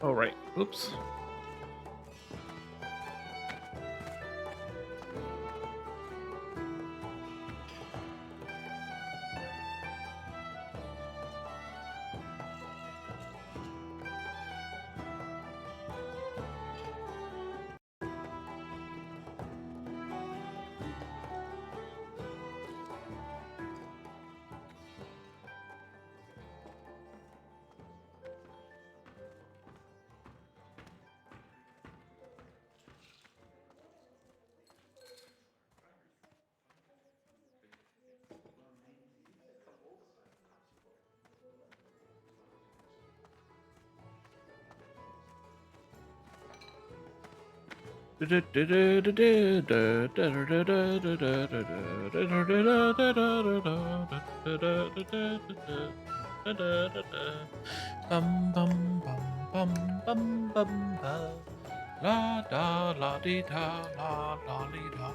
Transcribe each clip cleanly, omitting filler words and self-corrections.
Oh, right. Oops. Bum bum bum bum bum bum ba. La da la dee da la la dee da.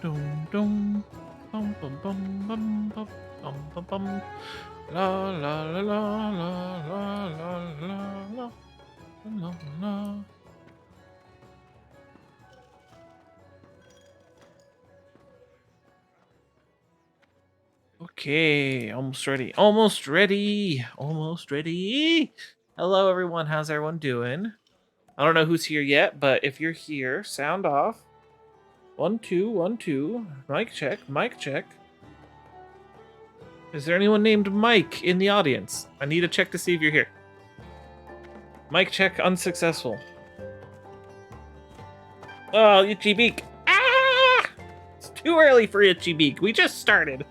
Dum dum bum bum bum bum bum bum bum bum. La la la la la la la la la la. Okay, almost ready. Almost ready. Almost ready. Hello, everyone. How's everyone doing? I don't know who's here yet, but if you're here, sound off. 1, 2, 1, 2. Mic check. Mic check. Is there anyone named Mike in the audience? I need to check to see if you're here. Mic check unsuccessful. Oh, Itchy Beak. Ah! It's too early for Itchy Beak. We just started.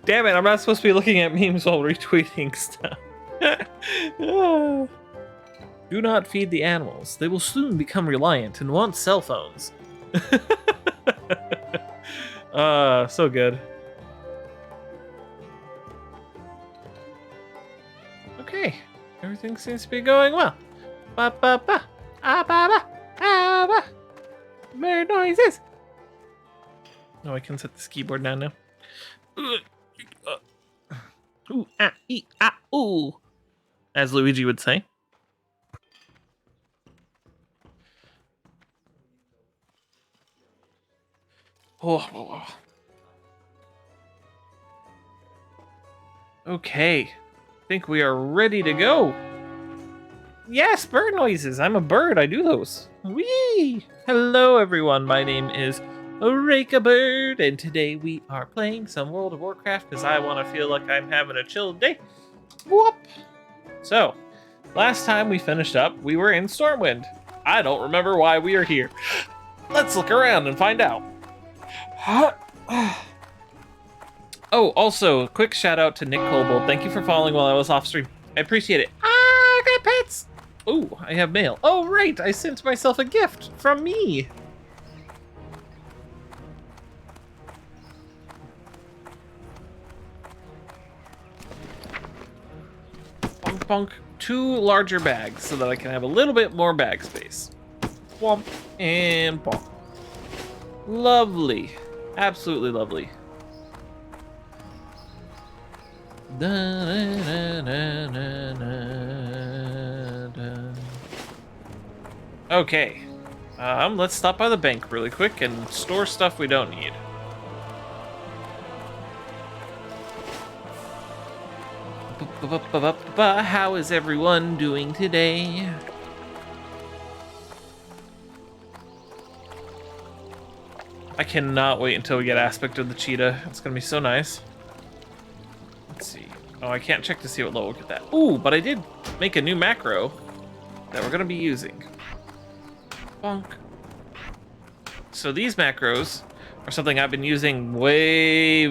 Damn it, I'm not supposed to be looking at memes while retweeting stuff. Do not feed the animals. They will soon become reliant and want cell phones. So good. Okay, everything seems to be going well. Ba ba ba, ah ba ba, ah ba. Mere noises. Oh, I can set this keyboard down now. Ooh, ah, ee, ah, ooh, as Luigi would say. Oh. Okay, I think we are ready to go. Yes, bird noises. I'm a bird. I do those. Whee! Hello, everyone. My name is Reka Bird, and today we are playing some World of Warcraft because I want to feel like I'm having a chill day. Whoop! So, last time we finished up, we were in Stormwind. I don't remember why we are here. Let's look around and find out. Oh, also, quick shout out to Nick Colbold. Thank you for following while I was off stream. I appreciate it. Ah, I got pets! Oh, I have mail. Oh, right, I sent myself a gift from me. Bonk, bonk. 2 larger bags so that I can have a little bit more bag space. Womp and bonk. Lovely. Absolutely lovely. Okay, let's stop by the bank really quick and store stuff we don't need. How is everyone doing today? I cannot wait until we get Aspect of the Cheetah. It's gonna be so nice. Let's see. Oh, I can't check to see what level we'll get that. Ooh, but I did make a new macro that we're gonna be using. Bonk. So these macros are something I've been using way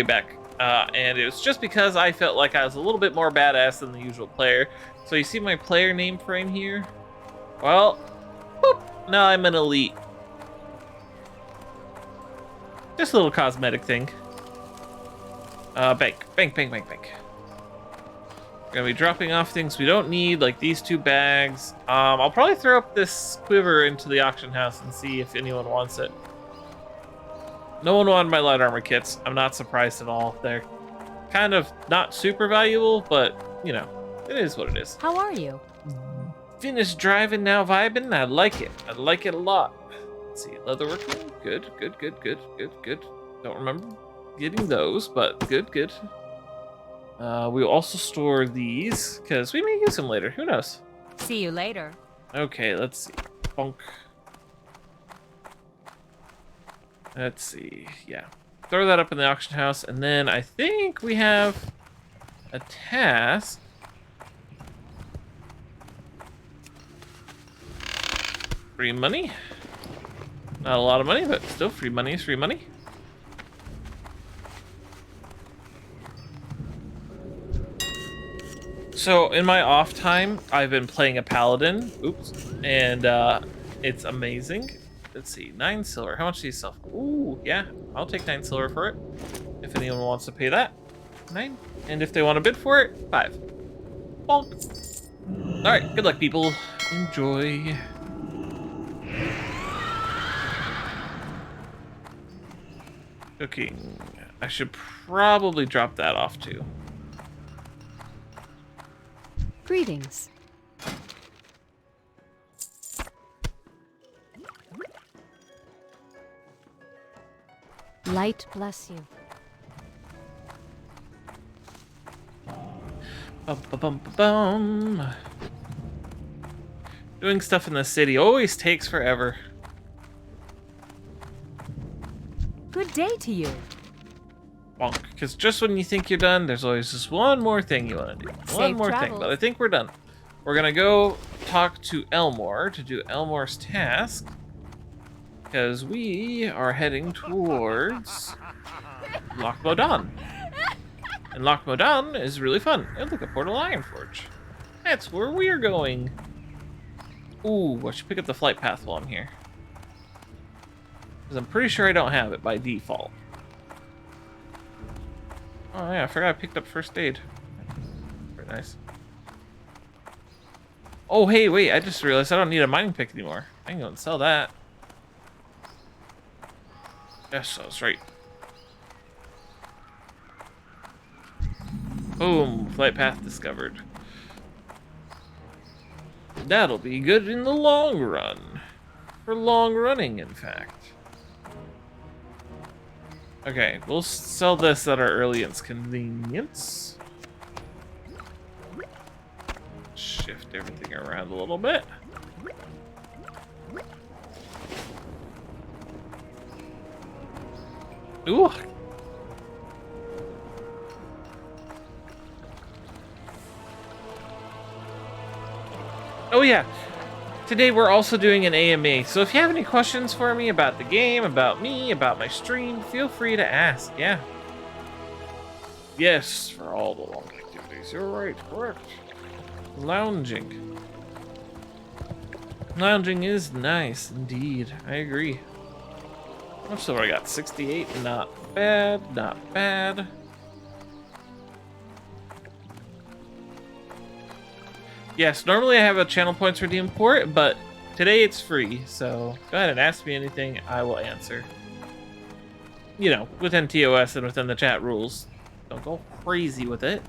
back. And it was just because I felt like I was a little bit more badass than the usual player. So you see my player name frame here? Well, boop, now I'm an elite. Just a little cosmetic thing. Bank. We're gonna be dropping off things we don't need, like these 2 bags. I'll probably throw up this quiver into the auction house and see if anyone wants it. No one wanted my light armor kits. I'm not surprised at all. They're kind of not super valuable, but, you know, it is what it is. How are you? Finished driving, now vibing. I like it. I like it a lot. Let's see, leatherworking. Good. Don't remember getting those, but good. We'll also store these, because we may use them later. Who knows? See you later. Okay, let's see. Bonk. Let's see. Yeah. Throw that up in the auction house, and then I think we have a task. Free money. Not a lot of money, but still free money is free money. So in my off time, I've been playing a paladin. Oops. And it's amazing. Let's see, 9 silver. How much do you sell? Ooh, yeah, I'll take 9 silver for it. If anyone wants to pay that. 9. And if they want to bid for it, 5. Bonk. Alright, good luck, people. Enjoy. Cooking. I should probably drop that off too. Greetings. Light bless you. Bum. Doing stuff in the city always takes forever. Good day to you. Bonk. Because just when you think you're done, there's always just one more thing you want to do. One more thing, but I think we're done. We're gonna go talk to Elmore to do Elmore's task. Because we are heading towards Loch Modan. And Loch Modan is really fun. It's like a Portal Ironforge. That's where we are going. Ooh, I should pick up the flight path while I'm here. Because I'm pretty sure I don't have it by default. Oh yeah, I forgot I picked up first aid. Very nice. Oh hey, wait, I just realized I don't need a mining pick anymore. I can go and sell that. Yes, I was right. Boom, flight path discovered. That'll be good in the long run. For long running, in fact. Okay, we'll sell this at our earliest convenience. Shift everything around a little bit. Ooh. Oh yeah. Today we're also doing an AMA, so if you have any questions for me about the game, about me, about my stream, feel free to ask, yeah. Yes, for all the long activities. You're right, correct. Lounging. Lounging is nice, indeed. I agree. How much silver I got? 68. Not bad, not bad. Yes, normally I have a channel points redeem for it, but today it's free, so go ahead and ask me anything, I will answer. You know, within TOS and within the chat rules. Don't go crazy with it.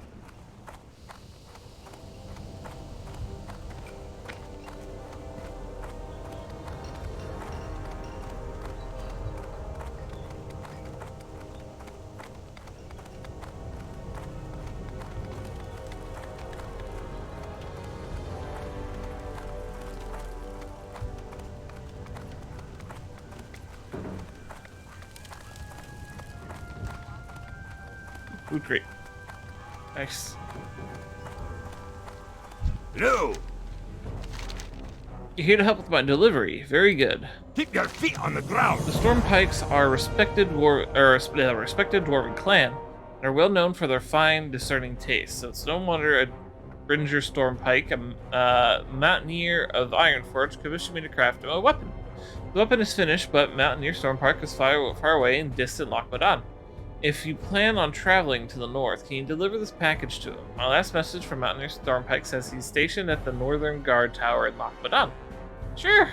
Food crate. Nice. Hello. You're here to help with my delivery. Very good. Keep your feet on the ground. The Stormpikes are a respected dwarven clan, and are well known for their fine, discerning taste. So it's no wonder a Bringer Stormpike, a mountaineer of Ironforge, commissioned me to craft him a weapon. The weapon is finished, but Mountaineer Stormpike is far away in distant Lochmadan. If you plan on traveling to the north, can you deliver this package to him? My last message from Mountaineer Stormpike says he's stationed at the Northern Guard Tower in Lochmadan. Sure.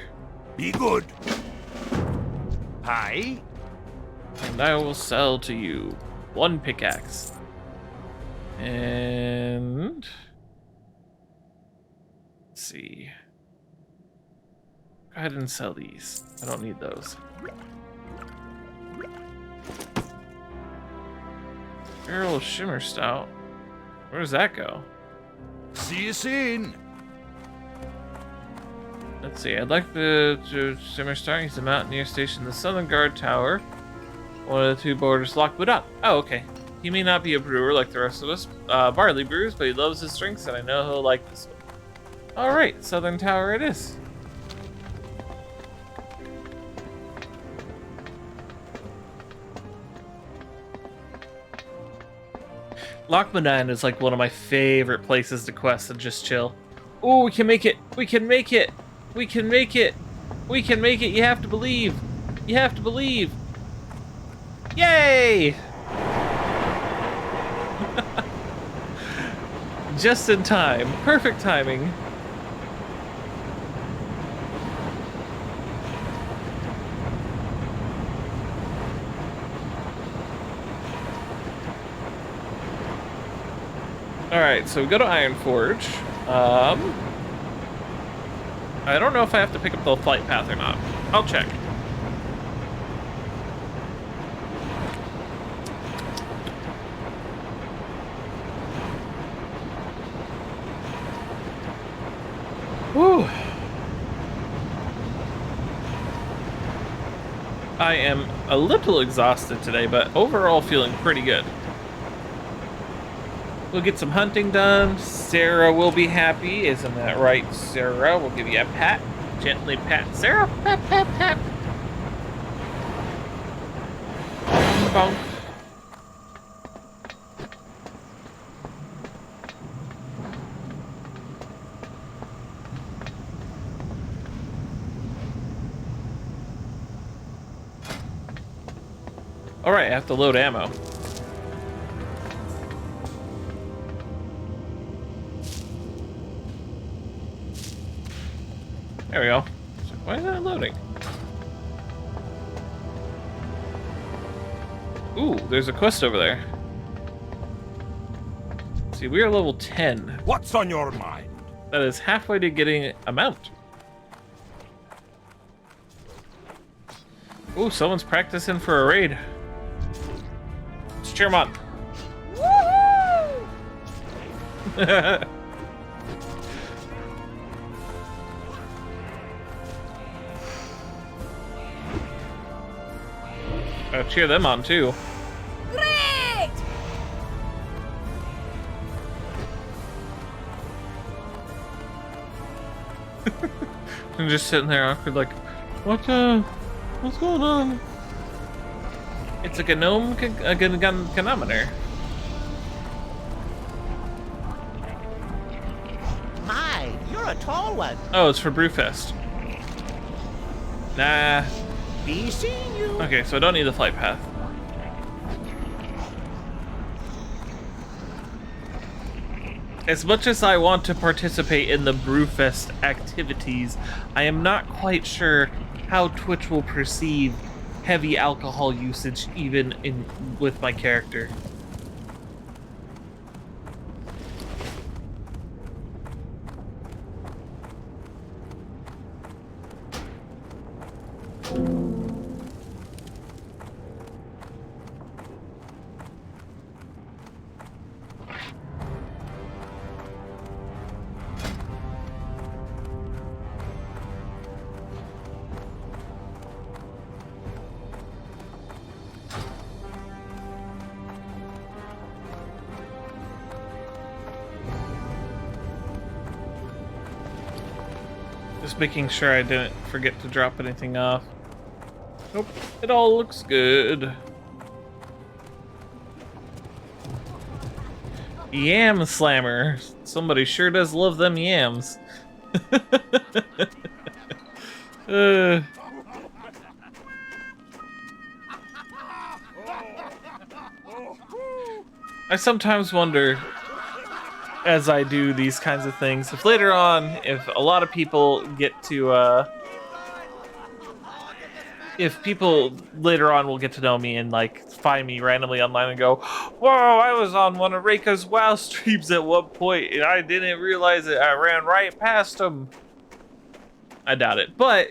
Be good. Hi. And I will sell to you 1 pickaxe. And... let's see. Go ahead and sell these. I don't need those. Barrel of Shimmer Stout. Where does that go? See you soon. Let's see. I'd like to Shimmer Stout. He's a mountaineer stationed in the Southern Guard Tower. One of the 2 borders locked, but up. Oh, okay. He may not be a brewer like the rest of us, barley brews, but he loves his drinks, and I know he'll like this one. Alright, Southern Tower it is. Lochmadan is like one of my favorite places to quest and just chill. Oh, we can make it! We can make it! We can make it! We can make it! You have to believe! You have to believe! Yay! Just in time. Perfect timing. Alright, so we go to Ironforge. I don't know if I have to pick up the flight path or not. I'll check. Whew. I am a little exhausted today, but overall feeling pretty good. We'll get some hunting done. Sarah will be happy. Isn't that right, Sarah? We'll give you a pat. Gently pat Sarah. Pat, pat, pat. Bonk. Alright, I have to load ammo. There we go. Why is that loading? Ooh, there's a quest over there. See, we are level 10. What's on your mind? That is halfway to getting a mount. Ooh, someone's practicing for a raid. Let's cheer him on. Woohoo! Cheer them on too. Great! I'm just sitting there awkward like, what's going on? It's a gnome chronometer. My, you're a tall one. Oh, it's for Brewfest. Nah. Be seeing you. Okay, so I don't need the flight path. As much as I want to participate in the Brewfest activities, I am not quite sure how Twitch will perceive heavy alcohol usage even with my character. Just making sure I didn't forget to drop anything off. Nope, it all looks good. Yam slammer. Somebody sure does love them yams. I sometimes wonder, as I do these kinds of things, if later on, if a lot of people get to, if people later on will get to know me and, like, find me randomly online and go, whoa, I was on one of Reika's WoW streams at one point and I didn't realize it. I ran right past him. I doubt it, but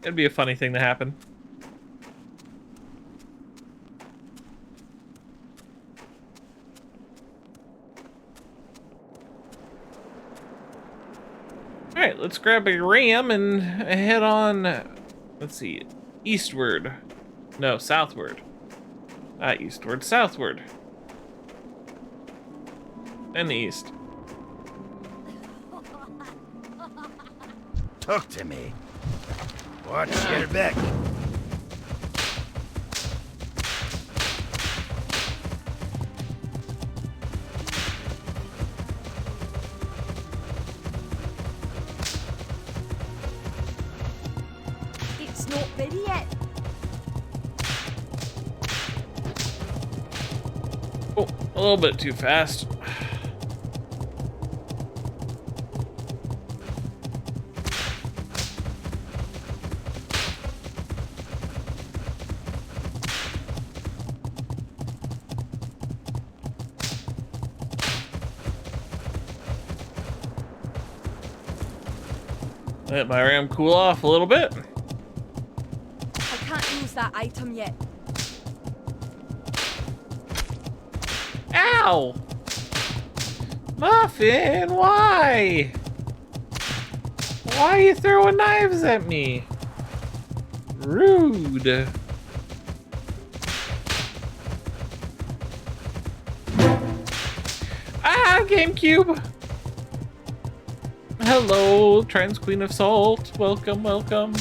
it'd be a funny thing to happen. Alright, let's grab a ram and head on, let's see, eastward. No, southward. Eastward, southward. And east. Talk to me. Watch your back. It's not ready yet. Oh, a little bit too fast. Let my ram cool off a little bit. I can't use that item yet. Ow! Muffin, why? Why are you throwing knives at me? Rude. Ah, GameCube! Hello, Trans Queen of Salt. Welcome, welcome.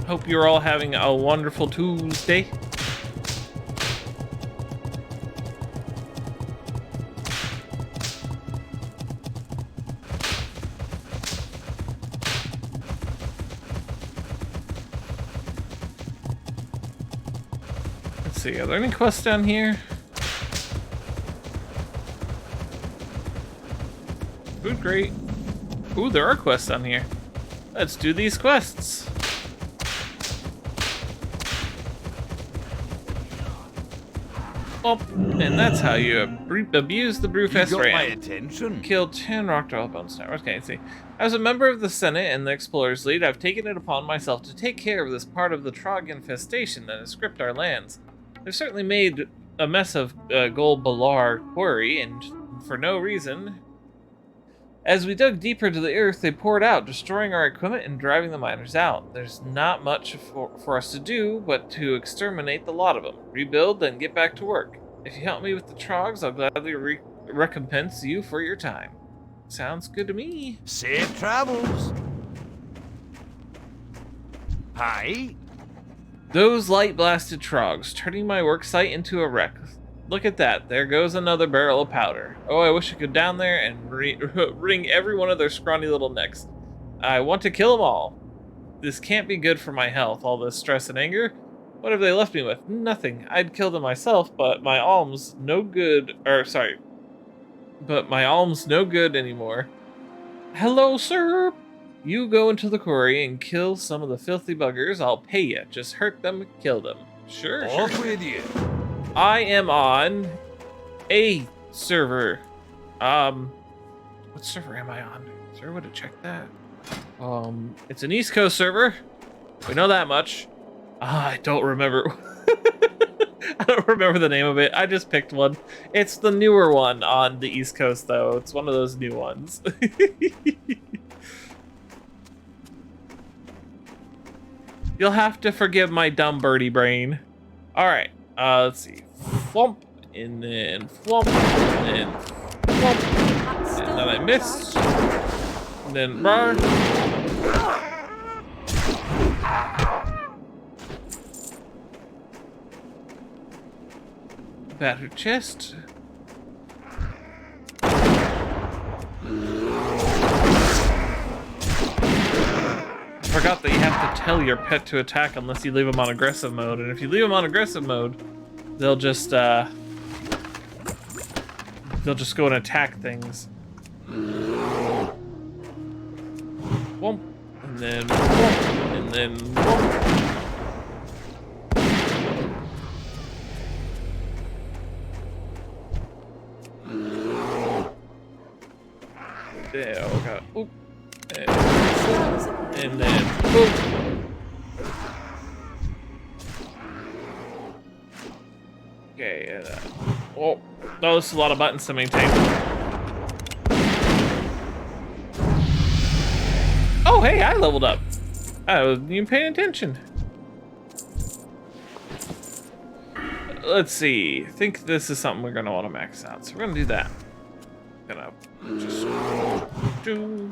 Hope you're all having a wonderful Tuesday. Let's see, are there any quests down here? Food crate. Ooh, there are quests down here. Let's do these quests. Oh, and that's how you abuse the Brewfest You got my ram. attention. Killed 10 Rockdale Bone Star. Okay, let's see. As a member of the Senate and the Explorers League, I've taken it upon myself to take care of this part of the Trog infestation that has gripped our lands. They've certainly made a mess of Gol Balar Quarry, and for no reason. As we dug deeper to the earth, they poured out, destroying our equipment and driving the miners out. There's not much for us to do but to exterminate the lot of them, rebuild, then get back to work. If you help me with the Trogs, I'll gladly recompense you for your time. Sounds good to me. Safe travels. Hi. Those light-blasted Trogs, turning my work site into a wreck. Look at that, there goes another barrel of powder. Oh, I wish I could down there and wring every one of their scrawny little necks. I want to kill them all. This can't be good for my health, all this stress and anger. What have they left me with? Nothing. I'd kill them myself, but my alms no good, but my alms no good anymore. Hello, sir. You go into the quarry and kill some of the filthy buggers. I'll pay you. Just hurt them, kill them. Sure, Off sure. with you. I am on a server. What server am I on? Is there a way to check that? It's an East Coast server. We know that much. I don't remember. I don't remember the name of it. I just picked one. It's the newer one on the East Coast, though. It's one of those new ones. You'll have to forgive my dumb birdie brain. All right. Let's see. Flump, and then flump, and then flump. That's still and then I missed. And then bar. Battered chest. Forgot that you have to tell your pet to attack unless you leave them on aggressive mode, and if you leave them on aggressive mode, they'll just go and attack things. Whoomp, and then whoomp, and then whoomp. There, okay. Oop. And then boom. Okay, oh, no, this is a lot of buttons to maintain. Oh, hey, I leveled up. I wasn't even paying attention. Let's see. I think this is something we're gonna want to max out, so we're gonna do that. Gonna just do.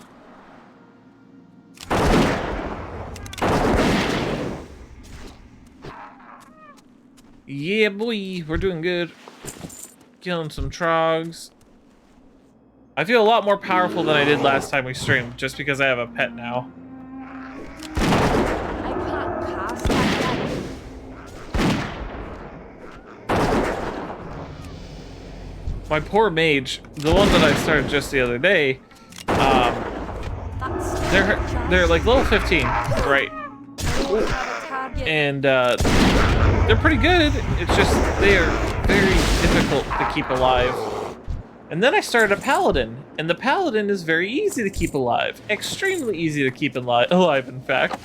Yeah, boy, we're doing good. Killing some trogs. I feel a lot more powerful than I did last time we streamed, just because I have a pet now. I can't cast that yet. My poor mage, the one that I started just the other day, they're like level 15, right? And they're pretty good. It's just they are very difficult to keep alive. And then I started a paladin, and the paladin is very easy to keep alive. Extremely easy to keep alive, in fact.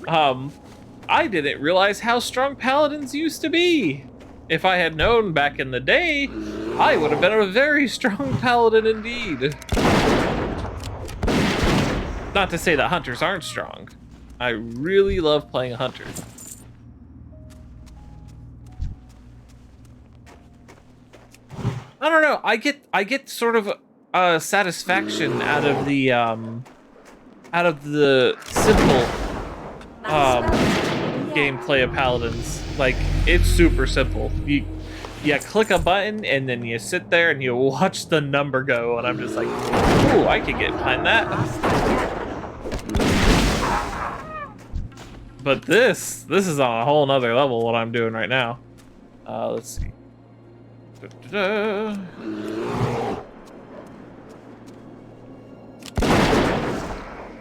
I didn't realize how strong paladins used to be. If I had known back in the day, I would have been a very strong paladin indeed. Not to say that hunters aren't strong. I really love playing a hunter. I don't know. I get sort of satisfaction out of the simple gameplay of paladins. Like, it's super simple. You click a button and then you sit there and you watch the number go, and I'm just like, ooh, I could get behind that. But this is on a whole nother level what I'm doing right now. Let's see. Da-da-da.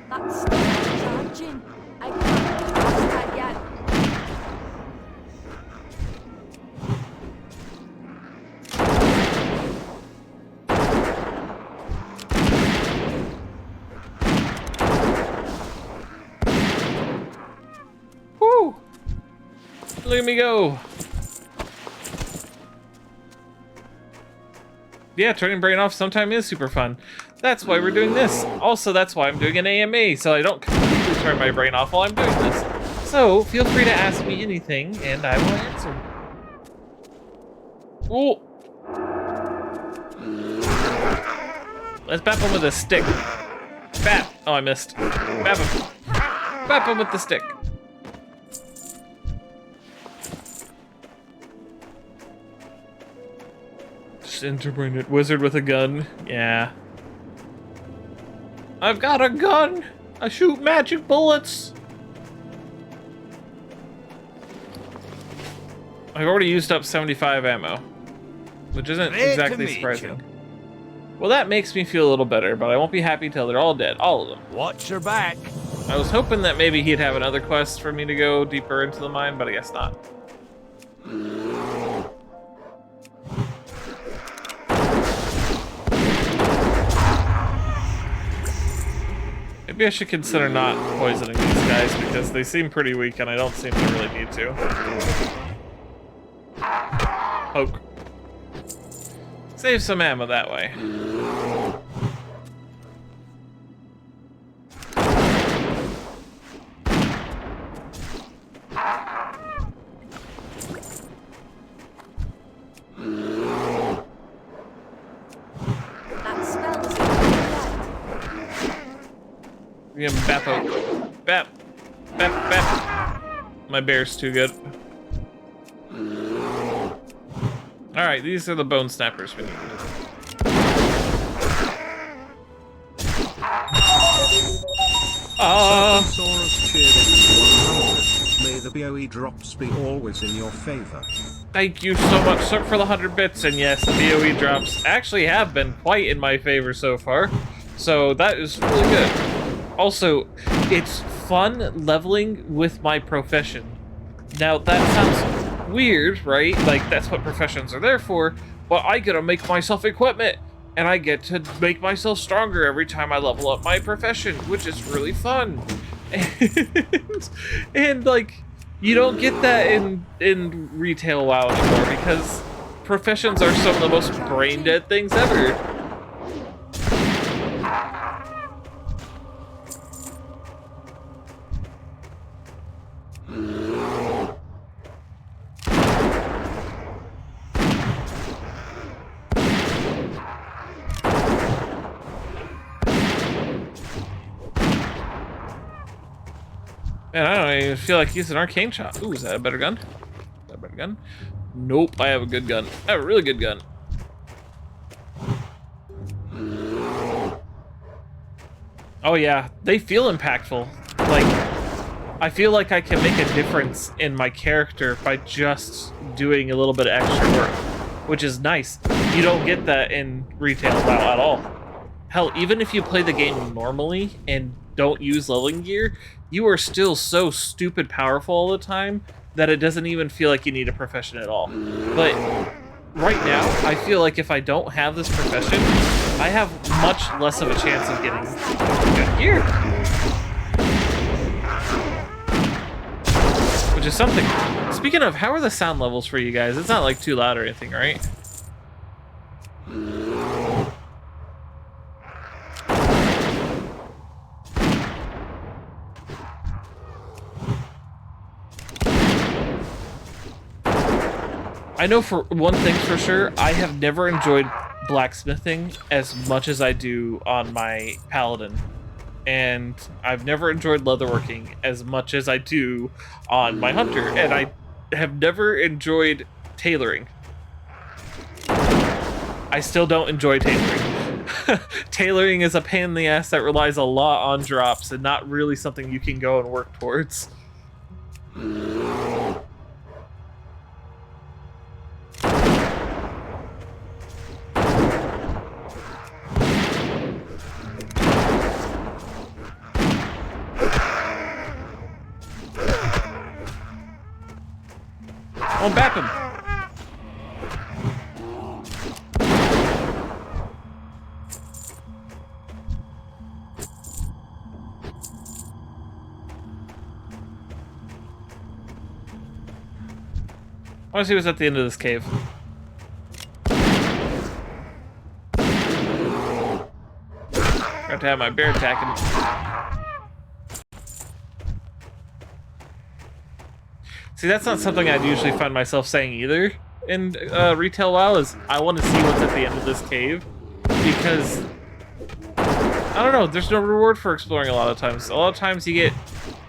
That's charging. I can't cast that yet. Woo! Look at me go. Yeah, turning brain off sometime is super fun. That's why we're doing this. Also, that's why I'm doing an AMA, so I don't completely turn my brain off while I'm doing this. So, feel free to ask me anything, and I will answer. Ooh. Let's bap him with a stick. Bap! Oh, I missed. Bap him. Bap him with the stick. Interbrained wizard with a gun. Yeah. I've got a gun! I shoot magic bullets! I've already used up 75 ammo, which isn't Great to exactly meet surprising. you. Well, that makes me feel a little better, but I won't be happy till they're all dead. All of them. Watch your back. I was hoping that maybe he'd have another quest for me to go deeper into the mine, but I guess not. Maybe I should consider not poisoning these guys because they seem pretty weak and I don't seem to really need to. Poke. Save some ammo that way. That spell is We're gonna bap out. Bap. Bap, bap. My bear's too good. Alright, these are the bone snappers we need. Saurus cheered in 100. May the BOE drops be always in your favor. Thank you so much for the 100 bits, and yes, the BOE drops actually have been quite in my favor so far, so that is really good. Also, it's fun leveling with my profession. Now, that sounds weird, right? Like, that's what professions are there for, but I get to make myself equipment, and I get to make myself stronger every time I level up my profession, which is really fun. And like, you don't get that in retail WoW anymore because professions are some of the most brain dead things ever. Man, I don't even feel like using an arcane shot. Ooh, is that a better gun? Is that a better gun? Nope, I have a good gun. I have a really good gun. Oh yeah, they feel impactful. Like, I feel like I can make a difference in my character by just doing a little bit of extra work, which is nice. You don't get that in retail WoW at all. Hell, even if you play the game normally and don't use leveling gear, you are still so stupid powerful all the time that it doesn't even feel like you need a profession at all. But right now, I feel like if I don't have this profession, I have much less of a chance of getting good gear. Which is something. Speaking of, how are the sound levels for you guys? It's not like too loud or anything, right? I know for one thing for sure, I have never enjoyed blacksmithing as much as I do on my paladin. And I've never enjoyed leatherworking as much as I do on my hunter. And I have never enjoyed tailoring. I still don't enjoy tailoring. Tailoring is a pain in the ass that relies a lot on drops and not really something you can go and work towards. Oh, bap him! I want to see what's at the end of this cave. Got to have my bear attack him. See, that's not something I'd usually find myself saying either in retail WoW, is I want to see what's at the end of this cave, because I don't know, there's no reward for exploring a lot of times. A lot of times you get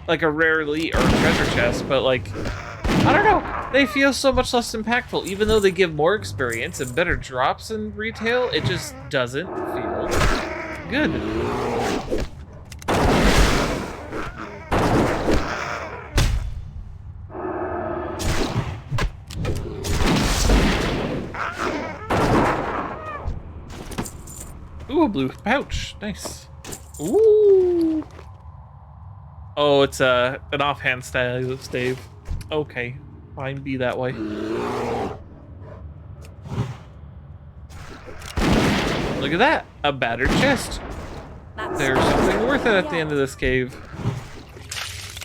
like a rare elite or a treasure chest, but like, I don't know, they feel so much less impactful. Even though they give more experience and better drops in retail, it just doesn't feel good. Ooh, a blue pouch. Nice. Ooh. Oh, it's an offhand stave. Okay, fine, be that way. Look at that, a battered chest. There's something worth it at the end of this cave.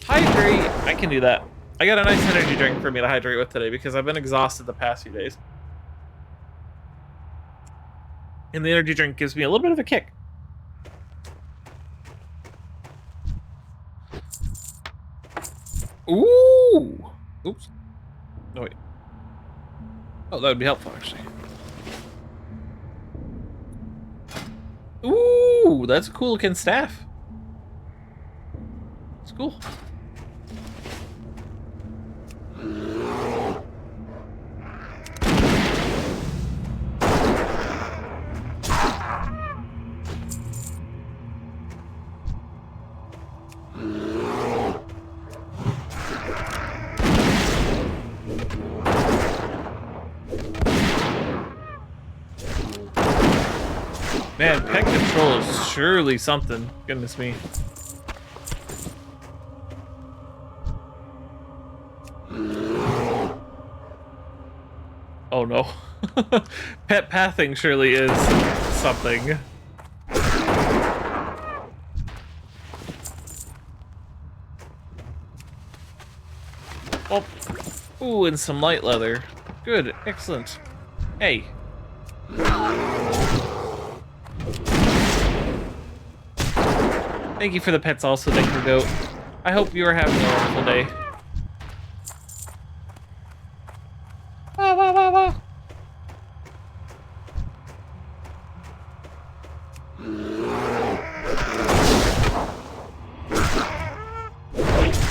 Hydrate, I can do that. I got a nice energy drink for me to hydrate with today because I've been exhausted the past few days. And the energy drink gives me a little bit of a kick. Ooh! Oops. No, wait. Oh, that would be helpful, actually. Ooh, that's a cool looking staff. It's cool. Man, pet control is surely something. Goodness me. Oh no. Pet pathing surely is something. Oh. Ooh, and some light leather. Good, excellent. Hey. Thank you for the pets also, thank you, Goat. I hope you are having a wonderful day. Wah, wah, wah, wah.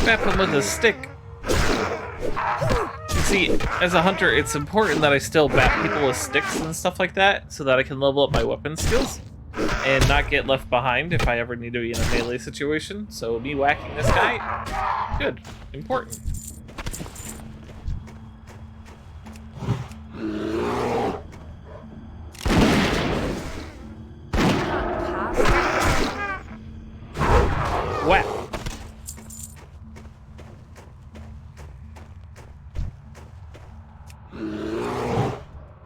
Bap him with a stick. You see, as a hunter, it's important that I still bat people with sticks and stuff like that, so that I can level up my weapon skills and not get left behind if I ever need to be in a melee situation. So me whacking this guy, good, important. Whack.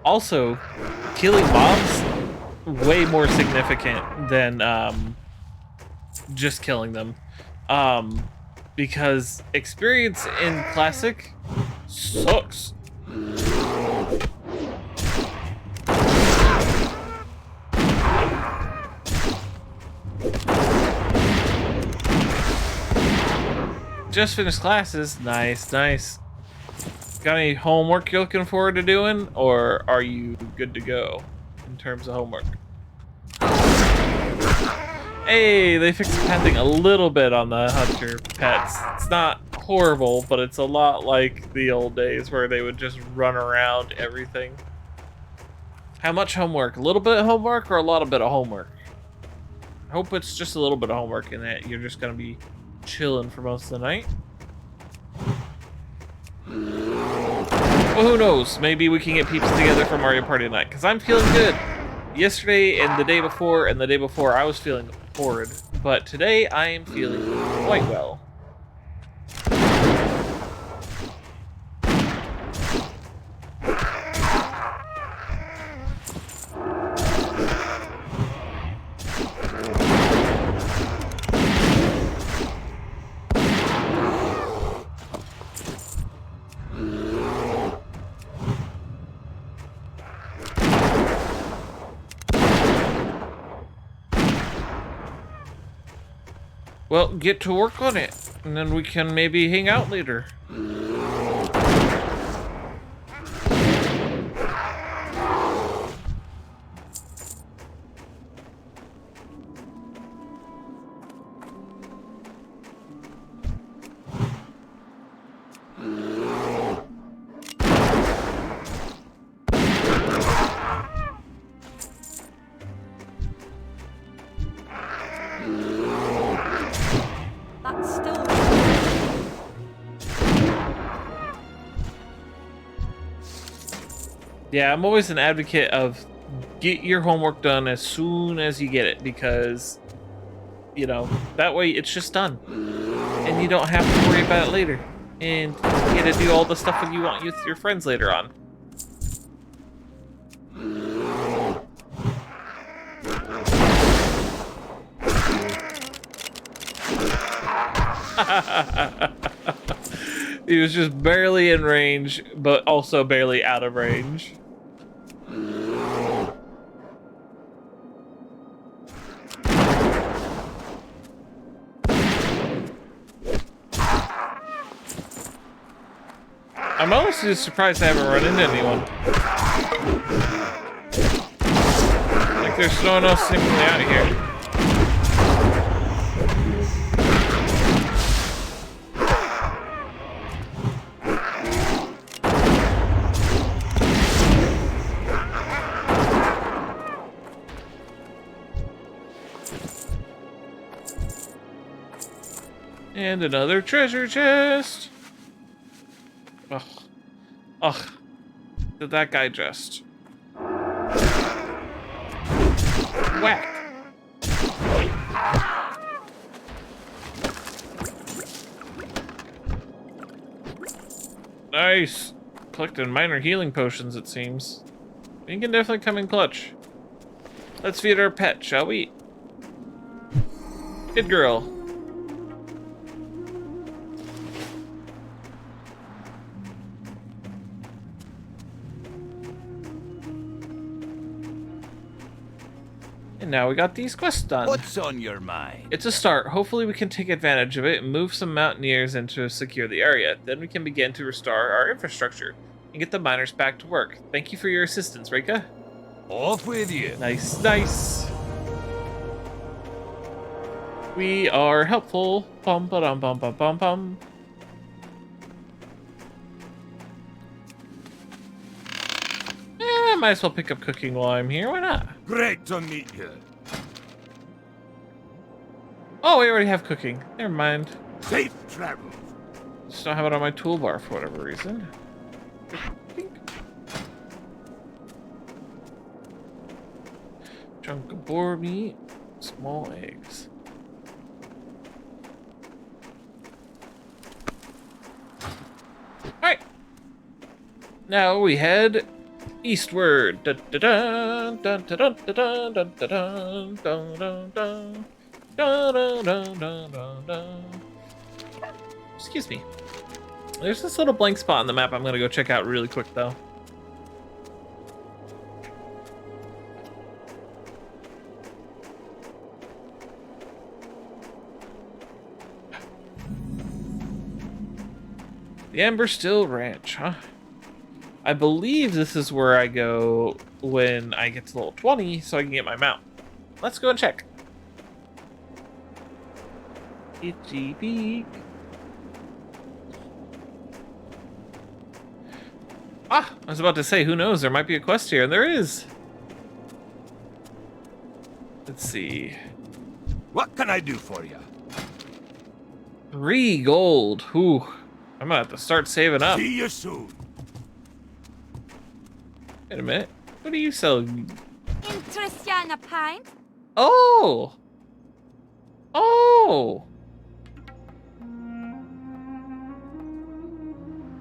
Also, killing mobs way more significant than just killing them, because experience in Classic sucks. Just finished classes. Nice, nice. Got any homework you're looking forward to doing, or are you good to go in terms of homework? Hey, they fixed pathing a little bit on the hunter pets. It's not horrible, but it's a lot like the old days where they would just run around everything. How much homework? A little bit of homework or a lot of bit of homework? I hope it's just a little bit of homework and that you're just gonna be chilling for most of the night. Well, who knows? Maybe we can get peeps together for Mario Party night, because I'm feeling good. Yesterday and the day before I was feeling horrid, but today I am feeling quite well. Well, get to work on it, and then we can maybe hang out later. That's still... Yeah, I'm always an advocate of get your homework done as soon as you get it, because, you know, that way it's just done. And you don't have to worry about it later. And you get to do all the stuff that you want with your friends later on. He was just barely in range, but also barely out of range. I'm honestly surprised I haven't run into anyone. Like there's no one else seemingly out here. And another treasure chest. Ugh. Ugh. Did that guy just... Whack. Nice. Collected minor healing potions, it seems. We can definitely come in clutch. Let's feed our pet, shall we? Good girl. And now we got these quests done. What's on your mind? It's a start. Hopefully we can take advantage of it and move some mountaineers in to secure the area. Then we can begin to restore our infrastructure and get the miners back to work. Thank you for your assistance, Reka. Off with you. Nice, nice. We are helpful. Bum ba dum bum bum bum bum. I might as well pick up cooking while I'm here. Why not? Great to meet you. Oh, we already have cooking. Never mind. Safe travels. Just don't have it on my toolbar for whatever reason. Chunk of boar meat, small eggs. Alright. Now we head eastward. Dun, dun, dun, dun, dun, dun, dun, dun, dun, dun, dun, dun. Dun, dun, dun, dun, dun, dun. Excuse me. There's this little blank spot on the map I'm gonna go check out really quick though. The Amber Still Ranch, huh? I believe this is where I go when I get to level 20 so I can get my mount. Let's go and check. Itchy beak. Ah, I was about to say, who knows? There might be a quest here, and there is. Let's see. What can I do for you? 3 gold. Whew. I'm gonna have to start saving up. See you soon. Wait a minute. What do you sell? Interest ya in a pint? Oh! Oh!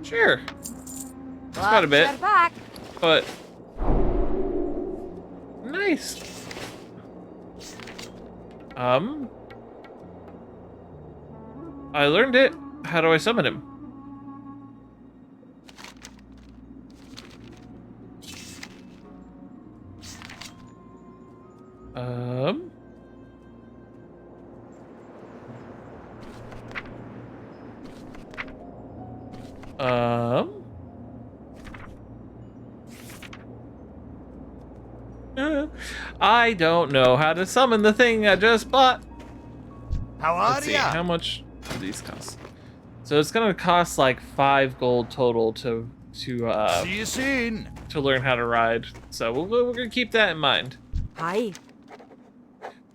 Sure. It's quite a bit, Watch your back. but nice. I learned it. How do I summon him? I don't know how to summon the thing I just bought. How are Let's see, ya? how much do these cost? So it's gonna cost like 5 gold total to See you soon. learn how to ride. So we're gonna keep that in mind. Hi.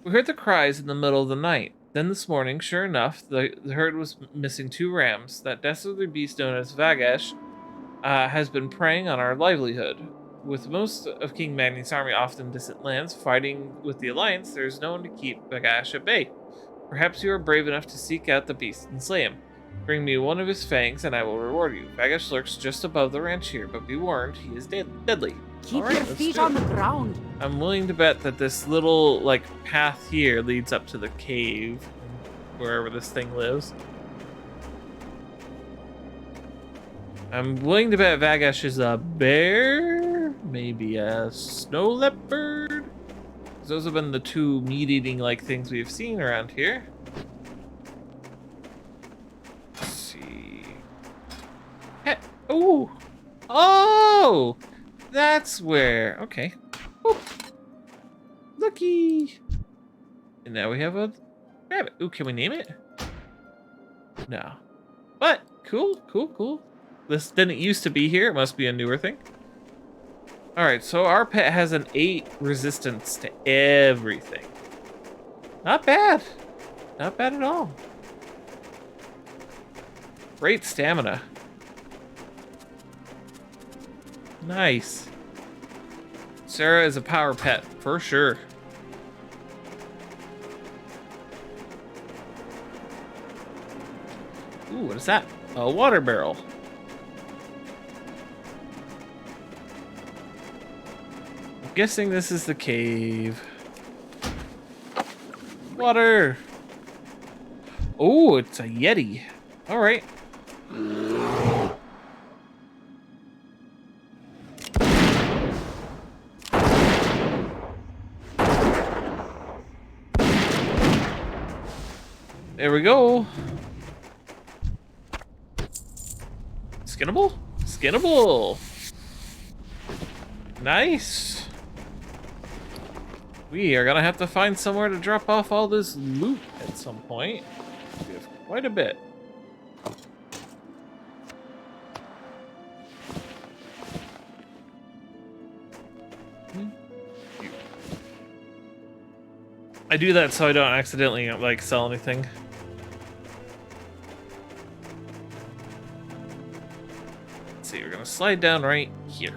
We heard the cries in the middle of the night. Then this morning, sure enough, the herd was missing 2 rams. That dastardly beast known as Vagash has been preying on our livelihood. With most of King Magni's army off in distant lands, fighting with the Alliance, there is no one to keep Vagash at bay. Perhaps you are brave enough to seek out the beast and slay him. Bring me one of his fangs and I will reward you. Vagash lurks just above the ranch here, but be warned, he is deadly. Keep Alright, your let's feet do on it. the ground. I'm willing to bet that this little, like, path here leads up to the cave, wherever this thing lives. I'm willing to bet Vagash is a bear, maybe a snow leopard. Those have been the 2 meat-eating like things we've seen around here. Let's see. Hey, ooh! Oh! That's where. Okay. Oop. Looky. And now we have a rabbit. Ooh, can we name it? No. But cool, cool, cool. This didn't used to be here. It must be a newer thing. Alright, so our pet has an 8 resistance to everything. Not bad. Not bad at all. Great stamina. Nice. Sarah is a power pet, for sure. Ooh, what is that? A water barrel. I'm guessing this is the cave. Water! Oh, it's a Yeti. Alright. There we go. Skinnable? Skinnable! Nice! We are gonna have to find somewhere to drop off all this loot at some point. We have quite a bit. I do that so I don't accidentally, like, sell anything. Let's see, we're gonna slide down right here.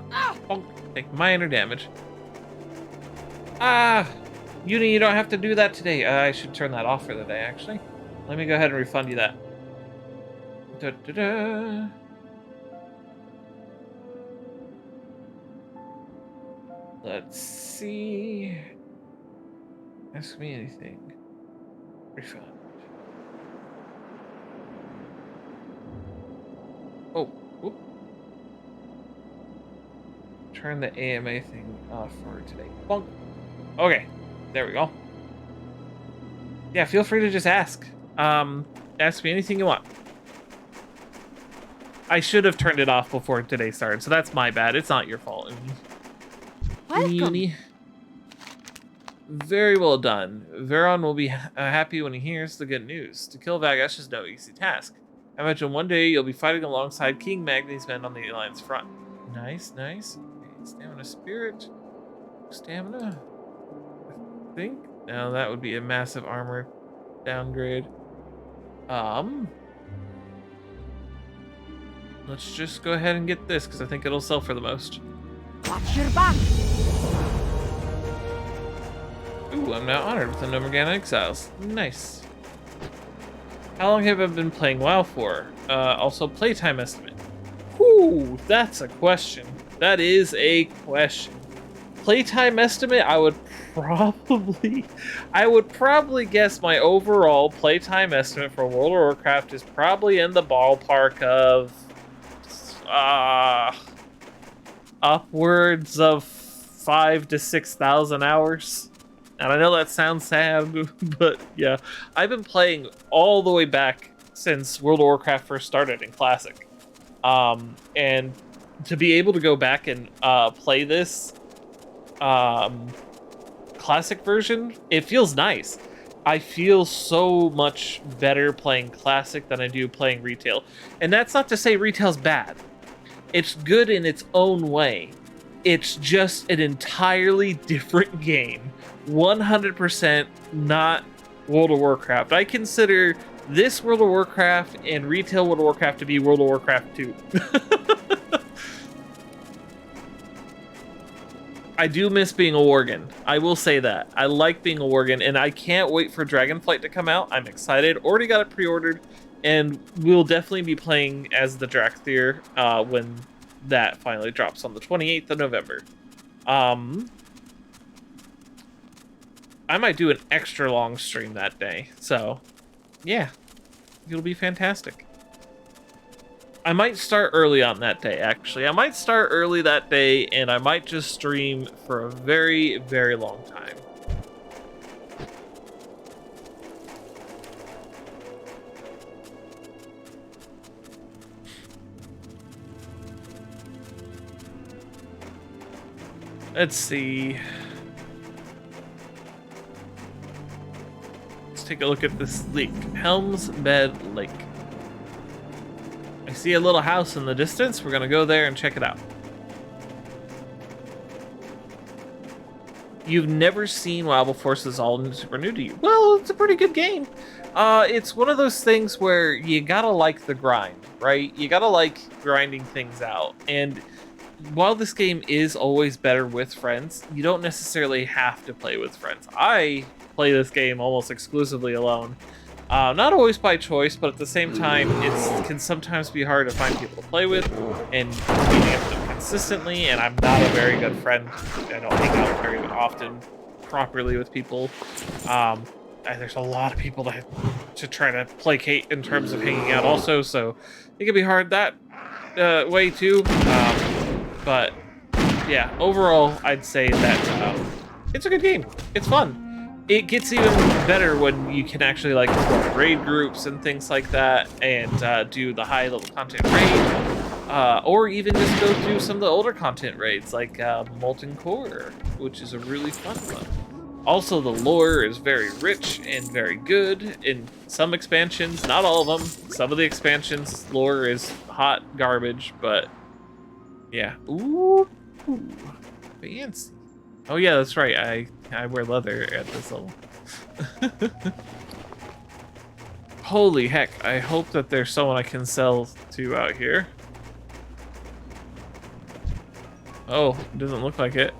Oh, take minor damage. Ah! Uni, you don't have to do that today. I should turn that off for the day, actually. Let me go ahead and refund you that. Da-da-da. Let's see. Ask me anything. Refund. Oh, whoop. Turn the AMA thing off for today. Bonk. Okay, there we go. Yeah, feel free to just ask. Ask me anything you want. I should have turned it off before today started, so that's my bad. It's not your fault. Uni. Very well done. Veron will be happy when he hears the good news. To kill Vagash is no easy task. I imagine one day you'll be fighting alongside King Magni's men on the Alliance front. Nice, nice. Okay, stamina spirit. Stamina. I think. Now that would be a massive armor downgrade. Let's just go ahead and get this because I think it'll sell for the most. Watch your back. Ooh, I'm now honored with the Nomergan Exiles. Nice. How long have I been playing WoW for? Also, playtime estimate. Whew, that's a question. That is a question. Playtime estimate, I would probably guess my overall playtime estimate for World of Warcraft is probably in the ballpark of upwards of 5,000 to 6,000 hours. And I know that sounds sad, but yeah, I've been playing all the way back since World of Warcraft first started in Classic. And to be able to go back and play this Classic version, it feels nice. I feel so much better playing Classic than I do playing Retail. And that's not to say Retail's bad. It's good in its own way. It's just an entirely different game. 100% not World of Warcraft. I consider this World of Warcraft and Retail World of Warcraft to be World of Warcraft 2. I do miss being a Worgen. I will say that. I like being a Worgen, and I can't wait for Dragonflight to come out. I'm excited. Already got it pre-ordered, and we'll definitely be playing as the Drakthir when that finally drops on the 28th of November. I might do an extra long stream that day, so yeah, it'll be fantastic. I might start early on that day, actually. I might start early that day, and I might just stream for a very, very long time. Let's see. Let's take a look at this lake. Helm's Bed Lake. I see a little house in the distance. We're gonna go there and check it out. You've never seen WoW before, so this is all super new to you. Well, it's a pretty good game. It's one of those things where you gotta like the grind, right? You gotta like grinding things out. And while this game is always better with friends, you don't necessarily have to play with friends. I play this game almost exclusively alone. Not always by choice, but at the same time, it can sometimes be hard to find people to play with and meeting up with them consistently, and I'm not a very good friend. I don't hang out very often properly with people. There's a lot of people to try to placate in terms of hanging out also, so it can be hard that way too. But yeah, overall, I'd say that it's a good game. It's fun. It gets even better when you can actually like form raid groups and things like that, and do the high level content raid, or even just go through some of the older content raids like Molten Core, which is a really fun one. Also, the lore is very rich and very good in some expansions, not all of them. Some of the expansions lore is hot garbage, but yeah. Ooh, fancy. Oh yeah, that's right. I wear leather at this level. Holy heck, I hope that there's someone I can sell to out here. Oh, it doesn't look like it.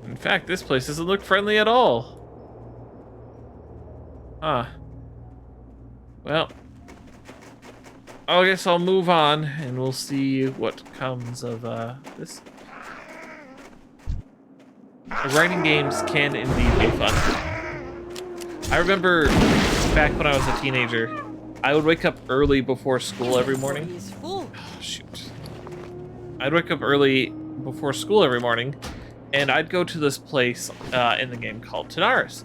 In fact, this place doesn't look friendly at all. Huh. Well, I guess I'll move on and we'll see what comes of this. Writing games can indeed be fun. I remember back when I was a teenager, I would wake up early before school every morning. Oh, shoot. I'd wake up early before school every morning, and I'd go to this place in the game called Tanaris.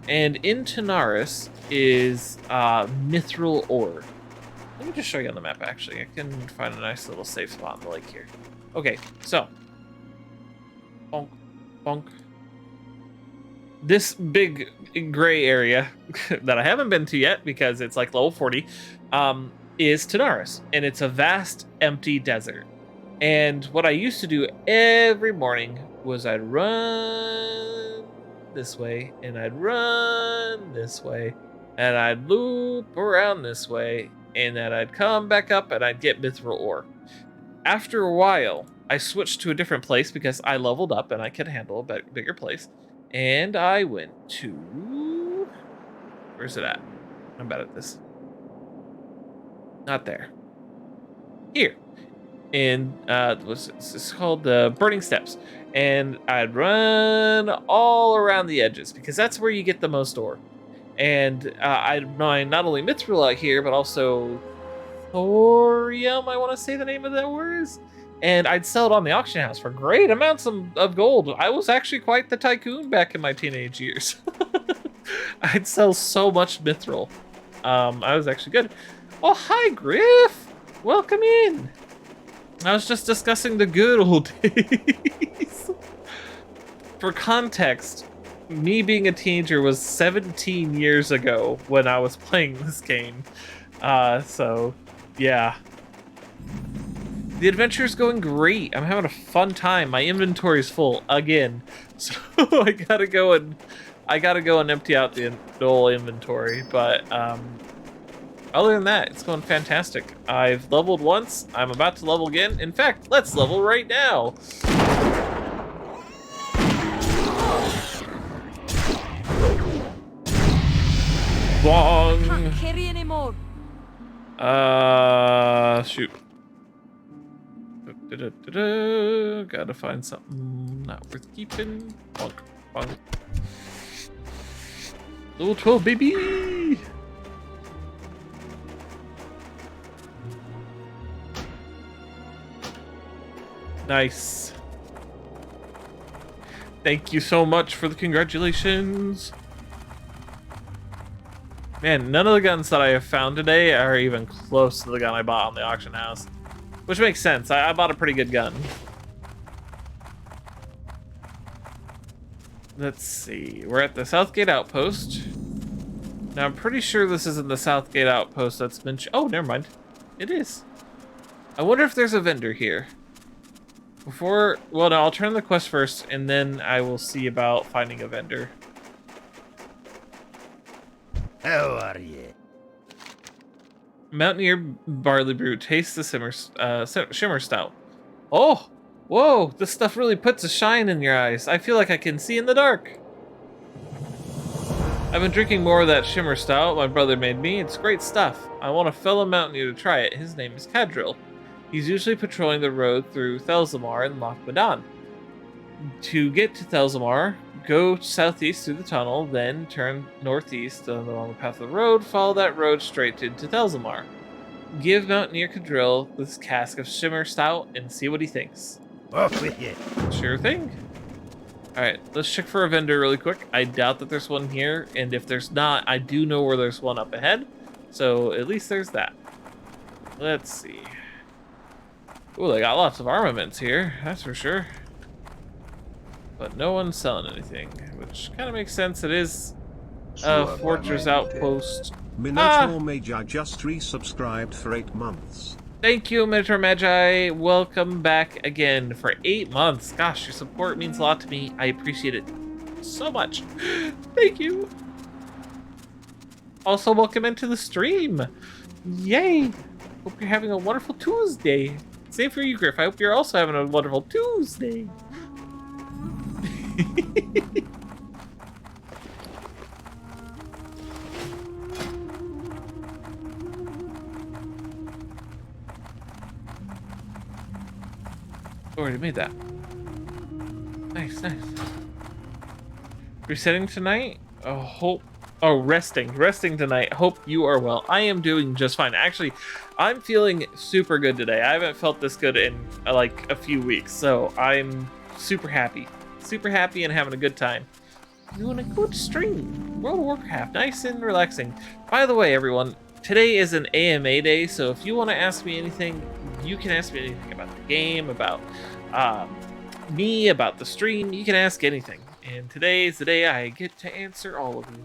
And in Tanaris is mithril ore. Let me just show you on the map, actually. I can find a nice little safe spot on the lake here. Okay, so. Bonk, bonk. This big gray area that I haven't been to yet because it's like level 40 is Tanaris. And it's a vast, empty desert. And what I used to do every morning was I'd run this way, and I'd run this way, and I'd loop around this way, and then I'd come back up and I'd get mithril ore. After a while, I switched to a different place because I leveled up and I could handle a bigger place. And I went to... Where's it at? I'm bad at this. Not there. Here. And it's called the Burning Steps. And I'd run all around the edges because that's where you get the most ore. And I'd mine not only mithril out here, but also thorium, I want to say the name of that word is. And I'd sell it on the auction house for great amounts of gold. I was actually quite the tycoon back in my teenage years. I'd sell so much mithril. I was actually good. Oh, hi, Griff. Welcome in. I was just discussing the good old days. For context, me being a teenager was 17 years ago when I was playing this game. So, yeah. The adventure's going great. I'm having a fun time. My inventory's full again. So I gotta go and empty out the whole inventory. But other than that, it's going fantastic. I've leveled once. I'm about to level again. In fact, let's level right now. Bong. Can't carry anymore. Shoot. Gotta find something not worth keeping. Bonk, bonk. Level 12, baby! Nice. Thank you so much for the congratulations. Man, none of the guns that I have found today are even close to the gun I bought on the auction house. Which makes sense. I bought a pretty good gun. Let's see. We're at the Southgate Outpost. Now, I'm pretty sure this isn't the Southgate Outpost that's been... Oh, never mind. It is. I wonder if there's a vendor here. Well, no, I'll turn the quest first, and then I will see about finding a vendor. How are you? Mountaineer barley brew. Taste the shimmer stout. Oh, whoa! This stuff really puts a shine in your eyes. I feel like I can see in the dark. I've been drinking more of that shimmer stout my brother made me. It's great stuff. I want a fellow mountaineer to try it. His name is Cadril. He's usually patrolling the road through Thelzamar and Loch Madan. To get to Thelzamar, go southeast through the tunnel, then turn northeast along the path of the road. Follow that road straight into Thelzamar. Give Mountaineer Cadril this cask of shimmer stout and see what he thinks. Off with you. Sure thing. Alright, let's check for a vendor really quick. I doubt that there's one here, and if there's not, I do know where there's one up ahead. So at least there's that. Let's see. Ooh, they got lots of armaments here, that's for sure. But no one's selling anything, which kind of makes sense. It is a fortress outpost. Minotaur Magi just resubscribed for 8 months. Thank you, Minotaur Magi. Welcome back again for 8 months. Gosh, your support means a lot to me. I appreciate it so much. Thank you. Also, welcome into the stream. Yay. Hope you're having a wonderful Tuesday. Same for you, Griff. I hope you're also having a wonderful Tuesday. Already made that. Nice, nice. Resetting tonight? Resting tonight. Hope you are well. I am doing just fine. Actually, I'm feeling super good today. I haven't felt this good in like a few weeks, so I'm super happy. Super happy and having a good time. Doing a good stream. World of Warcraft, nice and relaxing. By the way, everyone, today is an AMA day, so if you want to ask me anything, you can ask me anything about the game, about me, about the stream. You can ask anything. And today is the day I get to answer all of you.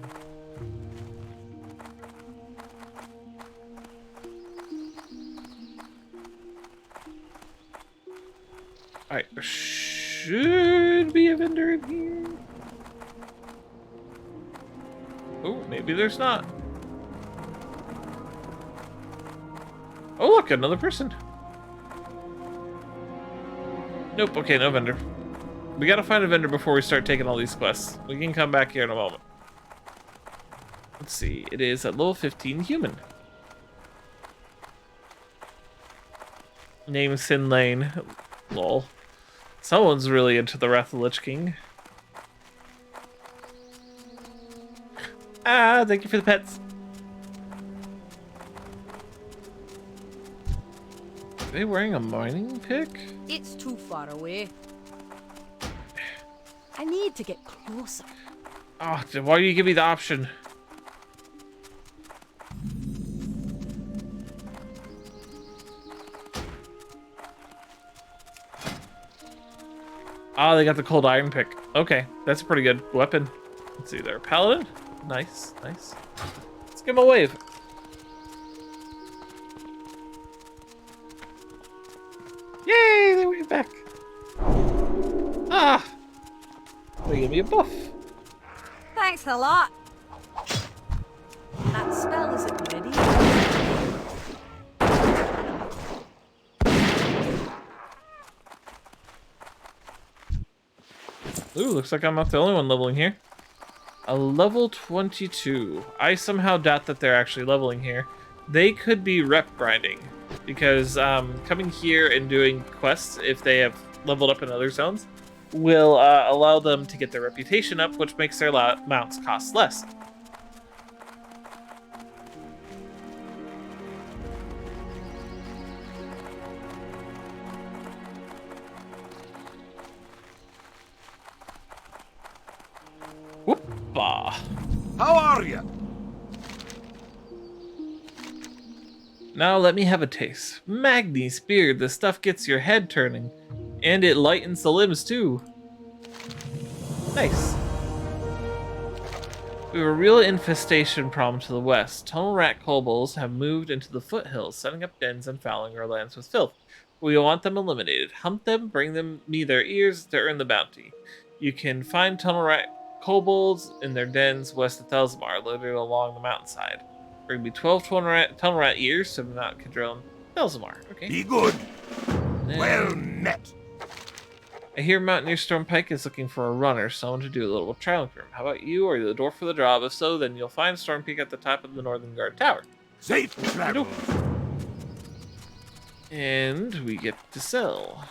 Alright, there should be a vendor in here. Oh, maybe there's not. Oh, look, another person. Nope, okay, no vendor. We gotta find a vendor before we start taking all these quests. We can come back here in a moment. Let's see, it is at level 15 human. Name Sin Lane. Lol. Someone's really into the Wrath of the Lich King. Ah, thank you for the pets. Are they wearing a mining pick? It's too far away. I need to get closer. Oh, then why do you give me the option? Oh, they got the cold iron pick. Okay, that's a pretty good weapon. Let's see there. Paladin? Nice, nice. Let's give him a wave. Yay, they wave back. Ah! They give me a buff. Thanks a lot. That spell isn't ready. Ooh, looks like I'm not the only one leveling here. A level 22. I somehow doubt that they're actually leveling here. They could be rep grinding, because coming here and doing quests, if they have leveled up in other zones, will allow them to get their reputation up, which makes their mounts cost less. Whoopah. How are you? Now let me have a taste. Magni's beard, the stuff gets your head turning. And it lightens the limbs too. Nice. We have a real infestation problem to the west. Tunnel rat kobolds have moved into the foothills, setting up dens and fouling our lands with filth. We want them eliminated. Hunt them, bring them me their ears to earn the bounty. You can find tunnel rat kobolds in their dens west of Thelzmar, located along the mountainside. Bring me 12 tunnel rat ears to Mount Cadrone, Thelzmar. Okay. Be good. Then- Well met. I hear Mountaineer Stormpike is looking for a runner, someone to do a little trialing for him. How about you? Are you the dwarf for the job? If so, then you'll find Stormpike at the top of the Northern Guard Tower. Safe travel. And we get to sell.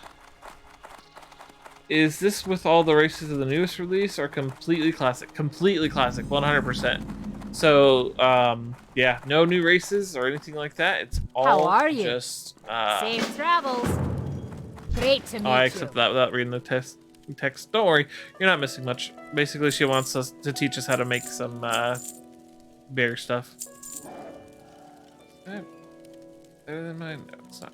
Is this with all the races of the newest release or completely classic? Completely classic, 100%. So, yeah, no new races or anything like that. It's all How are you? just Safe travels. Great to meet I you. accept that without reading the text. Don't worry, you're not missing much. Basically, she wants us to teach us how to make some bear stuff. Better than mine? No, it's not.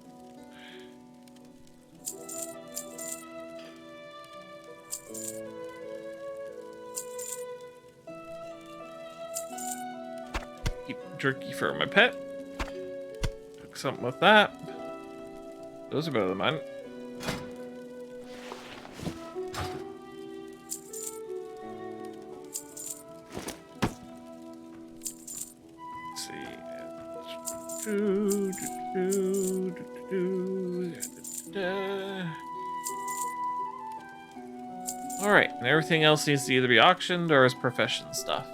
Keep jerky for my pet. Cook something with that. Those are better than mine. Alright, and everything else needs to either be auctioned or is profession stuff.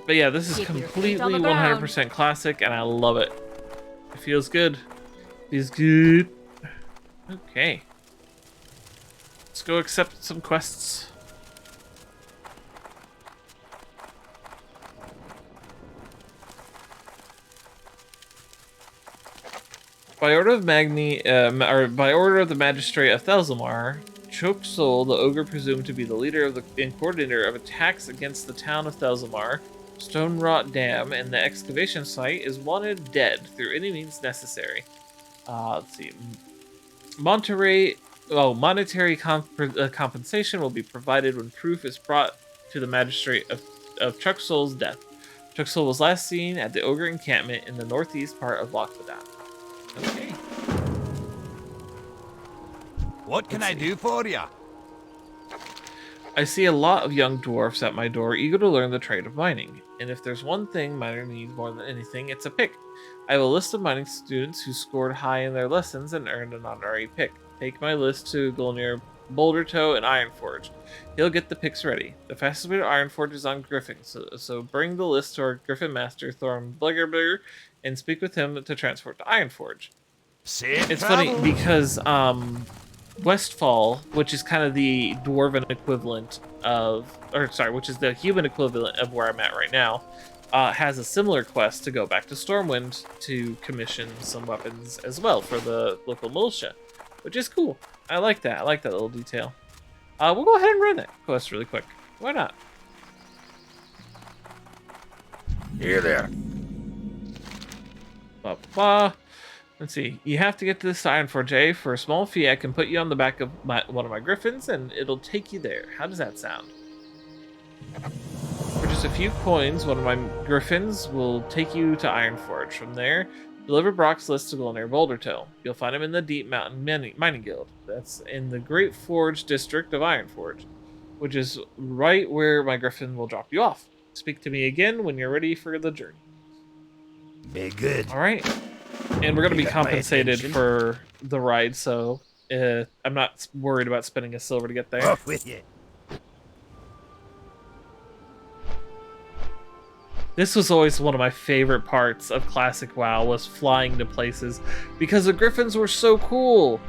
But yeah, this is Keep your feet completely on the ground. 100% classic, and I love it. It feels good. Feels good. Okay. Let's go accept some quests. By order of by order of the Magistrate of Thelzmar, Chokesol, the ogre presumed to be the leader of and coordinator of attacks against the town of Thelzmar, Stone Rot Dam, and the excavation site, is wanted dead through any means necessary. Let's see. Monetary compensation will be provided when proof is brought to the Magistrate of Choksol's death. Choksol was last seen at the ogre encampment in the northeast part of Lochbadan. Okay. What can I do for ya? I see a lot of young dwarfs at my door eager to learn the trade of mining. And if there's one thing miner needs more than anything, it's a pick. I have a list of mining students who scored high in their lessons and earned an honorary pick. Take my list to Gulnir, Bouldertoe, and Ironforge. He'll get the picks ready. The fastest way to Ironforge is on Griffin, so bring the list to our Griffin Master, Thorm Blegerberger, and speak with him to transport to Ironforge. Safe It's travel. funny because Westfall, which is kind of the dwarven equivalent which is the human equivalent of where I'm at right now, has a similar quest to go back to Stormwind to commission some weapons as well for the local militia, which is cool. I like that. I like that little detail. We'll go ahead and run that quest really quick. Why not? Here there. Let's see. You have to get to this Ironforge, eh? For a small fee, I can put you on the back of one of my griffins, and it'll take you there. How does that sound? For just a few coins, one of my griffins will take you to Ironforge. From there, deliver Brock's list to Gulnir Bouldertoe. You'll find him in the Deep Mountain Mining Guild. That's in the Great Forge district of Ironforge, which is right where my griffin will drop you off. Speak to me again when you're ready for the journey. Very good. All right. And we're going to be You got my compensated attention. for the ride, so I'm not worried about spending a silver to get there. Off with you. This was always one of my favorite parts of Classic WoW, was flying to places, because the griffins were so cool.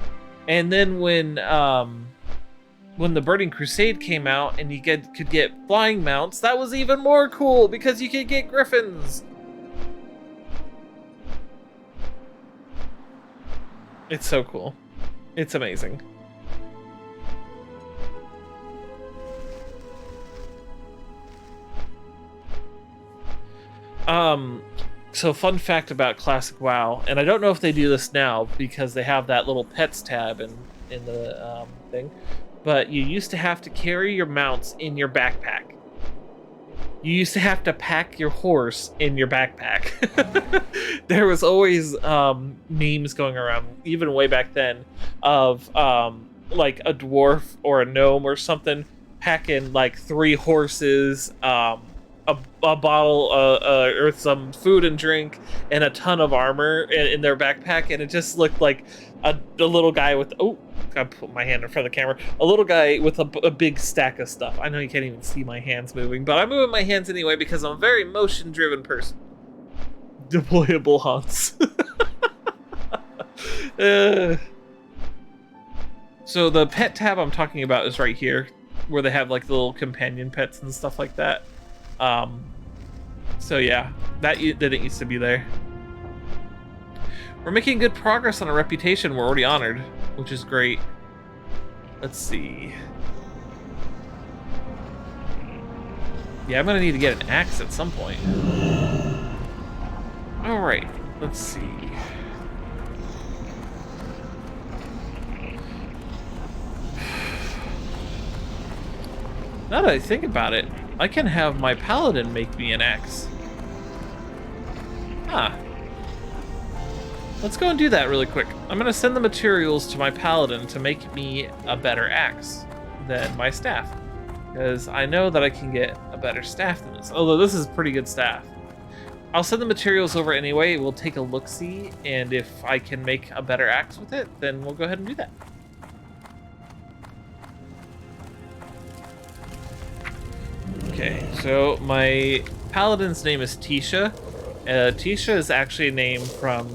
And then when the Burning Crusade came out and you could get flying mounts, that was even more cool because you could get griffins. It's so cool. It's amazing. So fun fact about Classic WoW, and I don't know if they do this now because they have that little pets tab in the thing, but you used to have to carry your mounts in your backpack. You used to have to pack your horse in your backpack. There was always memes going around, even way back then, of like a dwarf or a gnome or something packing like 3 horses, a bottle or some food and drink, and a ton of armor in their backpack, and it just looked like a little guy with I put my hand in front of the camera. A little guy with a big stack of stuff. I know you can't even see my hands moving, but I'm moving my hands anyway because I'm a very motion-driven person. Deployable hunts. So the pet tab I'm talking about is right here, where they have like the little companion pets and stuff like that. So yeah, that didn't used to be there. We're making good progress on a reputation we're already honored, which is great. Let's see. Yeah, I'm gonna need to get an axe at some point. All right, let's see. Now that I think about it, I can have my paladin make me an axe. Huh. Let's go and do that really quick. I'm gonna send the materials to my paladin to make me a better axe than my staff. Because I know that I can get a better staff than this. Although this is pretty good staff. I'll send the materials over anyway. We'll take a look-see, and if I can make a better axe with it, then we'll go ahead and do that. Okay, so my paladin's name is Tisha. Tisha is actually a name from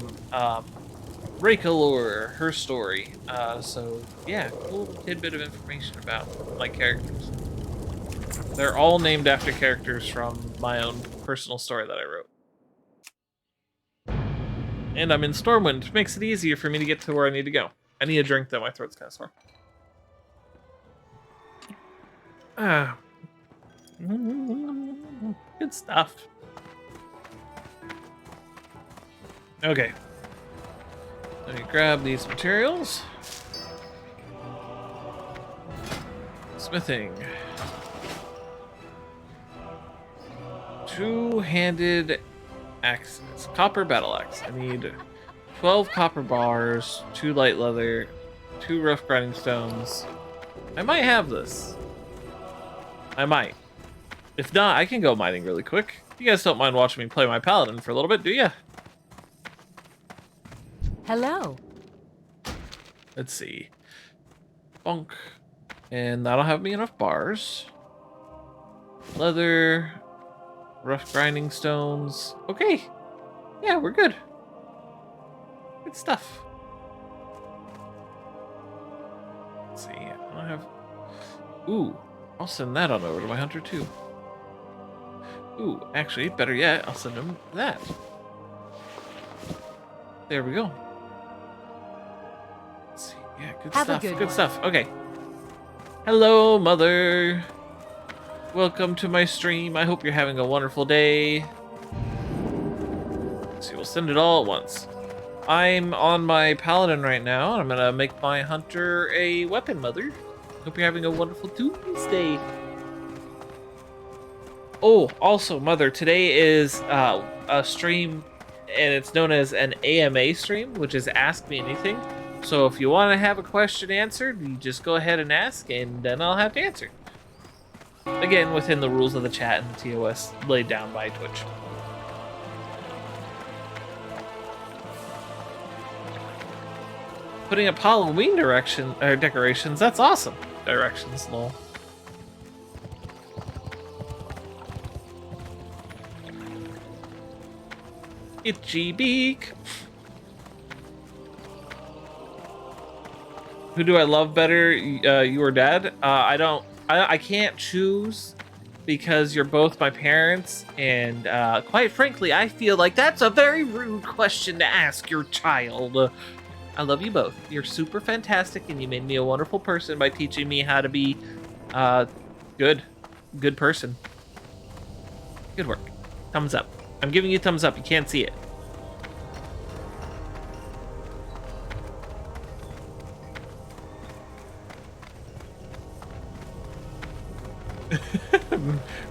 Raikalore, her story. So yeah, cool tidbit of information about my characters. They're all named after characters from my own personal story that I wrote. And I'm in Stormwind, which makes it easier for me to get to where I need to go. I need a drink though, my throat's kind of sore. Good stuff. Okay. Let me grab these materials. Smithing. Two-handed axes. Copper battle axe. I need 12 copper bars, 2 light leather, 2 rough grinding stones. I might have this. I might. If not, I can go mining really quick. You guys don't mind watching me play my paladin for a little bit, do ya? Hello. Let's see. Bonk. And that'll have me enough bars. Leather. Rough grinding stones. Okay. Yeah, we're good. Good stuff. Let's see. I don't have... Ooh. I'll send that on over to my hunter too. Ooh, actually, better yet, I'll send him that. There we go. Let's see. Yeah, good stuff. Good stuff. Okay. Hello, mother. Welcome to my stream. I hope you're having a wonderful day. Let's see, we'll send it all at once. I'm on my paladin right now, and I'm gonna make my hunter a weapon, mother. Hope you're having a wonderful Tuesday. Oh, also, mother, today is a stream, and it's known as an AMA stream, which is Ask Me Anything. So if you want to have a question answered, you just go ahead and ask, and then I'll have to answer. Again, within the rules of the chat and the TOS laid down by Twitch. Putting up Halloween decorations, that's awesome. Directions, lol. Itchy beak. Who do I love better, you or dad? I can't choose because you're both my parents, and quite frankly, I feel like that's a very rude question to ask your child. I love you both. You're super fantastic, and you made me a wonderful person by teaching me how to be good person. Good work. Thumbs up. I'm giving you thumbs up. You can't see it.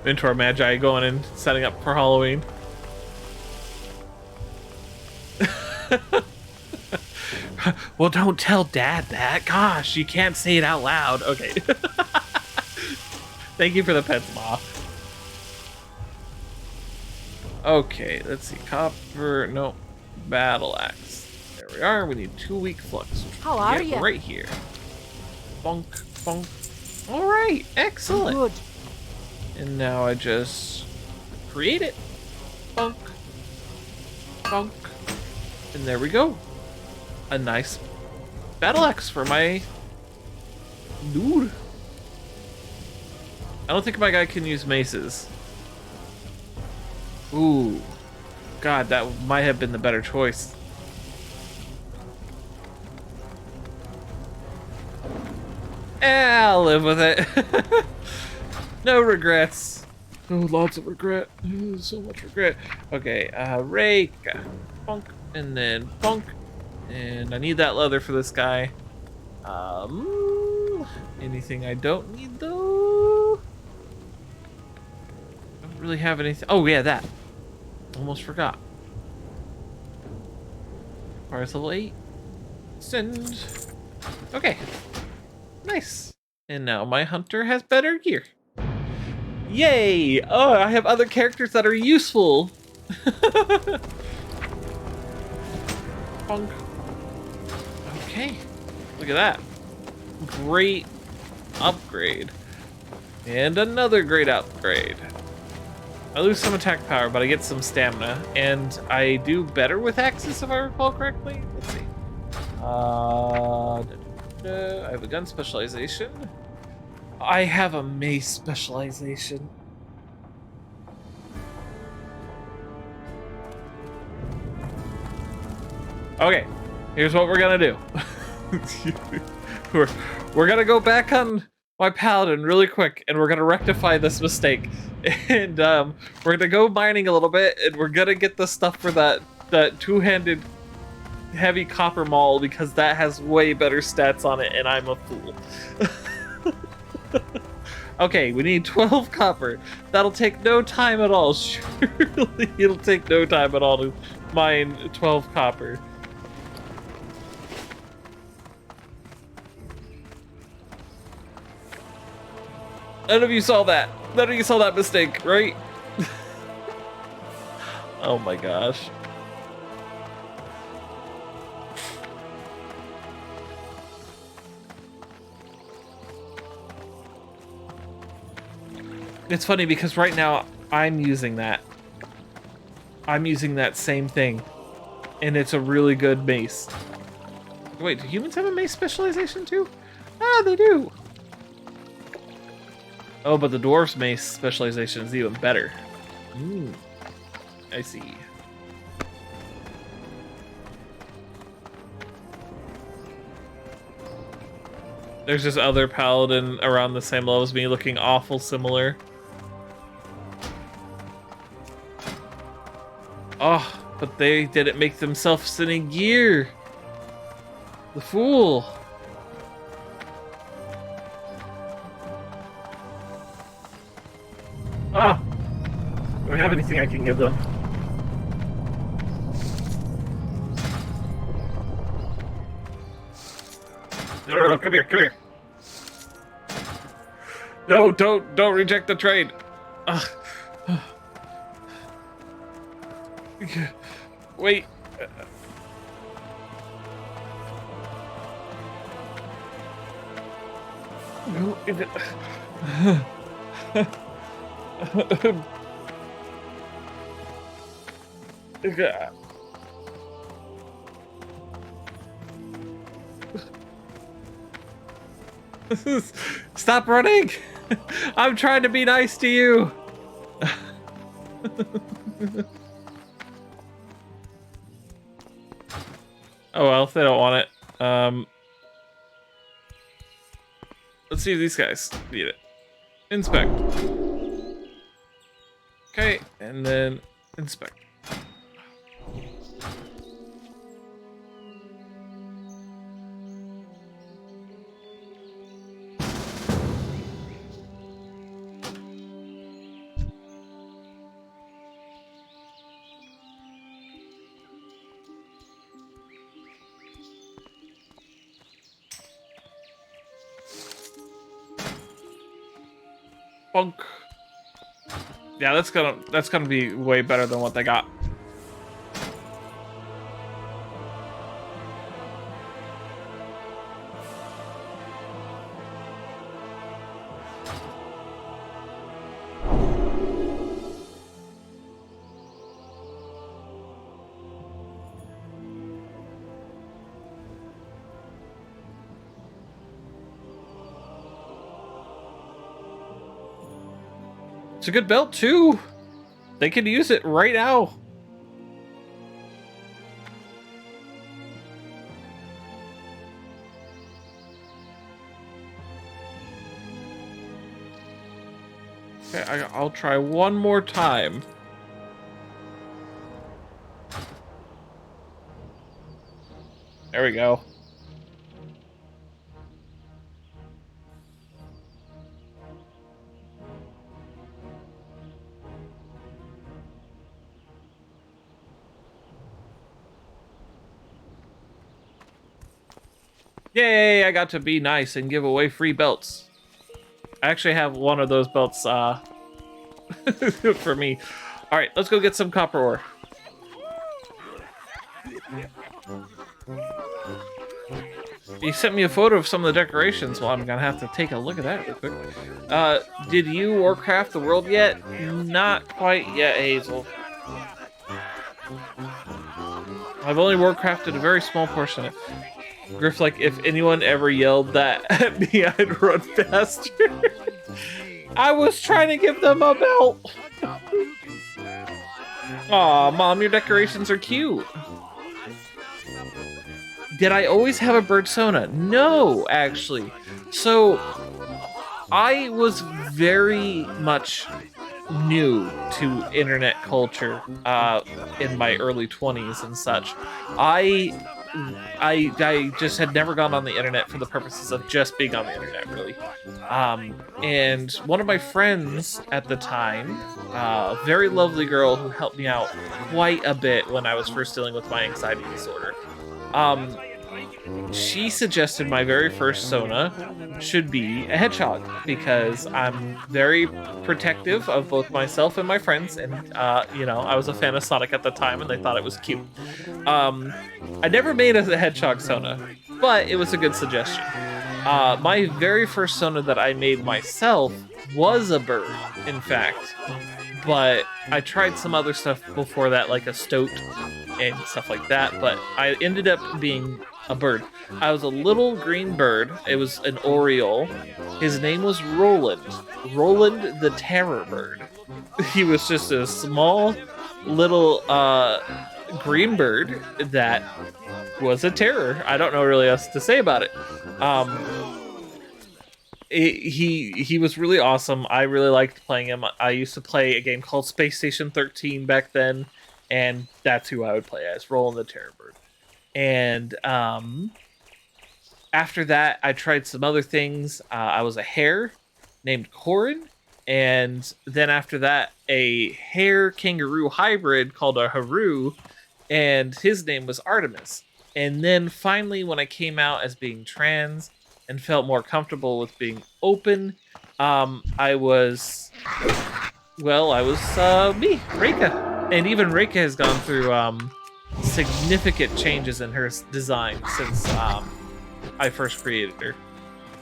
Mentor Magi going and setting up for Halloween. Well, don't tell Dad that. Gosh, you can't say it out loud. Okay. Thank you for the pets, Ma. Okay, let's see. Copper, no. Battle axe. There we are. We need 2 weak flux. How are Get you? right here. Bonk, bonk. All right, excellent. Good. And now I just create it. Bonk, bonk. And there we go. A nice battle axe for my dude. I don't think my guy can use maces. Ooh. God, that might have been the better choice. I'll live with it. No regrets. Oh, lots of regret. So much regret. Okay, rake. Bonk. And then bonk. And I need that leather for this guy. Anything I don't need though? Don't really have anything. Oh yeah, that. Almost forgot. Requires level 8. Send. Okay. Nice. And now my hunter has better gear. Yay! Oh, I have other characters that are useful. Bonk. Okay. Look at that. Great upgrade. And another great upgrade. I lose some attack power, but I get some stamina. And I do better with axes if I recall correctly. Let's see. I have a gun specialization. I have a mace specialization. Okay, here's what we're gonna do. we're gonna go back on my paladin really quick, and we're gonna rectify this mistake. And we're gonna go mining a little bit, and we're gonna get the stuff for that two-handed heavy copper maul, because that has way better stats on it, and I'm a fool. Okay, we need 12 copper. That'll take no time at all. Surely it'll take no time at all to mine 12 copper. None of you saw that. None of you saw that mistake, right? Oh my gosh. It's funny because right now I'm using that. I'm using that same thing. And it's a really good mace. Wait, do humans have a mace specialization too? Ah, they do. Oh, but the dwarf's mace specialization is even better. Ooh, I see. There's this other paladin around the same level as me looking awful similar. Oh, but they didn't make themselves any gear. The fool. Ah, don't have anything I can give them. No, come here, come here. No, don't reject the trade. Ugh. Wait. No, is it? Stop running! I'm trying to be nice to you. Oh well, if they don't want it. Let's see if these guys need it. Inspect. Okay, and then inspect. Bonk. Yeah, that's gonna be way better than what they got. It's a good belt too. They could use it right now. Okay, I'll try one more time. There we go. Yay, I got to be nice and give away free belts. I actually have one of those belts for me. All right, let's go get some copper ore. You sent me a photo of some of the decorations. Well, I'm gonna have to take a look at that real quick. Did you Warcraft the world yet? Not quite yet, Hazel. I've only Warcrafted a very small portion of it. Griff, like, if anyone ever yelled that at me, I'd run faster. I was trying to give them a belt. Aw, Mom, your decorations are cute. Did I always have a bird sona? No, actually. So, I was very much new to internet culture in my early 20s and such. I just had never gone on the internet for the purposes of just being on the internet, really. And one of my friends at the time, a very lovely girl who helped me out quite a bit when I was first dealing with my anxiety disorder, she suggested my very first Sona should be a hedgehog because I'm very protective of both myself and my friends, and you know, I was a fan of Sonic at the time and they thought it was cute. I never made a hedgehog Sona, but it was a good suggestion. My very first Sona that I made myself was a bird, in fact, but I tried some other stuff before that, like a stoat and stuff like that, but I ended up being a bird. I was a little green bird. It was an Oriole. His name was Roland. Roland the Terror Bird. He was just a small little green bird that was a terror. I don't know really else to say about it. He was really awesome. I really liked playing him. I used to play a game called Space Station 13 back then, and that's who I would play as, Roland the Terror Bird. And after that, I tried some other things. I was a hare named Corin, and then after that, a hare-kangaroo hybrid called a Haru, and his name was Artemis. And then finally, when I came out as being trans and felt more comfortable with being open, I was me, Reika. And even Reika has gone through significant changes in her design since I first created her.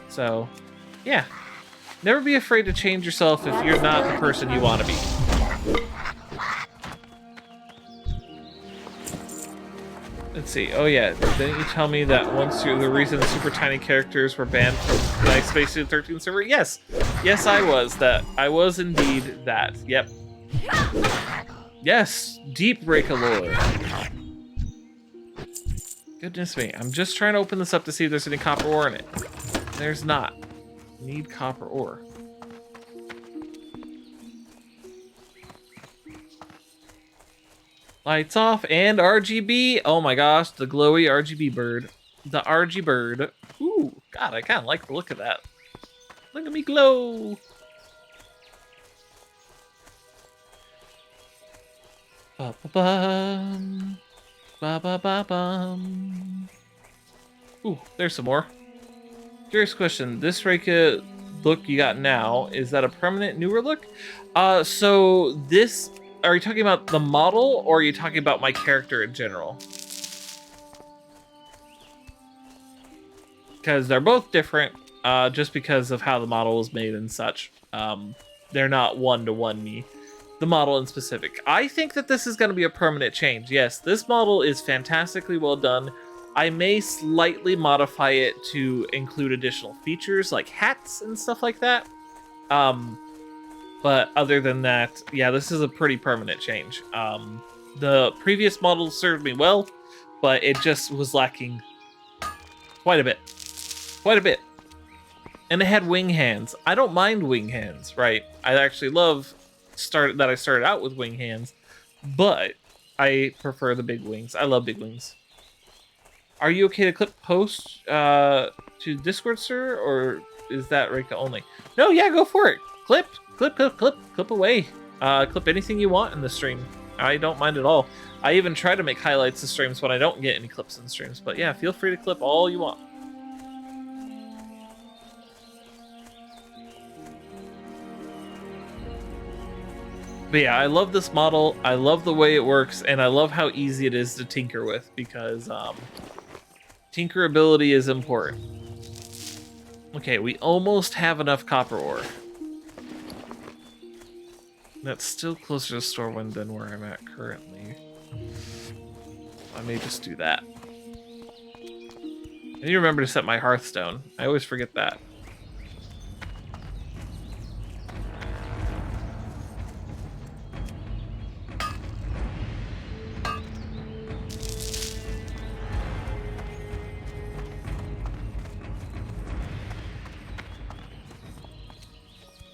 So, yeah. Never be afraid to change yourself if you're not the person you want to be. Let's see. Oh yeah, didn't you tell me that once you're the reason super tiny characters were banned from my Space Station 13 server? Yes. Yes, I was that. I was indeed that. Yep. Yes, deep Reika lore. Goodness me, I'm just trying to open this up to see if there's any copper ore in it. There's not. Need copper ore. Lights off and RGB. Oh my gosh, the glowy RGB bird. The RG bird. Ooh, God, I kind of like the look of that. Look at me glow. Ba-ba-bum. Ba-ba-ba-bum. Ooh, there's some more. Curious question. This Reika look you got now, is that a permanent newer look? So this, are you talking about the model or are you talking about my character in general? Because they're both different, just because of how the model was made and such. They're not one-to-one me. The model in specific. I think that this is going to be a permanent change. Yes, this model is fantastically well done. I may slightly modify it to include additional features like hats and stuff like that. But other than that, yeah, this is a pretty permanent change. The previous model served me well, but it just was lacking quite a bit. Quite a bit. And it had wing hands. I don't mind wing hands, right? I actually love that I started out with wing hands, but I prefer the big wings. I love big wings. Are you okay to clip post to Discord, sir, or is that Reika only? No, yeah, go for it. Clip away. Clip anything you want in the stream. I don't mind at all. I even try to make highlights of streams when I don't get any clips in streams. But yeah, feel free to clip all you want. But yeah, I love this model. I love the way it works, and I love how easy it is to tinker with, because tinkerability is important. Okay, we almost have enough copper ore. That's still closer to Stormwind than where I'm at currently. I may just do that. I need to remember to set my Hearthstone. I always forget that.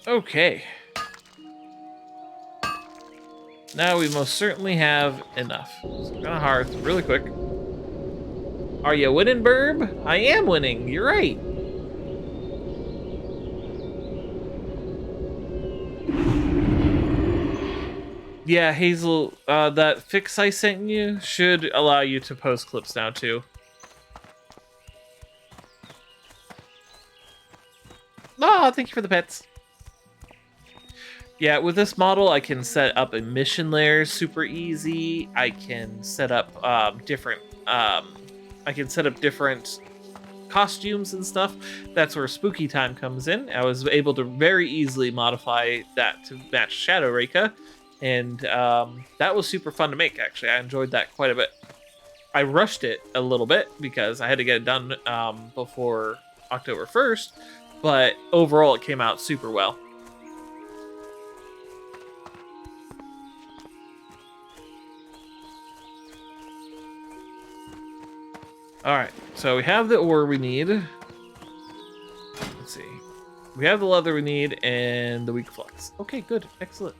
Okay. Now we most certainly have enough. So we're gonna hearth really quick. Are you winning, Burb? I am winning. You're right. Yeah, Hazel, that fix I sent you should allow you to post clips now, too. Oh, thank you for the pets. Yeah, with this model, I can set up emission layers super easy. I can set up different costumes and stuff. That's where spooky time comes in. I was able to very easily modify that to match Shadow Reika, and that was super fun to make, actually. I enjoyed that quite a bit. I rushed it a little bit because I had to get it done before October 1st, but overall it came out super well. Alright, so we have the ore we need. Let's see. We have the leather we need and the weak flux. Okay, good. Excellent.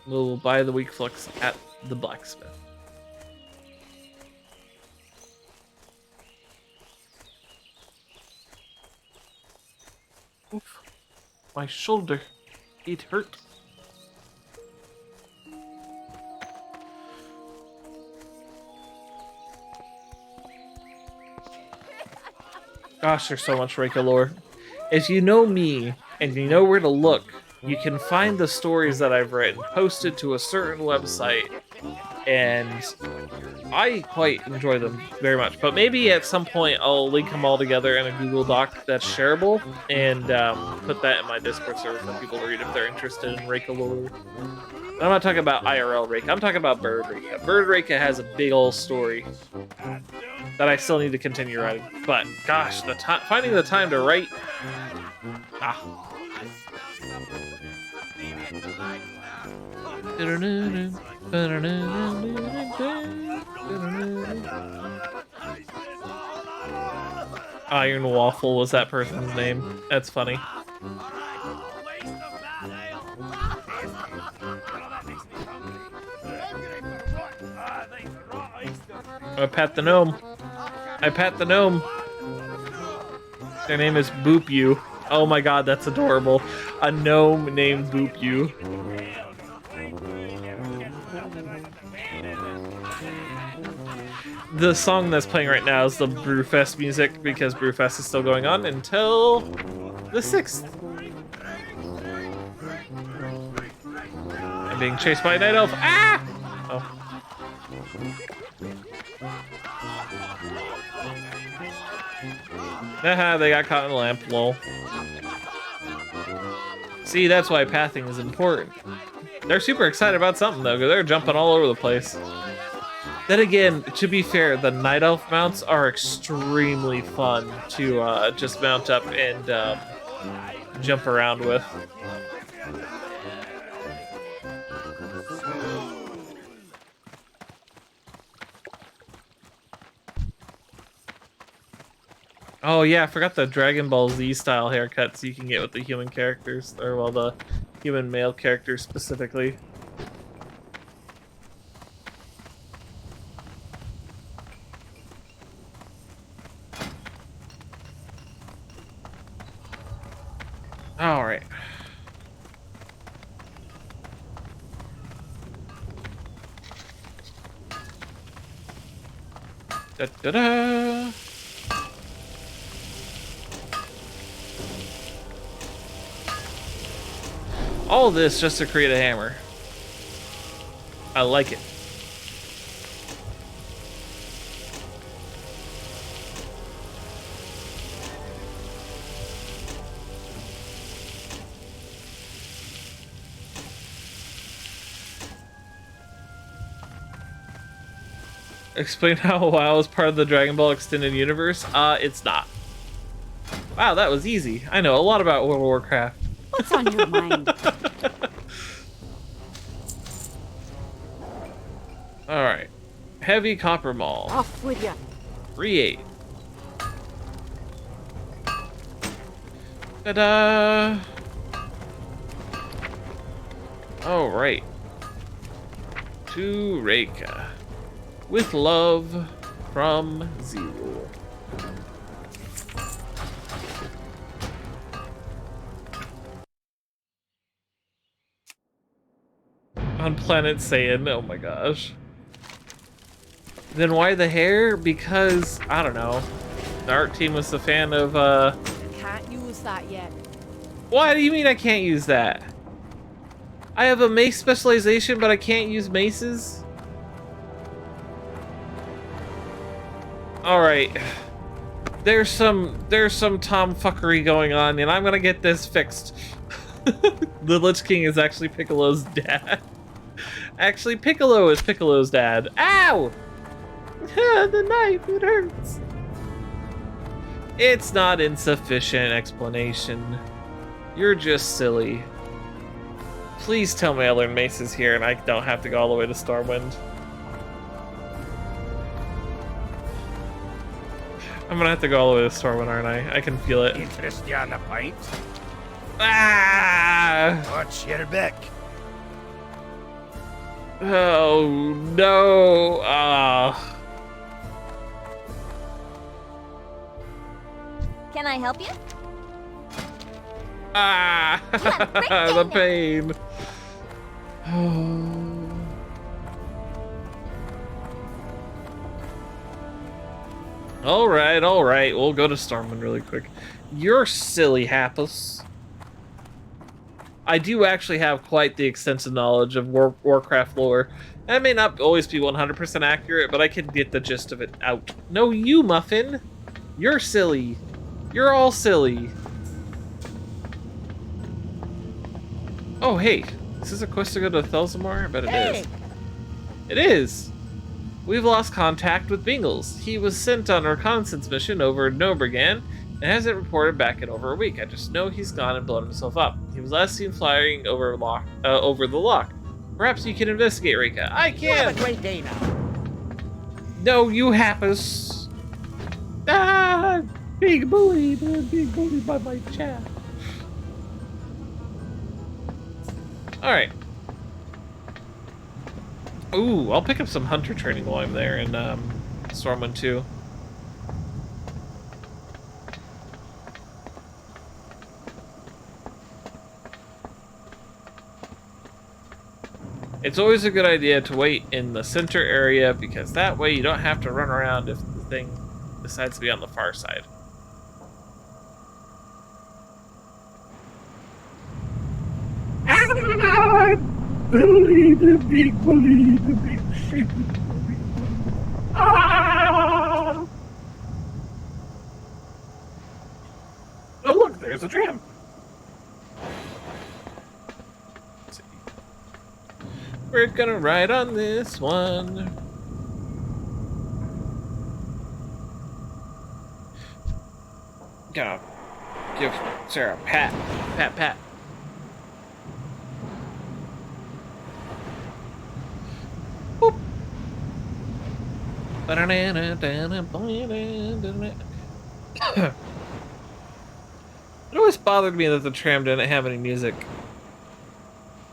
We'll buy the weak flux at the blacksmith. Oof. My shoulder. It hurt. Gosh, there's so much Reika lore. If you know me, and you know where to look, you can find the stories that I've written posted to a certain website, and I quite enjoy them very much. But maybe at some point I'll link them all together in a Google Doc that's shareable, and put that in my Discord server for people to read if they're interested in Reika lore. I'm not talking about IRL Reika, I'm talking about Bird Reika. Bird Reika has a big old story that I still need to continue writing. But gosh, finding the time to write. Iron Waffle was that person's name. That's funny. I pat the gnome. I pat the gnome. Their name is Boop You. Oh my god, that's adorable. A gnome named Boop You. The song that's playing right now is the Brewfest music because Brewfest is still going on until The 6th. I'm being chased by a night elf. Ah! Oh. Haha, they got caught in the lamp, lol. See, that's why pathing is important. They're super excited about something, though, because they're jumping all over the place. Then again, to be fair, the Night Elf mounts are extremely fun to just mount up and jump around with. Oh yeah, I forgot the Dragon Ball Z style haircuts you can get with the human characters, or well, the human male characters specifically. All right. Da da da. All this just to create a hammer. I like it. Explain how WoW is part of the Dragon Ball Extended Universe? It's not. Wow, that was easy. I know a lot about World of Warcraft. What's on your mind? Alright. Heavy Copper Maul. Off with ya. 3-8. Ta-da! Alright. To Reika. With love from Zero. On Planet Saiyan, oh my gosh. Then why the hair? Because, I don't know. The art team was a fan of, Can't use that yet. Why do you mean I can't use that? I have a mace specialization, but I can't use maces? Alright. There's some tomfuckery going on, and I'm gonna get this fixed. The Lich King is actually Piccolo's dad. Actually, Piccolo is Piccolo's dad. Ow! The knife, it hurts. It's not insufficient explanation. You're just silly. Please tell me I learn maces here and I don't have to go all the way to Stormwind. I'm gonna have to go all the way to Stormwind, aren't I? I can feel it. Interest you on the pint? Ah! What's your back? Oh no! Ah! Can I help you? Ah! The pain. All right. We'll go to Stormwind really quick. You're silly, Happus. I do actually have quite the extensive knowledge of Warcraft lore. That may not always be 100% accurate, but I can get the gist of it out. No, you, Muffin. You're silly. You're all silly. Oh, hey. Is this a quest to go to Thelzamar? I bet it is. It is. We've lost contact with Bingles. He was sent on a reconnaissance mission over Nobrigan and hasn't reported back in over a week. I just know he's gone and blown himself up. He was last seen flying over the lock. Perhaps you can investigate, Rika. I can! You have a great day now. No, you Happus. Ah! Being bullied. Being bullied by my chat. Alright. Ooh, I'll pick up some hunter training while I'm there in Stormwind 2. It's always a good idea to wait in the center area because that way you don't have to run around if the thing decides to be on the far side. Billy the big bully, the big sheep. Ah! Oh look, there's a tram. Let's see. We're gonna ride on this one. Gonna give Sarah a pat. Pat, pat. Boop. It always bothered me that the tram didn't have any music.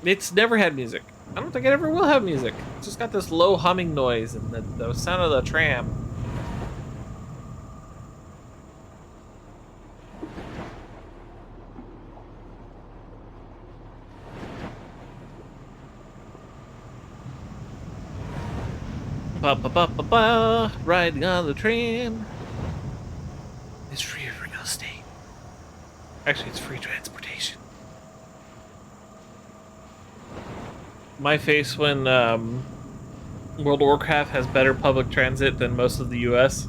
It's never had music. I don't think it ever will have music. It's just got this low humming noise and the sound of the tram. Ba ba ba ba ba, riding on the tram. It's free real estate. Actually, it's free transportation. My face when World of Warcraft has better public transit than most of the US.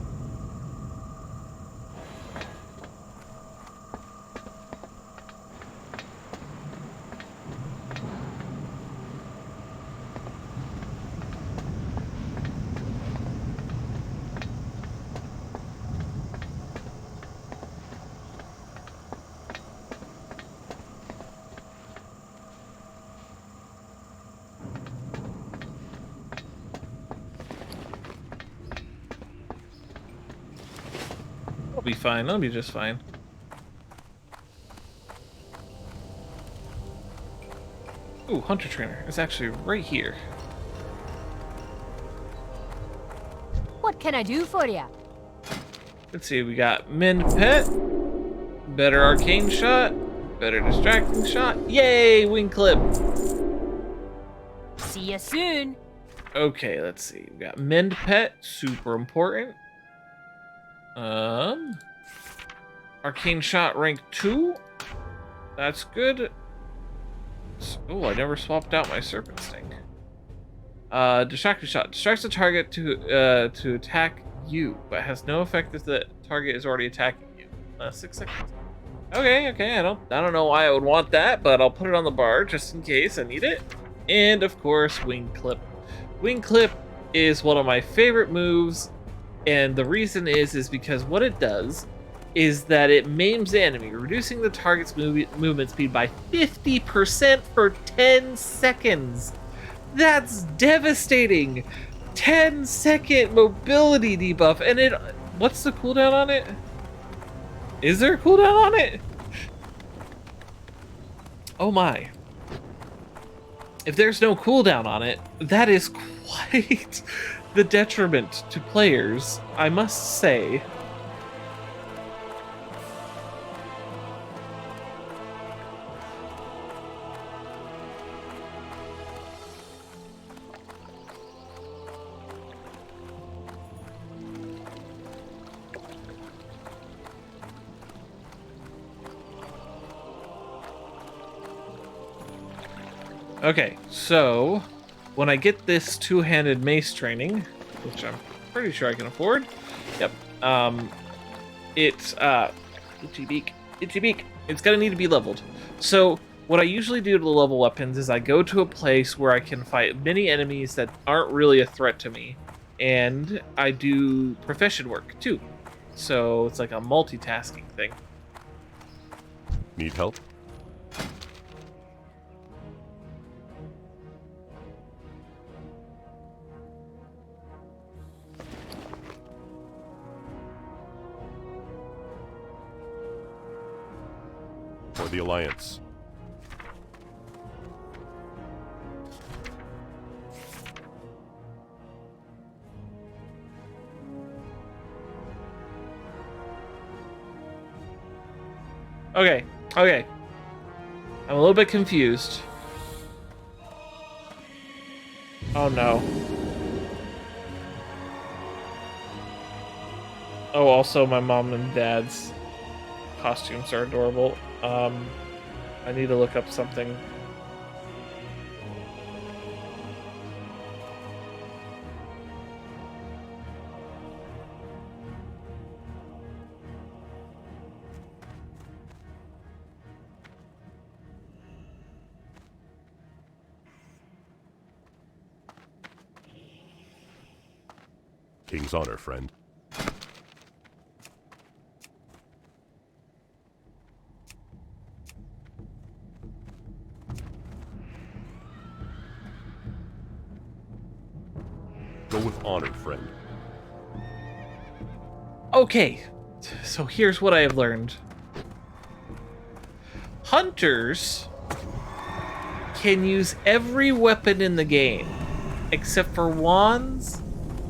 I'll be fine. I'll be just fine. Ooh, Hunter Trainer. It's actually right here. What can I do for you? Let's see. We got Mend Pet, better Arcane Shot, better Distracting Shot. Yay, Wing Clip. See you soon. Okay, let's see. We got Mend Pet, super important. Arcane Shot rank 2. That's good. Oh, I never swapped out my Serpent Sting. Distracting Shot. Distracts the target to attack you, but has no effect if the target is already attacking you. 6 seconds. Okay, I don't know why I would want that, but I'll put it on the bar just in case I need it. And of course, Wing Clip. Wing Clip is one of my favorite moves. And the reason is because what it does is that it maims the enemy, reducing the target's movement speed by 50% for 10 seconds. That's devastating. 10-second mobility debuff. And what's the cooldown on it? Is there a cooldown on it? Oh my. If there's no cooldown on it, that is quite the detriment to players, I must say. Okay, so when I get this two-handed mace training, which I'm pretty sure I can afford, yep, it's itchy beak, it's gonna need to be leveled. So what I usually do to level weapons is I go to a place where I can fight many enemies that aren't really a threat to me, and I do profession work too. So it's like a multitasking thing. Need help? For the Alliance. Okay. I'm a little bit confused. Oh no. Oh, also my mom and dad's costumes are adorable. I need to look up something. King's honor, friend. Go with honor, friend. Okay, so here's what I have learned. Hunters can use every weapon in the game except for wands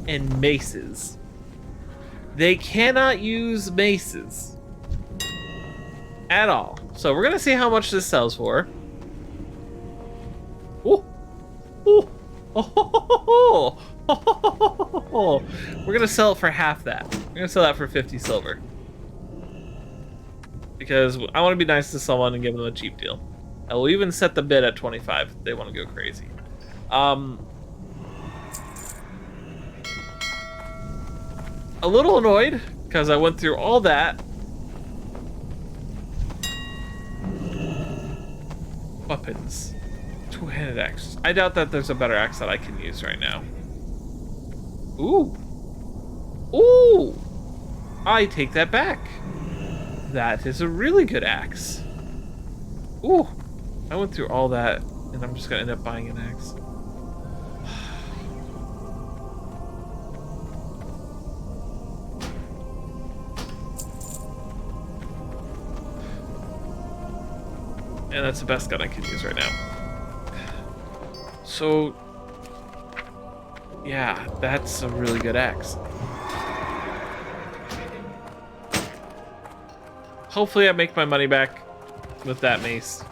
and maces. They cannot use maces at all. So we're gonna see how much this sells for. Ooh. Ooh. Oh. We're gonna sell it for half that. We're gonna sell that for 50 silver. Because I want to be nice to someone and give them a cheap deal. I will even set the bid at 25 if they want to go crazy. A little annoyed because I went through all that. Weapons. Two-handed axe. I doubt that there's a better axe that I can use right now. Ooh. Ooh! I take that back. That is a really good axe. Ooh. I went through all that, and I'm just gonna end up buying an axe. And that's the best gun I can use right now. So, yeah, that's a really good axe. Hopefully I make my money back with that mace.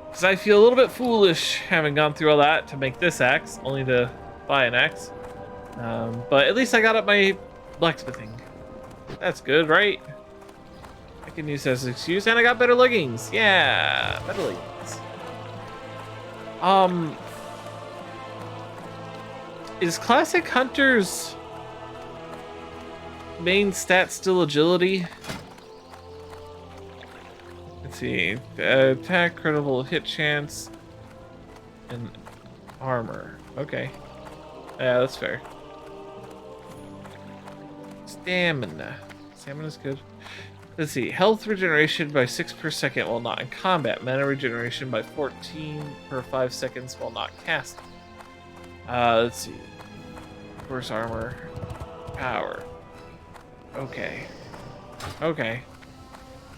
Because I feel a little bit foolish having gone through all that to make this axe, only to buy an axe. But at least I got up my blacksmithing. That's good, right? I can use that as an excuse, and I got better leggings. Yeah, better leggings. Is Classic Hunter's main stat still agility? Let's see. Attack, critical hit chance, and armor. Okay. Yeah, that's fair. Stamina. Stamina's good. Let's see. Health regeneration by 6 per second while not in combat. Mana regeneration by 14 per 5 seconds while not casting. Let's see. Force armor. Power. Okay. Okay.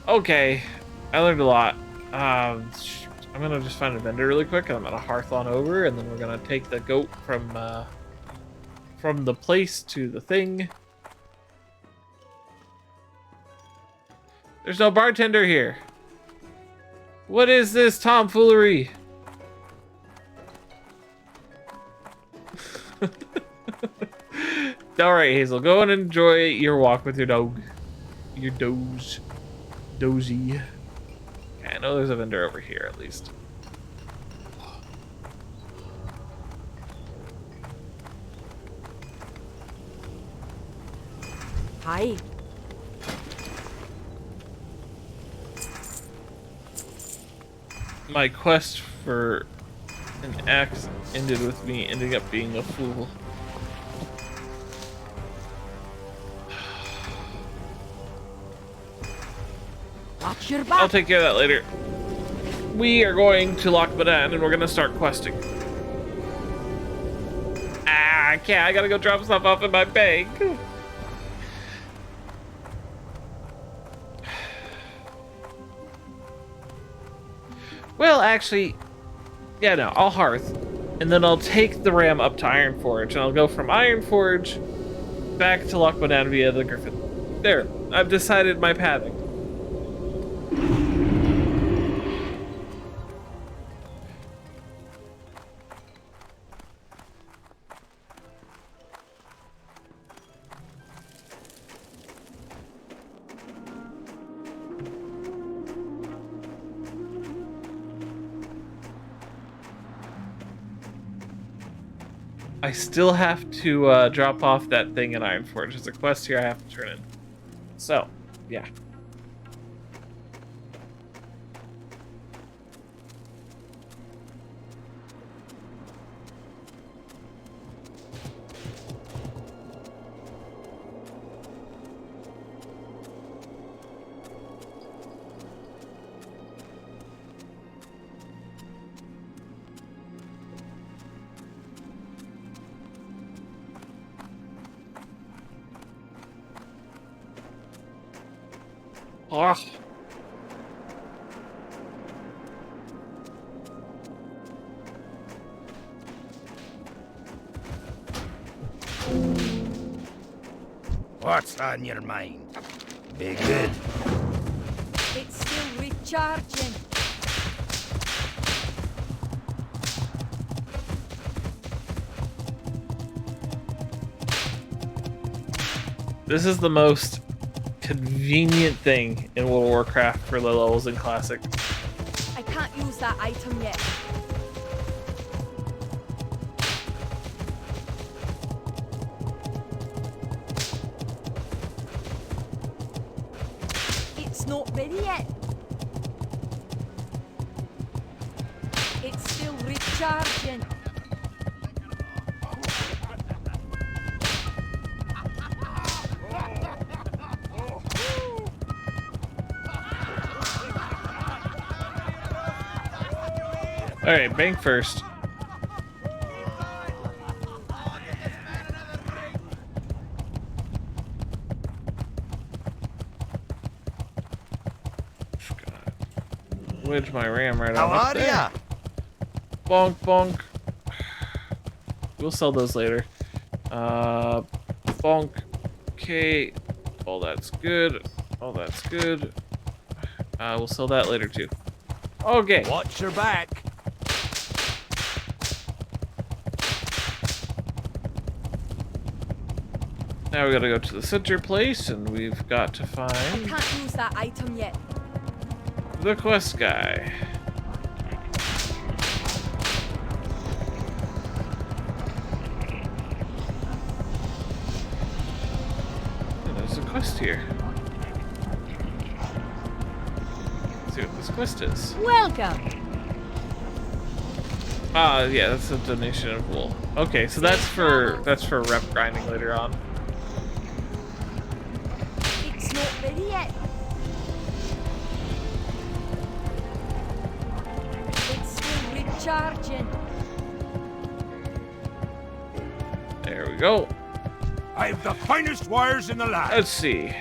Okay. I learned a lot. I'm gonna just find a vendor really quick, and I'm gonna hearth on over, and then we're gonna take the goat from the place to the thing. There's no bartender here. What is this tomfoolery? Alright, Hazel, go and enjoy your walk with your dog. Your dozy. Okay, I know there's a vendor over here at least. Hi. My quest for an axe ended with me ending up being a fool. Watch your back. I'll take care of that later. We are going to Loch Badan and we're gonna start questing. Ah, I can't. I gotta go drop stuff off in my bank. Well, actually, yeah, no, I'll hearth, and then I'll take the ram up to Ironforge, and I'll go from Ironforge back to Loch Badan via the Griffin. There, I've decided my pathing. I still have to drop off that thing in Ironforge. There's a quest here I have to turn in. So, yeah. Ugh. What's on your mind? Be good. It's still recharging. This is the most convenient thing in World of Warcraft for the levels in Classic. I can't use that item yet. It's not ready yet. It's still recharging. Alright, bank first. Wedge my ram right How on up are there. ya? Bonk, bonk. We'll sell those later. Bonk. Okay. All that's good. All that's good. We'll sell that later too. Okay. Watch your back. Now we gotta go to the center place, and we've got to I find can't use that item yet. the quest guy. Oh, there's a quest here. Let's see what this quest is. Welcome. Yeah, that's a donation of wool. Okay, so that's for rep grinding later on. It's not ready yet. It's still recharging. There we go. I've the finest wires in the land. Let's see.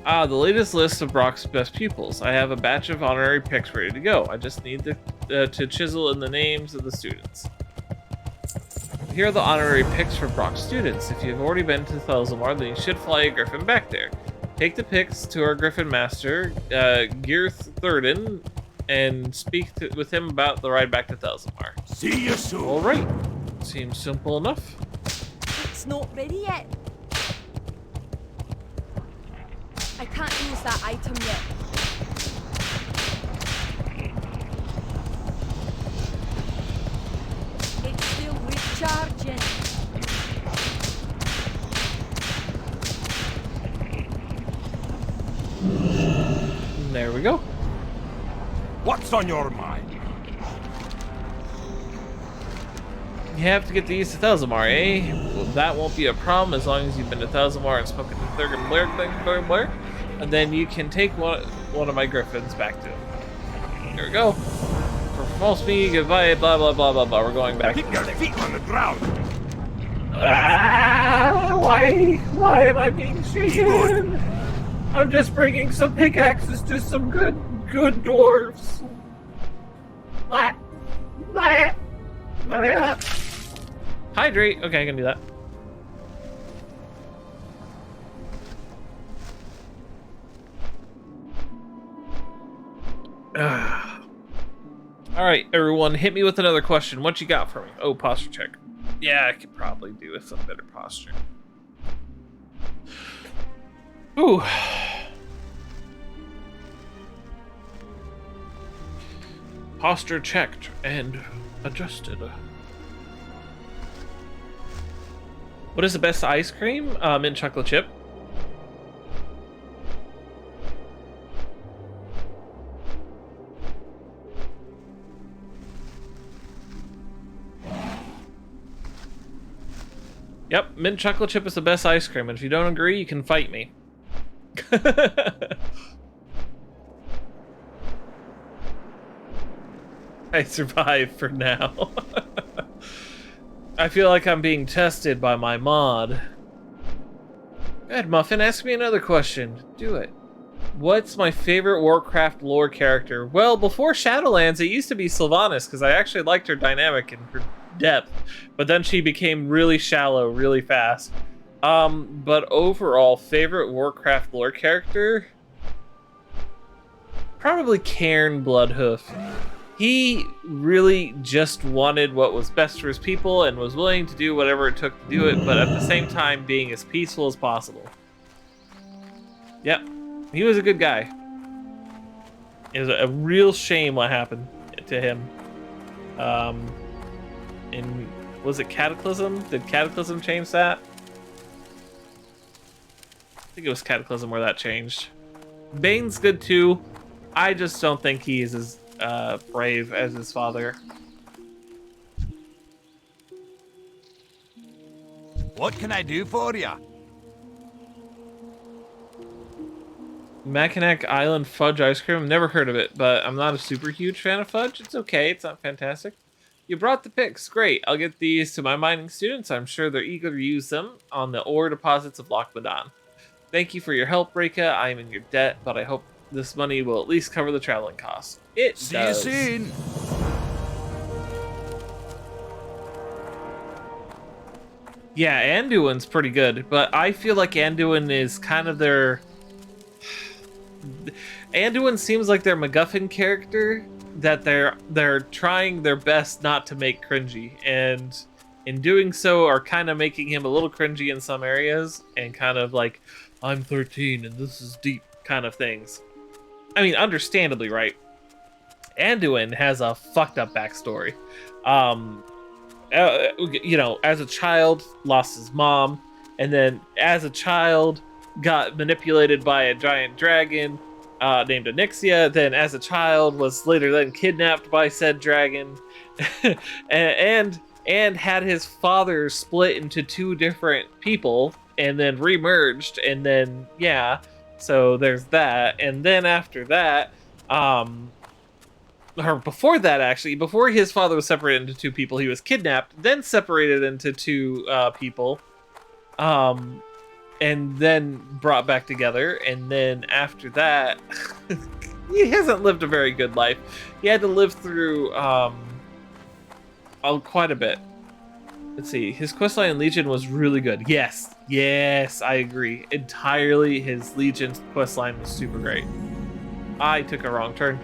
The latest list of Brock's best pupils. I have a batch of honorary picks ready to go. I just need to chisel in the names of the students. Here are the honorary picks for Brock's students. If you've already been to Thelzamar, then you should fly a griffin back there. Take the picks to our griffin master, Gearth Thurden, and speak with him about the ride back to Thelzamar. See you soon. Alright. Seems simple enough. It's not ready yet. I can't use that item yet. It's still recharging. There we go. What's on your mind? You have to get to East of Thelzamar, eh? Well, that won't be a problem as long as you've been to Thelzamar and spoken to Thurgen Blair, and then you can take one of my griffins back to him. There we go. For false speed, goodbye, blah, blah, blah, blah, blah. We're going back. Keep your feet on the ground. Why am I being shaken? I'm just bringing some pickaxes to some good dwarves. Hydrate. Okay, I can do that. All right, everyone, hit me with another question. What you got for me? Oh, posture check. Yeah, I could probably do with some better posture. Ooh. Posture checked and adjusted. What is the best ice cream? Mint chocolate chip. Yep, mint chocolate chip is the best ice cream, and if you don't agree, you can fight me. I survived for now. I feel like I'm being tested by my mod. Go ahead, Muffin, ask me another question. Do it. What's my favorite Warcraft lore character? Well, before Shadowlands, it used to be Sylvanas, because I actually liked her dynamic and her depth. But then she became really shallow really fast. But overall, favorite Warcraft lore character? Probably Cairn Bloodhoof. He really just wanted what was best for his people and was willing to do whatever it took to do it, but at the same time being as peaceful as possible. Yep, he was a good guy. It was a real shame what happened to him. Was it Cataclysm? Did Cataclysm change that? I think it was Cataclysm where that changed. Bane's good too. I just don't think he is as brave as his father. What can I do for you? Mackinac Island fudge ice cream. Never heard of it, but I'm not a super huge fan of fudge. It's okay. It's not fantastic. You brought the picks. Great. I'll get these to my mining students. I'm sure they're eager to use them on the ore deposits of Loch Madan. Thank you for your help, Reka. I am in your debt, but I hope this money will at least cover the traveling costs. It See does. you soon. Yeah, Anduin's pretty good, but I feel like Anduin is kind of their... Anduin seems like their MacGuffin character that they're trying their best not to make cringy, and in doing so are kind of making him a little cringy in some areas, and kind of like, I'm 13 and this is deep kind of things. I mean, understandably, right? Anduin has a fucked up backstory. You know, as a child, lost his mom, and then as a child, got manipulated by a giant dragon named Onyxia. Then, as a child, was later then kidnapped by said dragon, and had his father split into two different people, and then remerged, and then yeah. So there's that, and then after that, or before that actually, before his father was separated into two people, he was kidnapped, then separated into two people, and then brought back together, and then after that, he hasn't lived a very good life. He had to live through quite a bit. Let's see, his questline in Legion was really good. Yes, I agree entirely. His Legion questline was super great. I took a wrong turn.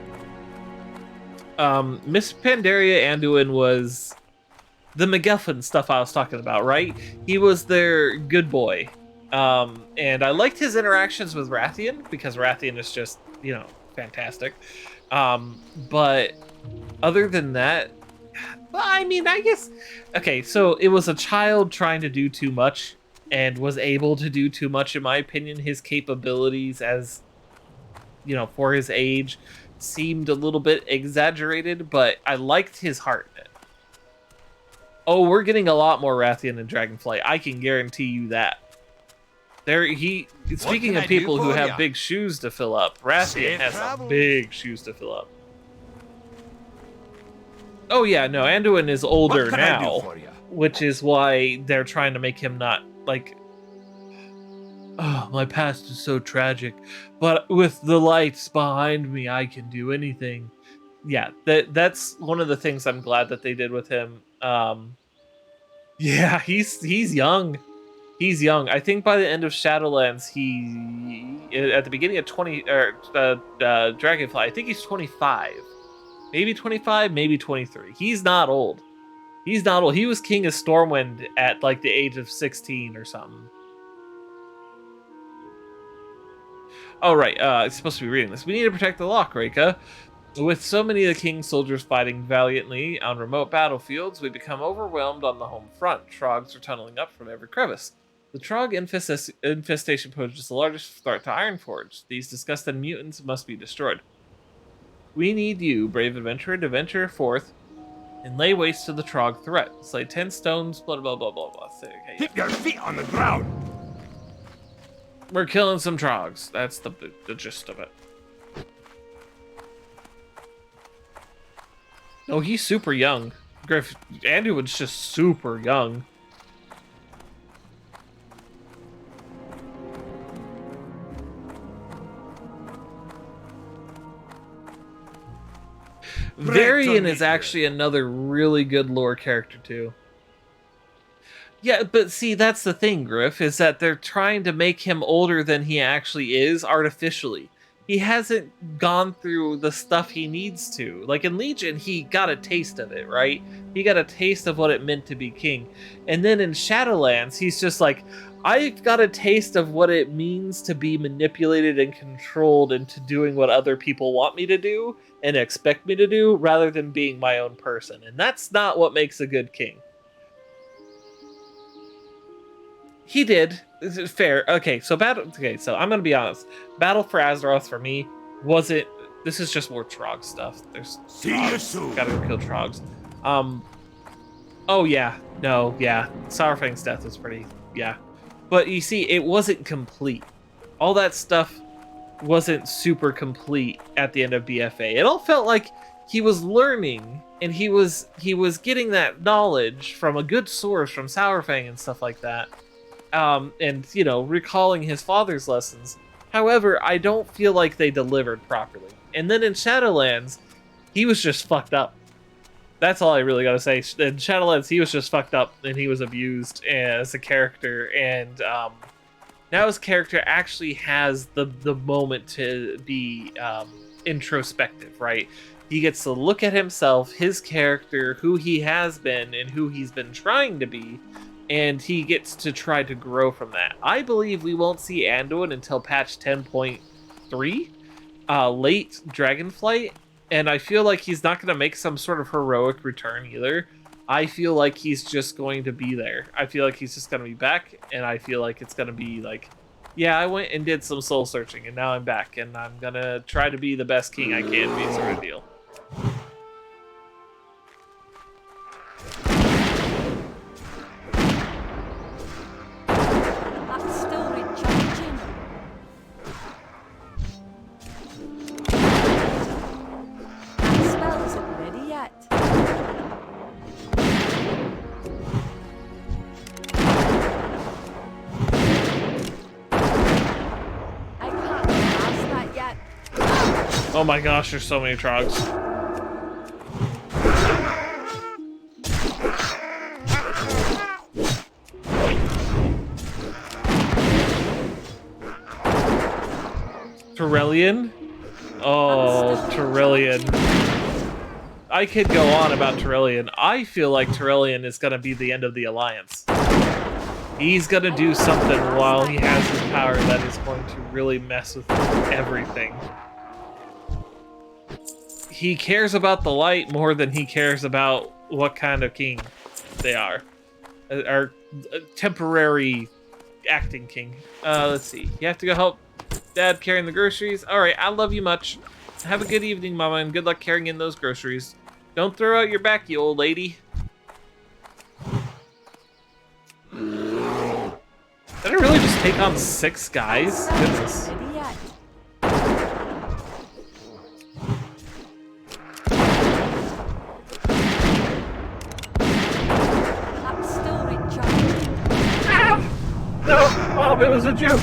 Miss Pandaria Anduin was the MacGuffin stuff I was talking about, right? He was their good boy. And I liked his interactions with Rathian, because Rathian is just, you know, fantastic. But other than that, well, I mean, I guess... Okay, so it was a child trying to do too much, and was able to do too much, in my opinion. His capabilities as, you know, for his age seemed a little bit exaggerated, but I liked his heart in it. Oh, we're getting a lot more Rathian and Dragonflight. I can guarantee you that. Speaking of people who have big shoes to fill up, Rathian has some big shoes to fill up. Oh yeah, no, Anduin is older now, which is why they're trying to make him not, like, oh, my past is so tragic, but with the lights behind me, I can do anything. Yeah, that's one of the things I'm glad that they did with him. Yeah, he's young. He's young. I think by the end of Shadowlands, at the beginning of Dragonfly, I think he's 25. Maybe 25, maybe 23. He's not old. He's not old. He was King of Stormwind at like the age of 16 or something. Oh, right. It's supposed to be reading this. We need to protect the lock, Reka. With so many of the King's soldiers fighting valiantly on remote battlefields, we become overwhelmed on the home front. Trogs are tunneling up from every crevice. The Trog infestation poses the largest threat to Ironforge. These disgusting mutants must be destroyed. We need you, brave adventurer, to venture forth and lay waste to the Trog threat. Slay 10 stones, blah, blah, blah, blah, blah. Okay, Keep your feet on the ground. we're killing some Trogs. That's the gist of it. Oh, he's super young. Griff, Anduin's just super young. Varian is actually another really good lore character too. Yeah, but see, that's the thing, Griff, is that they're trying to make him older than he actually is artificially. He hasn't gone through the stuff he needs to. Like in Legion, he got a taste of it, right? He got a taste of what it meant to be king. And then in Shadowlands, he's just like, I've got a taste of what it means to be manipulated and controlled into doing what other people want me to do and expect me to do, rather than being my own person. And that's not what makes a good king. He did. This is fair. Okay, so I'm gonna be honest. Battle for Azeroth for me wasn't. This is just more Trog stuff. There's See you soon. Gotta go kill Trogs. Oh yeah, no, yeah. Sourfang's death was pretty. Yeah, but you see, it wasn't complete. All that stuff wasn't super complete at the end of BFA. It all felt like he was learning, and he was getting that knowledge from a good source, from Sourfang and stuff like that. And, you know, recalling his father's lessons. However, I don't feel like they delivered properly. And then in Shadowlands, he was just fucked up. That's all I really gotta say. In Shadowlands, he was just fucked up, and he was abused as a character. And now his character actually has the moment to be introspective, right? He gets to look at himself, his character, who he has been, and who he's been trying to be, and he gets to try to grow from that. I believe we won't see Anduin until patch 10.3, late Dragonflight, and I feel like he's not going to make some sort of heroic return either. I feel like he's just going to be there. I feel like he's just going to be back, and I feel like it's going to be like, yeah, I went and did some soul searching, and now I'm back, and I'm going to try to be the best king I can be, sort of deal. Oh my gosh, there's so many Trogs. Turellian? Oh, Turellian. I could go on about Turellian. I feel like Turellian is going to be the end of the Alliance. He's going to do something while he has his power that is going to really mess with everything. He cares about the light more than he cares about what kind of king they are. Our temporary acting king. Let's see. You have to go help Dad carrying the groceries. Alright, I love you much. Have a good evening, Mama, and good luck carrying in those groceries. Don't throw out your back, you old lady. Did I really just take on 6 guys? Goodness. No, Mom, it was a joke.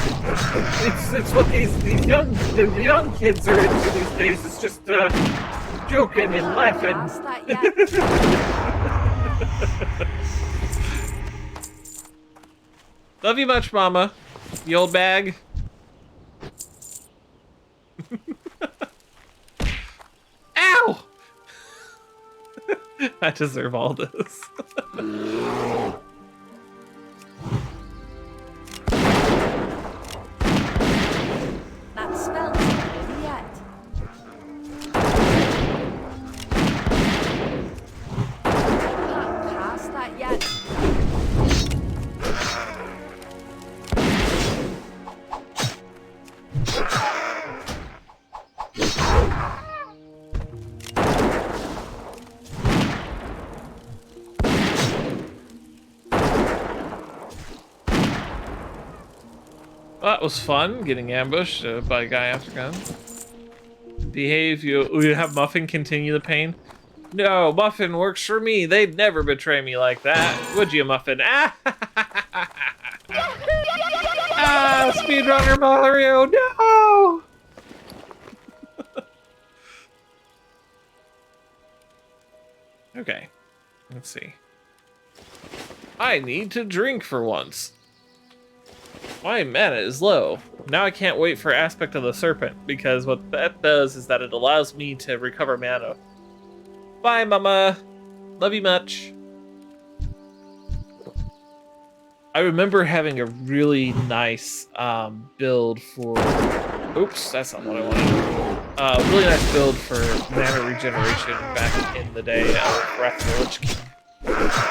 It's what these young kids are into these days. It's just joking and laughing. Love you much, Mama. You old bag. Ow! I deserve all this. That was fun, getting ambushed by a guy after gun. Behave, you have Muffin continue the pain? No, Muffin works for me. They'd never betray me like that. Would you, Muffin? Ah, speedrunner Mario, no! Okay, let's see. I need to drink for once. My mana is low. Now I can't wait for Aspect of the Serpent, because what that does is that it allows me to recover mana. Bye, Mama. Love you much. I remember having a really nice build for... Oops, that's not what I wanted. Really nice build for mana regeneration back in the day of Wrath of the Lich King.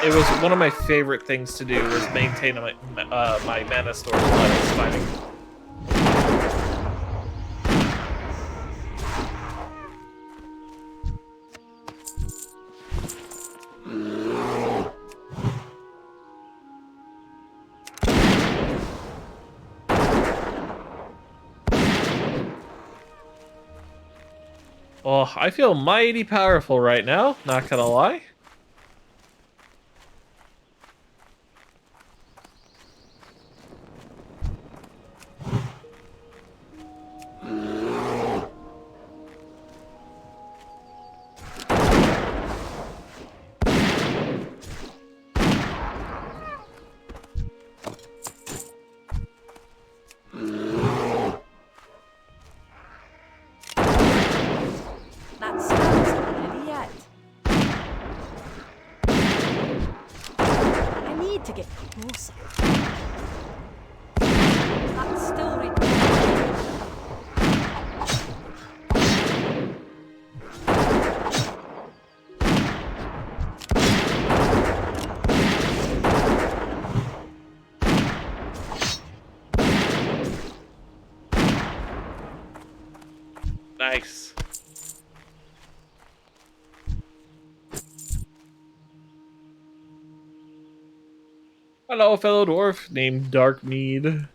It was one of my favorite things to do, was maintain my mana storage while I was fighting. Oh, I feel mighty powerful right now, not gonna lie. That spell's not ready yet. I need to get closer. That's still recording. Nice. Hello, fellow dwarf named Darkmead.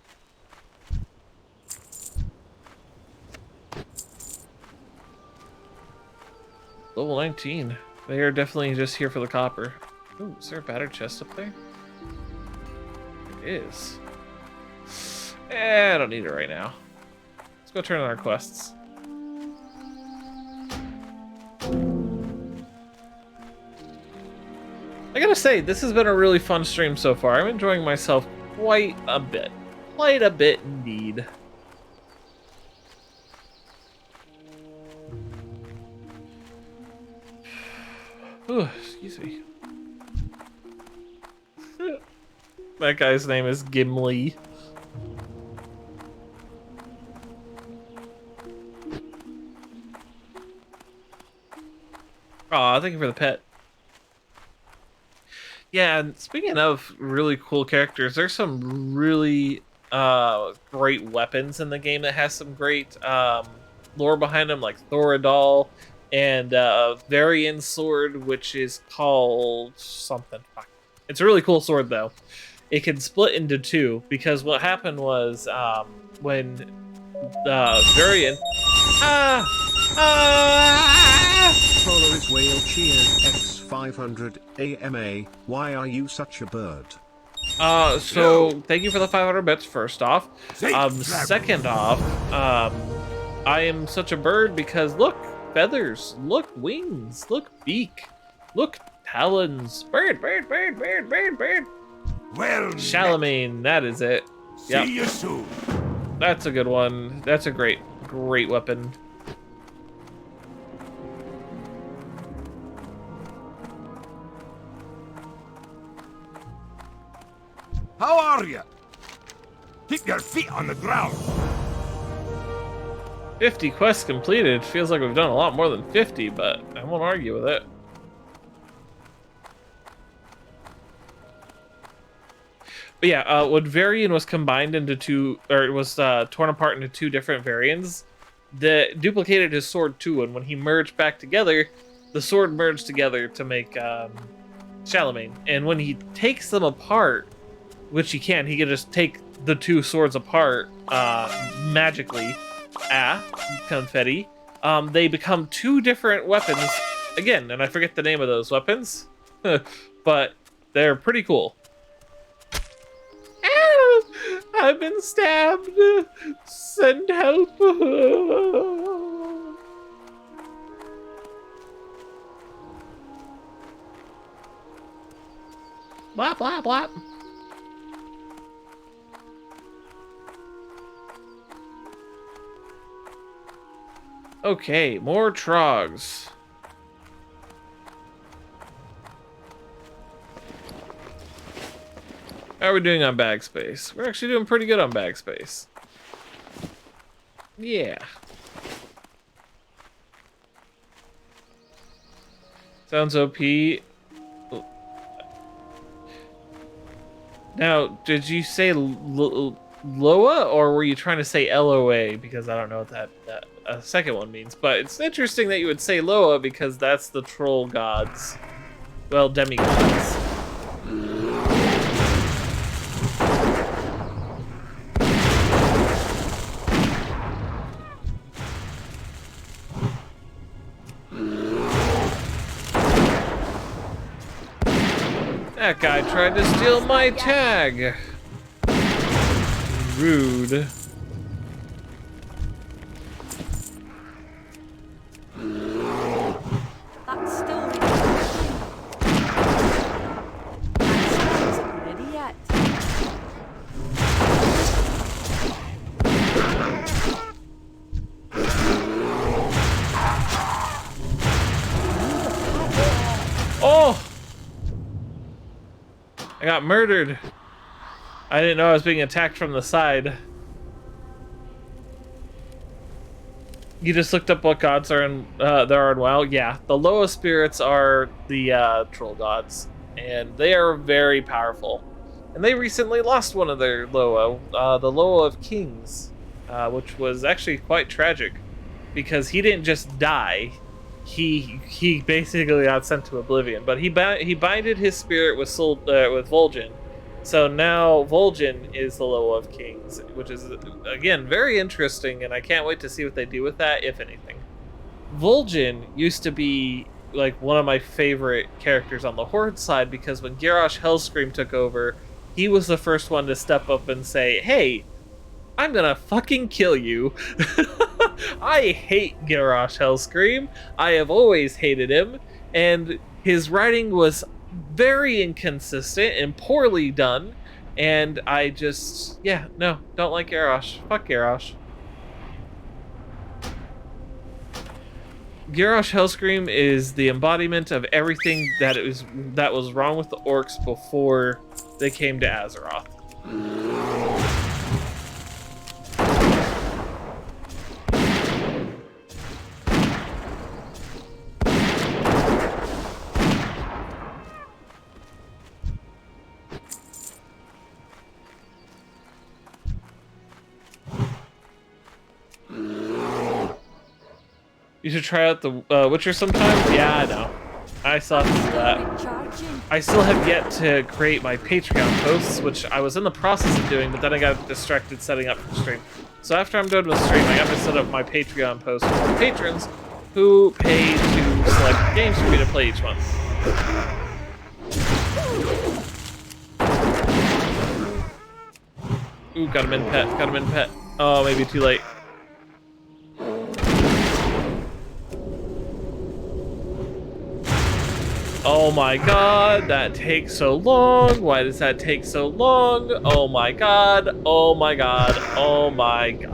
Level 19. They are definitely just here for the copper. Ooh, is there a battered chest up there? It is. I don't need it right now. Let's go turn on our quests. I gotta say, this has been a really fun stream so far. I'm enjoying myself quite a bit. Quite a bit indeed. Ooh, excuse me. That guy's name is Gimli. Aw, thank you for the pet. Yeah, and speaking of really cool characters, there's some really great weapons in the game that has some great lore behind them, like Thoradal and Varian sword, which is called something. Fuck. It's a really cool sword, though. It can split into two, because what happened was when Varian... Polar is whale cheers X500 AMA. Why are you such a bird? So thank you for the 500 bits, first off. Second off, I am such a bird because look, feathers, look, wings, look, beak, look, talons. Bird, bird, bird, bird, bird, bird. Well, Charlemagne, that is it. Yep. see you soon. That's a good one. That's a great weapon. How are you? Keep your feet on the ground. 50 quests completed. Feels like we've done a lot more than 50, but I won't argue with it. But yeah, when Varian was combined into two, or it was torn apart into two different variants, that duplicated his sword too, and when he merged back together, the sword merged together to make Charlemagne. And when he takes them apart, which he can just take the two swords apart magically. Confetti. They become two different weapons again, and I forget the name of those weapons, but they're pretty cool. I've been stabbed. Send help. Blop, blop, blop. Okay, more trogs. How are we doing on bag space? We're actually doing pretty good on bag space. Yeah. Sounds OP. Now, did you say Loa, or were you trying to say LOA? Because I don't know what that second one means. But it's interesting that you would say Loa, because that's the troll gods. Well, demigods. That guy tried to steal my tag. Rude. That's still that isn't ready yet. Oh! I got murdered. I didn't know I was being attacked from the side. You just looked up what gods are in there are in WoW. Yeah, the Loa spirits are the troll gods, and they are very powerful. And they recently lost one of their Loa, the Loa of Kings, which was actually quite tragic, because he didn't just die. He basically got sent to oblivion, but he binded his spirit with Vol'jin, so now Vol'jin is the Loa of Kings, which is again very interesting, and I can't wait to see what they do with that, if anything. Vol'jin used to be like one of my favorite characters on the Horde side, because when Garrosh Hellscream took over, he was the first one to step up and say, "Hey, I'm gonna fucking kill you." I hate Garrosh Hellscream. I have always hated him, and his writing was very inconsistent and poorly done, and I just, yeah, no, don't like Garrosh. Fuck Garrosh. Garrosh Hellscream is the embodiment of everything that was wrong with the orcs before they came to Azeroth. You should try out the Witcher sometime? Yeah, I know. I still have to do that. I still have yet to create my Patreon posts, which I was in the process of doing, but then I got distracted setting up for stream. So after I'm done with stream, I have to set up my Patreon posts for my patrons who pay to select games for me to play each month. Ooh, got him in pet, got him in pet. Oh, maybe too late. Oh my god, that takes so long. Why does that take so long? Oh my god, oh my god, oh my god.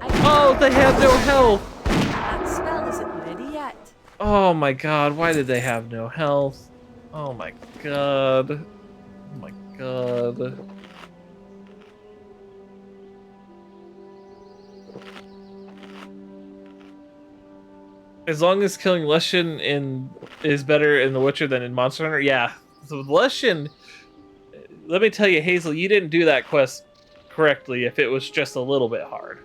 Oh, they have no health. That spell isn't ready yet. Oh my god, why did they have no health? Oh my god. Oh my god. As long as killing Leshen is better in The Witcher than in Monster Hunter, yeah. So Leshen, let me tell you, Hazel, you didn't do that quest correctly if it was just a little bit hard.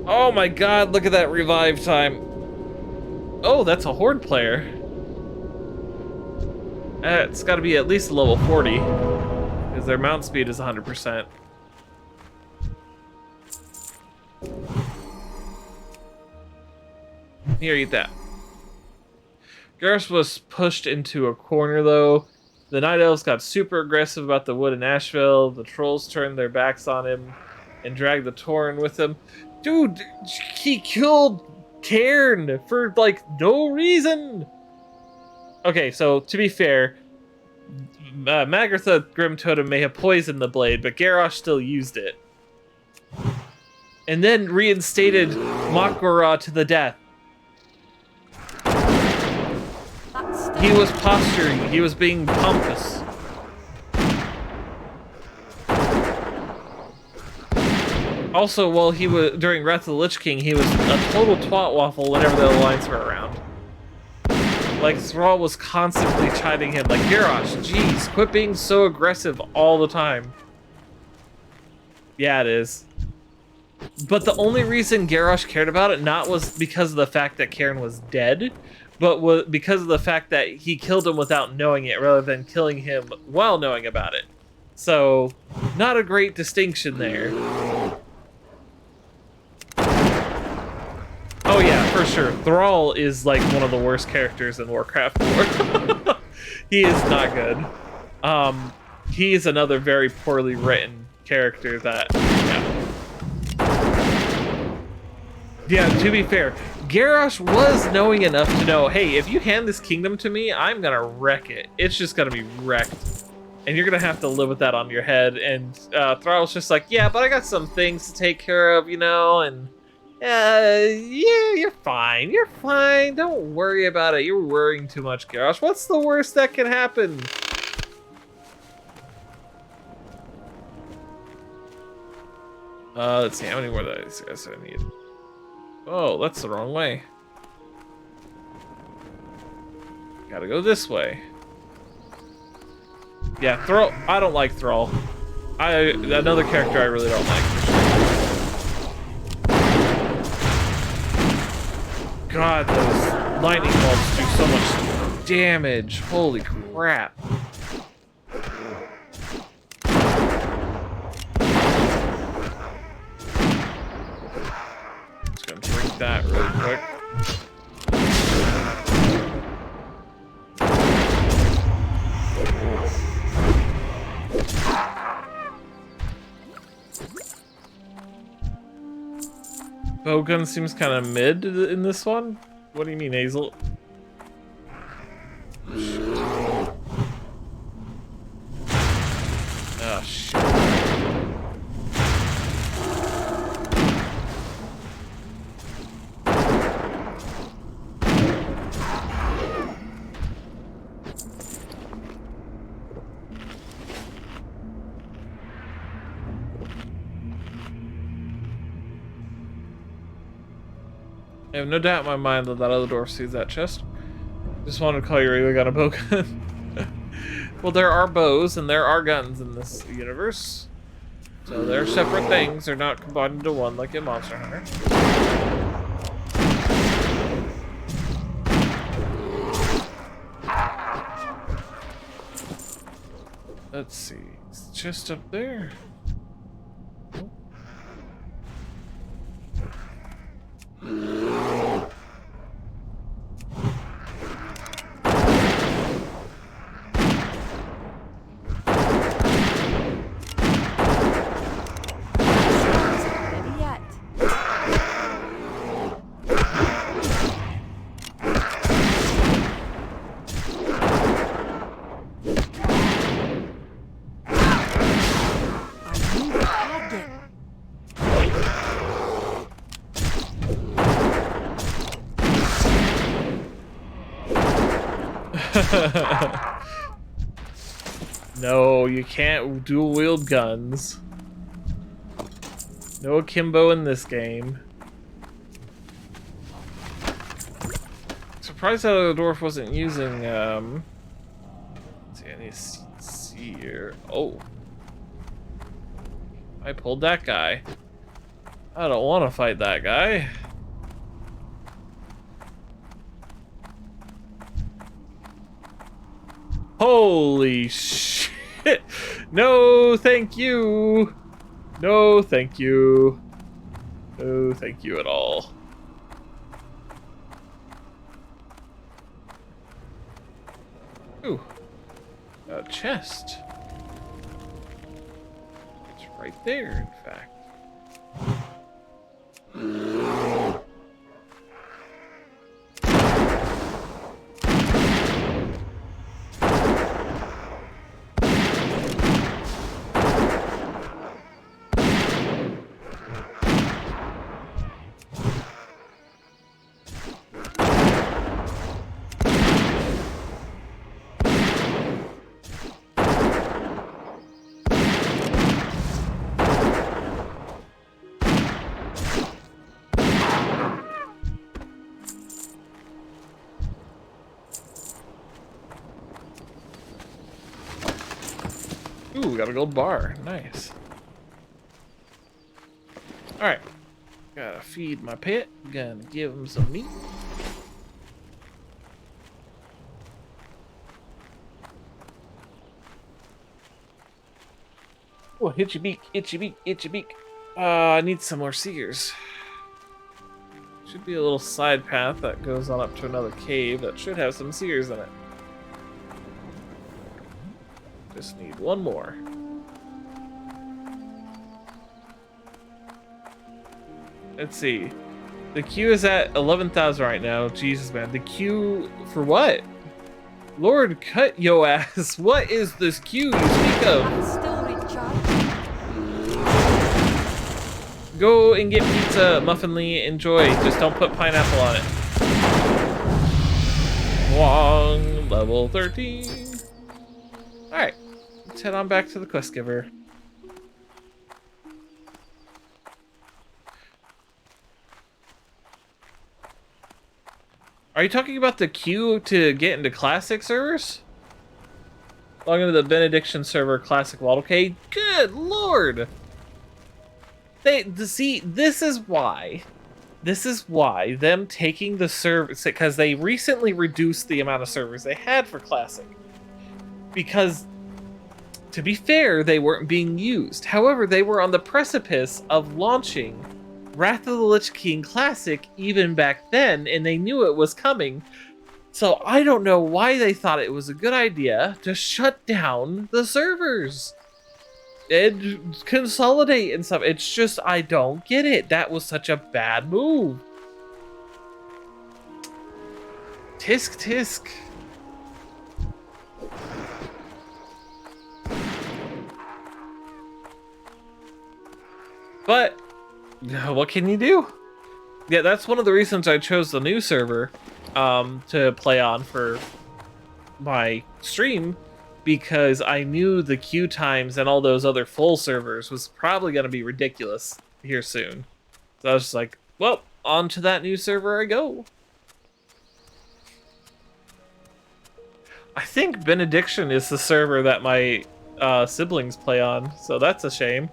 Oh my god, look at that revive time. Oh, that's a Horde player. It's got to be at least level 40, because their mount speed is 100%. Here, eat that. Garrus was pushed into a corner, though. The Night Elves got super aggressive about the wood in Asheville. The trolls turned their backs on him. and drag the Torn with him. Dude, he killed Cairn for, like, no reason. Okay, so to be fair, Magartha Grim Totem may have poisoned the blade, but Garrosh still used it. And then reinstated Makgora to the death. He was posturing, he was being pompous. Also, while he was during Wrath of the Lich King, he was a total twat waffle whenever the Alliance were around. Like, Thrall was constantly chiding him, like, Garrosh, geez, quit being so aggressive all the time. Yeah, it is. But the only reason Garrosh cared about it not was because of the fact that Cairn was dead, but was because of the fact that he killed him without knowing it, rather than killing him while knowing about it. So, not a great distinction there. Oh yeah, for sure. Thrall is like one of the worst characters in Warcraft 4. He is not good. He is another very poorly written character that, yeah, to be fair, Garrosh was knowing enough to know, hey, if you hand this kingdom to me, I'm gonna wreck it. It's just gonna be wrecked. And you're gonna have to live with that on your head. And Thrall's just like, yeah, but I got some things to take care of, you know, and yeah, you're fine. You're fine. Don't worry about it. You're worrying too much, Garrosh. What's the worst that can happen? Let's see, how many more of these guys do I need? Oh, that's the wrong way. Gotta go this way. Yeah, Thrall. I don't like Thrall. Another character I really don't like. God, those lightning bolts do so much damage. Holy crap. Just gonna drink that really quick. Bowgun seems kind of mid in this one. What do you mean, Hazel? Oh, shit. I have no doubt in my mind that that other dwarf sees that chest. Just wanted to call you really got a bow gun. Well, there are bows and there are guns in this universe. So they're separate things. They're not combined into one like in Monster Hunter. Let's see. It's just up there. No, you can't dual wield guns. No akimbo in this game. Surprised that the dwarf wasn't using let's see, I need to see here. Oh. I pulled that guy. I don't want to fight that guy. Holy shit! No, thank you! No, thank you. No, thank you at all. Ooh. A chest. It's right there, in fact. got a gold bar. Nice. Alright. Gotta feed my pet. Gonna give him some meat. Oh, itchy beak, itchy beak, itchy beak. I need some more seers. Should be a little side path that goes on up to another cave that should have some seers in it. Just need one more. Let's see. The queue is at 11,000 right now. Jesus, man. The queue for what? Lord, cut yo ass. What is this queue you speak of? I'm still recharged. Go and get pizza, Muffin Lee. Enjoy. Just don't put pineapple on it. Wong, level 13. Alright. Let's head on back to the quest giver. Are you talking about the queue to get into Classic servers? Log into the Benediction server, Classic Vault. Okay, good lord! See, this is why them taking the servers, because they recently reduced the amount of servers they had for Classic. Because, to be fair, they weren't being used. However, they were on the precipice of launching Wrath of the Lich King Classic even back then, and they knew it was coming. So I don't know why they thought it was a good idea to shut down the servers and consolidate and stuff. It's just, I don't get it. That was such a bad move. Tisk tisk. But what can you do? Yeah, that's one of the reasons I chose the new server to play on for my stream, because I knew the queue times and all those other full servers was probably going to be ridiculous here soon. So I was just like, well, on to that new server I go. I think Benediction is the server that my siblings play on, so that's a shame.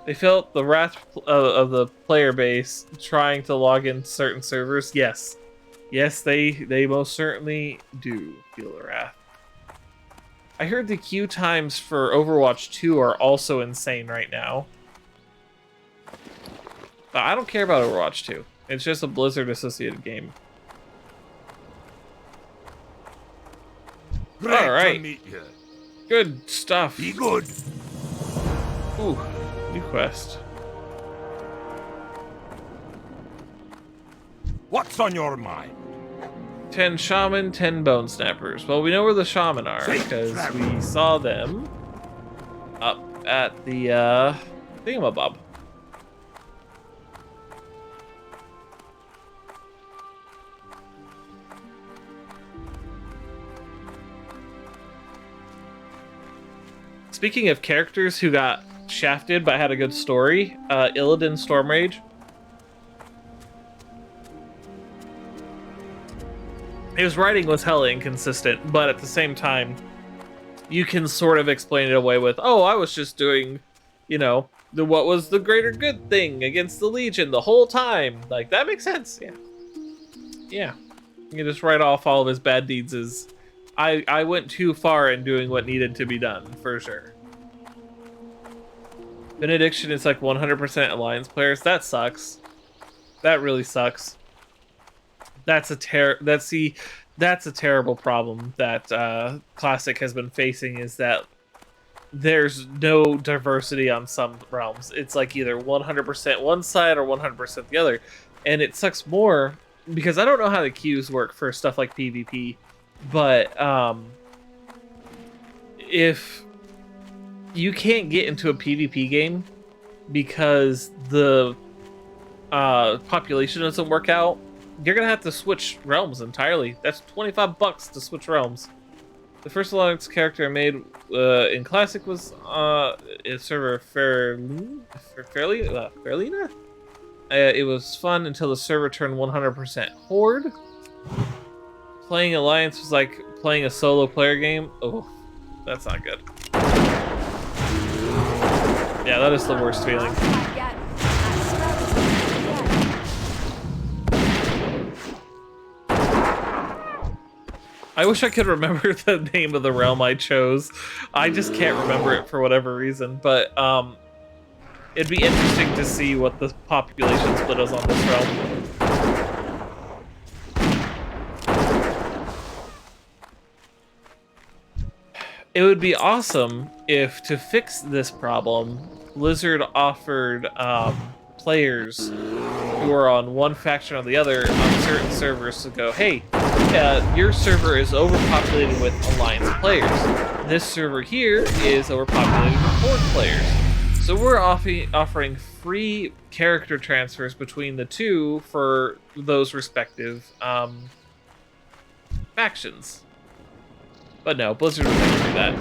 They felt the wrath of the player base trying to log in certain servers. Yes. Yes, they most certainly do feel the wrath. I heard the queue times for Overwatch 2 are also insane right now. But I don't care about Overwatch 2. It's just a Blizzard-associated game. Great Alright. to meet you. Good stuff. Be good. Ooh. New quest. What's on your mind? 10 shaman, 10 bone snappers. Well, we know where the shaman are because we saw them up at the thingamabob. Speaking of characters who got shafted but had a good story, Illidan Stormrage. His writing was hella inconsistent, but at the same time, you can sort of explain it away with, oh, I was just doing, you know, what was the greater good thing against the Legion the whole time. Like, that makes sense, yeah. Yeah. You can just write off all of his bad deeds as, I went too far in doing what needed to be done, for sure. Benediction is like 100% Alliance players. That sucks. That really sucks. That's a terrible problem that Classic has been facing, is that there's no diversity on some realms. It's like either 100% one side or 100% the other. And it sucks more because I don't know how the queues work for stuff like PvP, but if you can't get into a PvP game because the population doesn't work out, you're gonna have to switch realms entirely. That's $25 to switch realms. The first Alliance character I made in Classic was a server Fairlina? It was fun until the server turned 100% Horde. Playing Alliance was like playing a solo player game. Oh, that's not good. Yeah, that is the worst feeling. I wish I could remember the name of the realm I chose. I just can't remember it for whatever reason, but it'd be interesting to see what the population split is on this realm. It would be awesome if, to fix this problem, Blizzard offered players who are on one faction or the other on certain servers to go, hey, your server is overpopulated with Alliance players. This server here is overpopulated with Horde players. So we're offering free character transfers between the two for those respective factions. But no, Blizzard would never do that.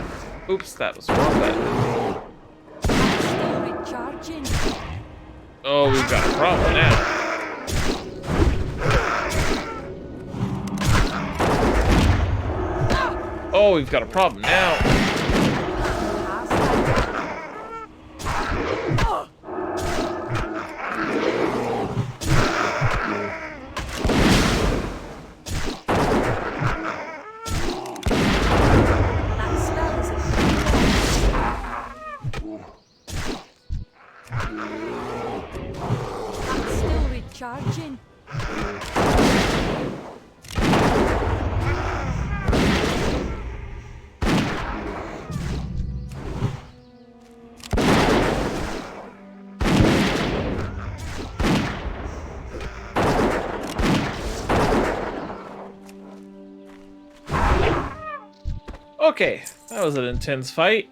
Oops, that was the wrong button. Still recharging. Oh, we've got a problem now. Oh, we've got a problem now. Still recharging. Okay, that was an intense fight.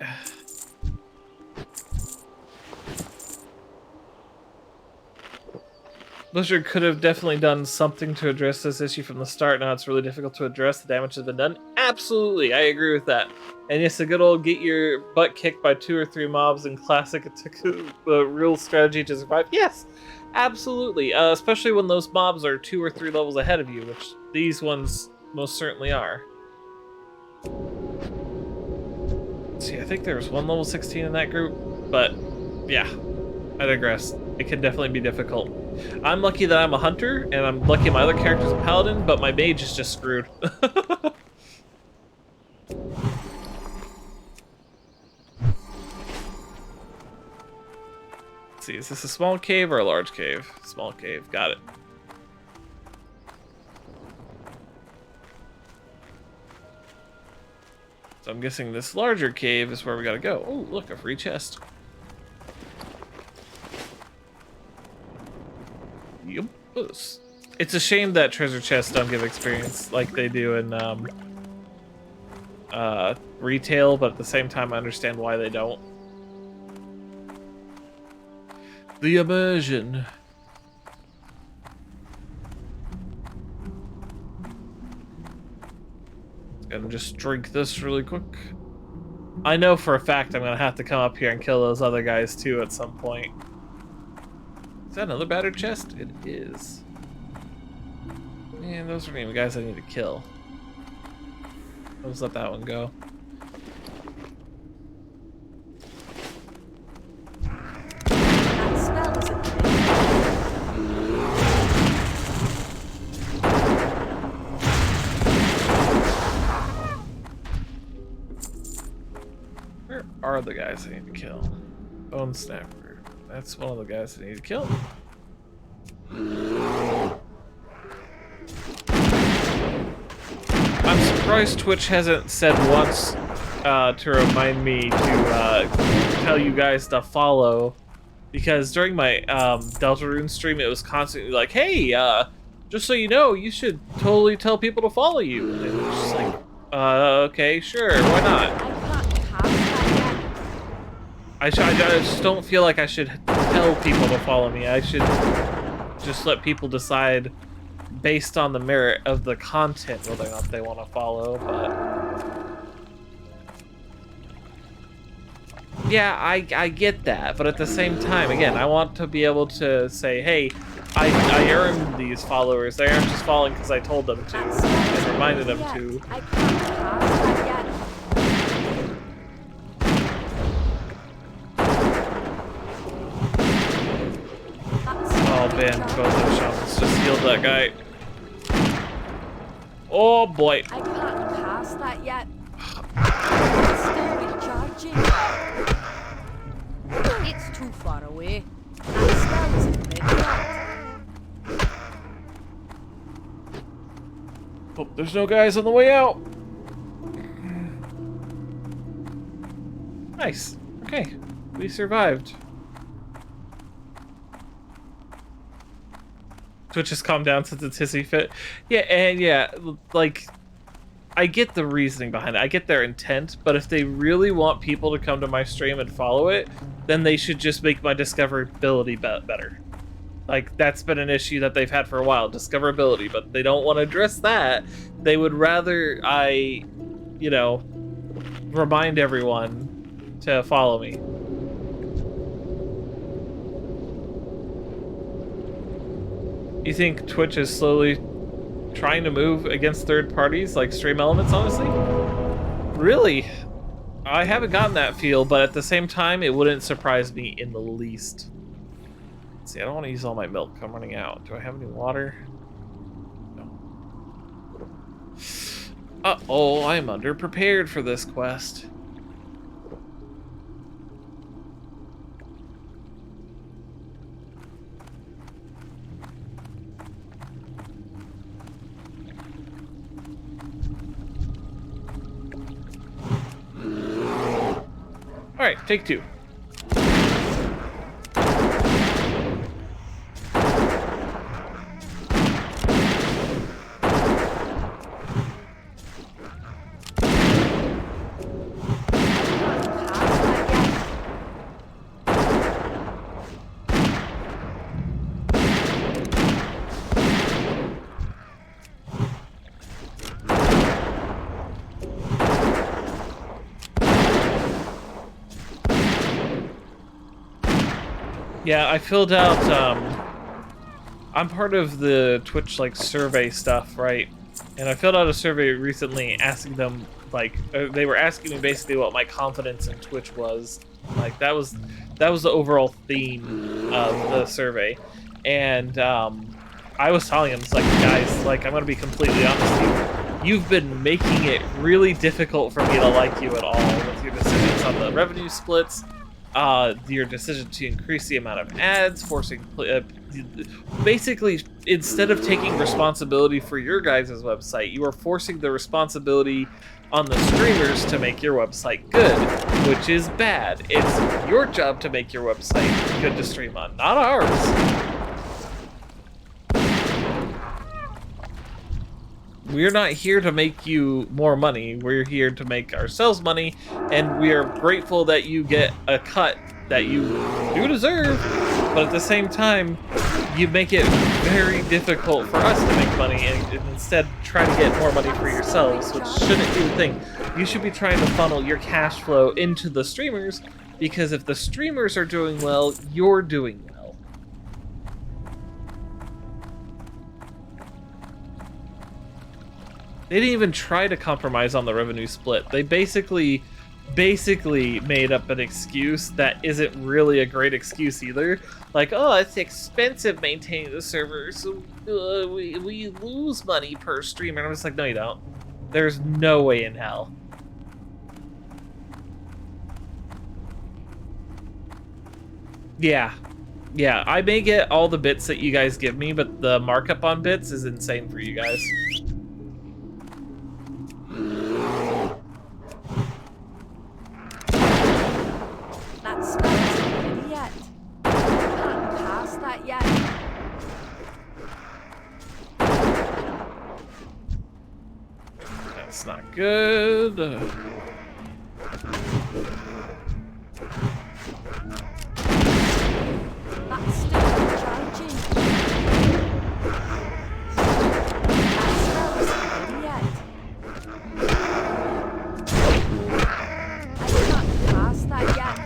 Blizzard could have definitely done something to address this issue from the start. Now it's really difficult to address. The damage has been done. Absolutely, I agree with that. And yes, a good old get your butt kicked by 2 or 3 mobs in Classic. It took a real strategy to survive. Yes, absolutely. Especially when those mobs are 2 or 3 levels ahead of you, which these ones most certainly are. See, I think there was one level 16 in that group, but yeah, I digress. It can definitely be difficult. I'm lucky that I'm a hunter, and I'm lucky my other character's a paladin, but my mage is just screwed. Let's see, is this a small cave or a large cave? Small cave, got it. So I'm guessing this larger cave is where we gotta go. Oh, look, a free chest. Yep. It's a shame that treasure chests don't give experience like they do in retail, but at the same time I understand why they don't. The immersion. Gonna just drink this really quick. I know for a fact I'm gonna have to come up here and kill those other guys too at some point. Is that another battered chest? It is. Man, those are the guys I need to kill. Let's let that one go. That spell is a Where are the guys I need to kill? Bone Snapper. That's one of the guys I need to kill. I'm surprised Twitch hasn't said once to remind me to tell you guys to follow, because during my Deltarune stream it was constantly like, hey, just so you know, you should totally tell people to follow you. And it was just like, okay, sure, why not? I just don't feel like I should tell people to follow me. I should just let people decide based on the merit of the content whether or not they want to follow, but... Yeah, I get that, but at the same time, again, I want to be able to say, hey, I earned these followers. They aren't just following because I told them to and reminded them to. I can't pass that yet. Oh man, both those shamans just healed that guy. Oh boy. I can't pass that yet. It's still recharging. It's too far away. That spell isn't ready yet. Oh, there's no guys on the way out. Nice. Okay, we survived. Twitch has calmed down since its hissy fit. Yeah, and yeah, like, I get the reasoning behind it. I get their intent, but if they really want people to come to my stream and follow it, then they should just make my discoverability better. Like, that's been an issue that they've had for a while, discoverability, but they don't want to address that. They would rather I, you know, remind everyone to follow me. You think Twitch is slowly trying to move against third parties like Stream Elements, honestly? Really? I haven't gotten that feel, but at the same time, it wouldn't surprise me in the least. Let's see, I don't want to use all my milk. I'm running out. Do I have any water? No. Uh-oh, I'm underprepared for this quest. Alright, take two. Yeah, I filled out, I'm part of the Twitch, like, survey stuff, right? And I filled out a survey recently asking them, like, they were asking me basically what my confidence in Twitch was. Like, that was the overall theme of the survey. And, I was telling them, it's like, guys, like, I'm gonna be completely honest, you've been making it really difficult for me to like you at all with your decisions on the revenue splits, your decision to increase the amount of ads, forcing, basically, instead of taking responsibility for your guys' website, you are forcing the responsibility on the streamers to make your website good, which is bad. It's your job to make your website good to stream on, not ours. We're not here to make you more money. We're here to make ourselves money, and we are grateful that you get a cut that you do deserve, but at the same time, you make it very difficult for us to make money and instead try to get more money for yourselves, which shouldn't be the thing. You should be trying to funnel your cash flow into the streamers, because if the streamers are doing well, you're doing well. They didn't even try to compromise on the revenue split. They basically made up an excuse that isn't really a great excuse either. Like, oh, it's expensive maintaining the server, so we lose money per stream. And I was like, no, you don't. There's no way in hell. Yeah, I may get all the bits that you guys give me, but the markup on bits is insane for you guys. That spell's not ready yet. I can't pass that yet. That's not good. That's still recharging. That spell's not ready yet. I can't pass that yet.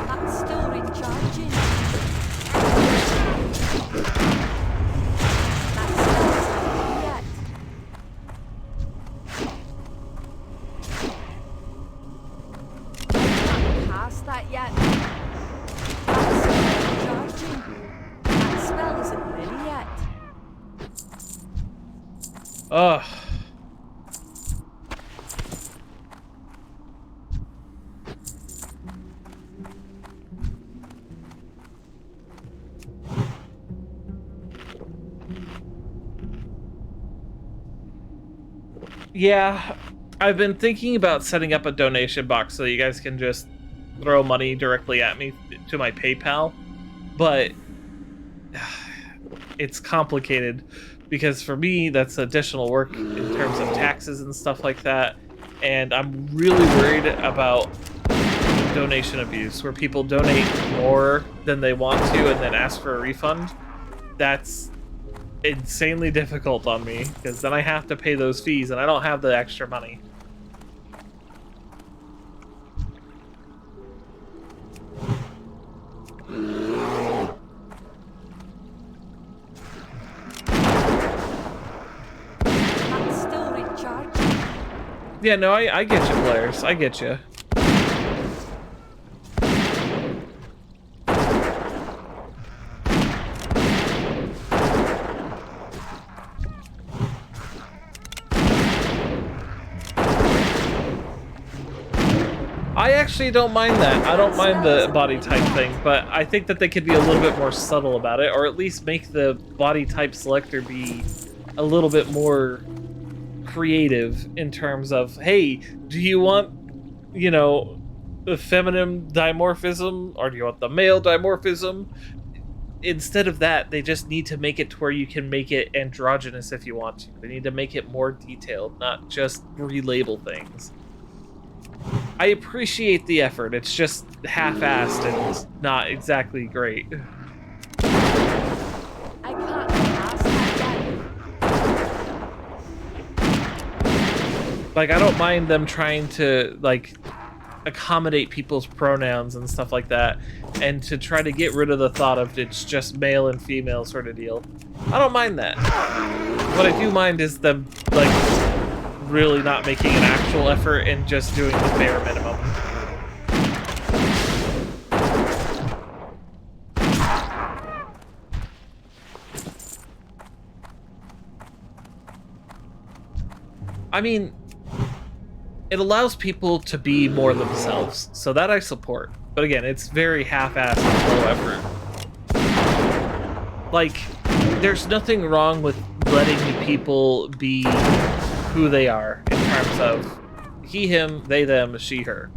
That's still recharging. Ugh. Yeah, I've been thinking about setting up a donation box so you guys can just throw money directly at me to my PayPal, but it's complicated because for me that's additional work in terms of taxes and stuff like that, and I'm really worried about donation abuse where people donate more than they want to and then ask for a refund. That's insanely difficult on me because then I have to pay those fees and I don't have the extra money. I'm still recharging. Yeah, no, I get you, players. I get you. I actually don't mind that. I don't mind the body type thing, but I think that they could be a little bit more subtle about it, or at least make the body type selector be a little bit more creative in terms of, hey, do you want, you know, the feminine dimorphism, or do you want the male dimorphism? Instead of that, they just need to make it to where you can make it androgynous if you want to. They need to make it more detailed, not just relabel things. I appreciate the effort. It's just half-assed and not exactly great. I can't ask that yet. Like, I don't mind them trying to, like, accommodate people's pronouns and stuff like that, and to try to get rid of the thought of it's just male and female sort of deal. I don't mind that. What I do mind is them, like, really not making an actual effort and just doing the bare minimum. I mean, it allows people to be more themselves, so that I support. But again, it's very half-assed and low effort. Like, there's nothing wrong with letting people be who they are in terms of he, him, they, them, she, her.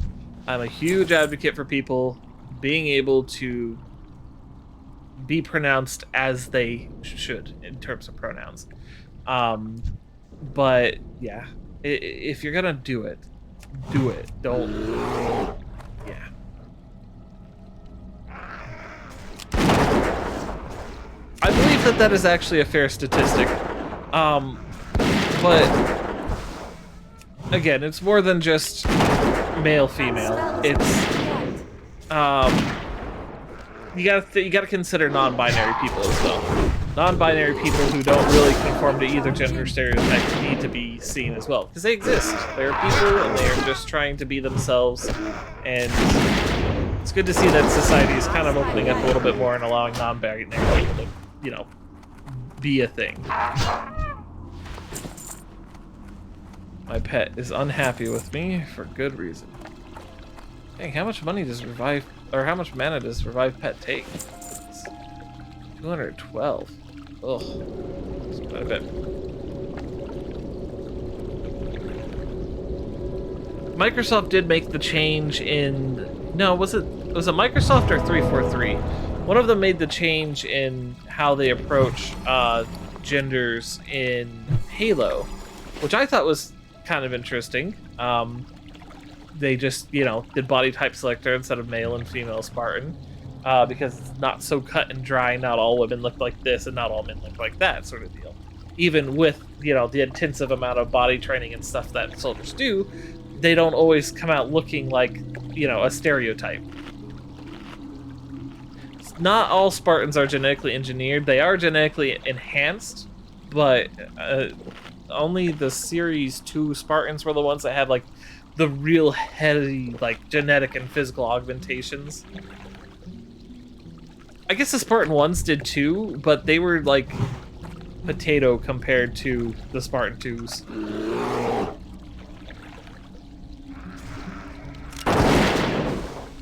I'm a huge advocate for people being able to be pronounced as they should in terms of pronouns. But yeah, if you're gonna do it, do it. Don't. Yeah. I believe that that is actually a fair statistic. But again, it's more than just male female. It's you gotta consider non-binary people as well. Non-binary people who don't really conform to either gender stereotype need to be seen as well, because they exist. They're people, and they are just trying to be themselves. And it's good to see that society is kind of opening up a little bit more and allowing non-binary people to, you know, be a thing. My pet is unhappy with me for good reason. Dang, how much money does revive, or how much mana does revive pet take? It's 212. Ugh, that's quite a bit. Microsoft did make the change in, no, was it Microsoft or 343? One of them made the change in how they approach genders in Halo, which I thought was kind of interesting. They just, you know, did body type selector instead of male and female Spartan, because it's not so cut and dry. Not all women look like this and not all men look like that sort of deal. Even with, you know, the intensive amount of body training and stuff that soldiers do, they don't always come out looking like, you know, a stereotype. Not all Spartans are genetically engineered. They are genetically enhanced, but only the Series 2 Spartans were the ones that had, like, the real heavy, like, genetic and physical augmentations. I guess the Spartan 1s did too, but they were, like, potato compared to the Spartan 2s.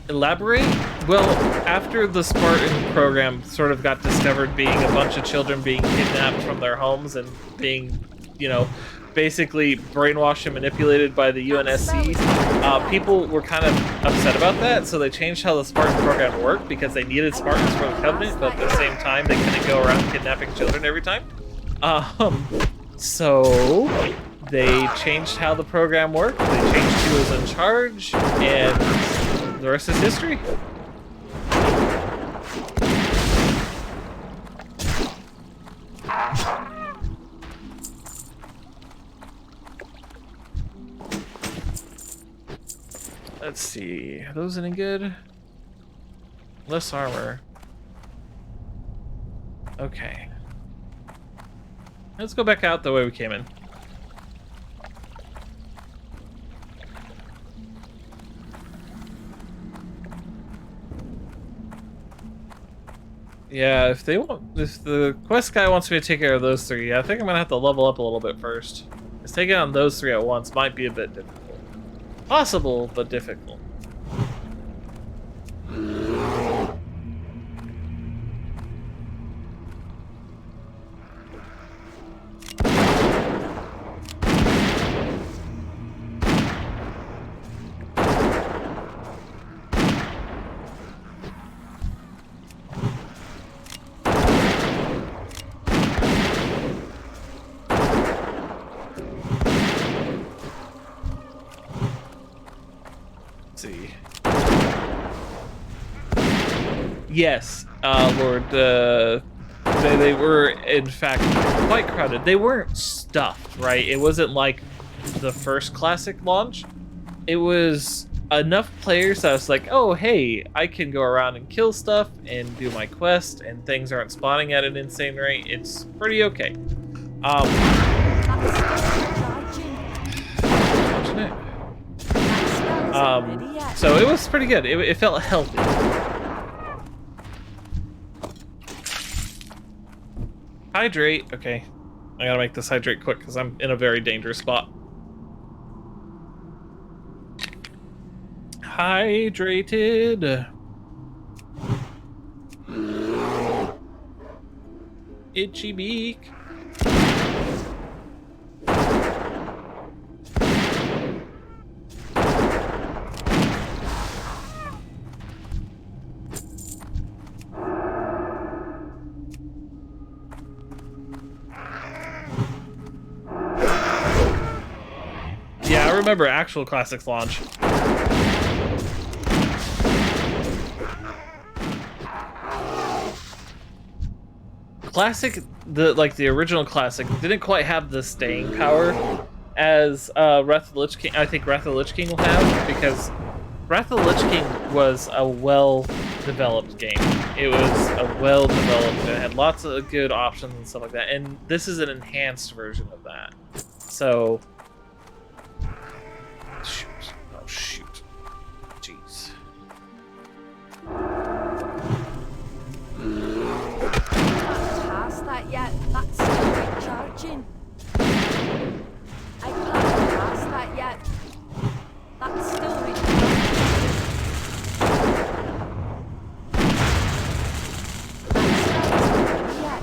Elaborate? Well, after the Spartan program sort of got discovered being a bunch of children being kidnapped from their homes and being, you know, basically brainwashed and manipulated by the UNSC, people were kind of upset about that, so they changed how the Spartan program worked because they needed Spartans for the Covenant, but at the same time they couldn't go around kidnapping children every time. So they changed how the program worked, they changed who was in charge, and the rest is history. Let's see. Are those any good? Less armor. Okay. Let's go back out the way we came in. Yeah, if the quest guy wants me to take care of those three, I think I'm gonna have to level up a little bit first. Because taking on those three at once might be a bit difficult. Possible, but difficult. Yes, Lord, they were, in fact, quite crowded. They weren't stuffed, right? It wasn't like the first Classic launch. It was enough players that I was like, oh, hey, I can go around and kill stuff and do my quest, and things aren't spawning at an insane rate. It's pretty okay. So it was pretty good. It felt healthy. Hydrate. Okay. I gotta make this hydrate quick because I'm in a very dangerous spot. Hydrated. Itchy beak. Yeah, I remember actual Classics launch. Classic, the original Classic, didn't quite have the staying power as Wrath of the Lich King. I think Wrath of the Lich King will have, because Wrath of the Lich King was a well-developed game. It was a well-developed, it had lots of good options and stuff like that, and this is an enhanced version of that. So, shoot, oh shoot, jeez. That yet, that's still recharging. I can't pass that yet. That's still recharging. That's not yet.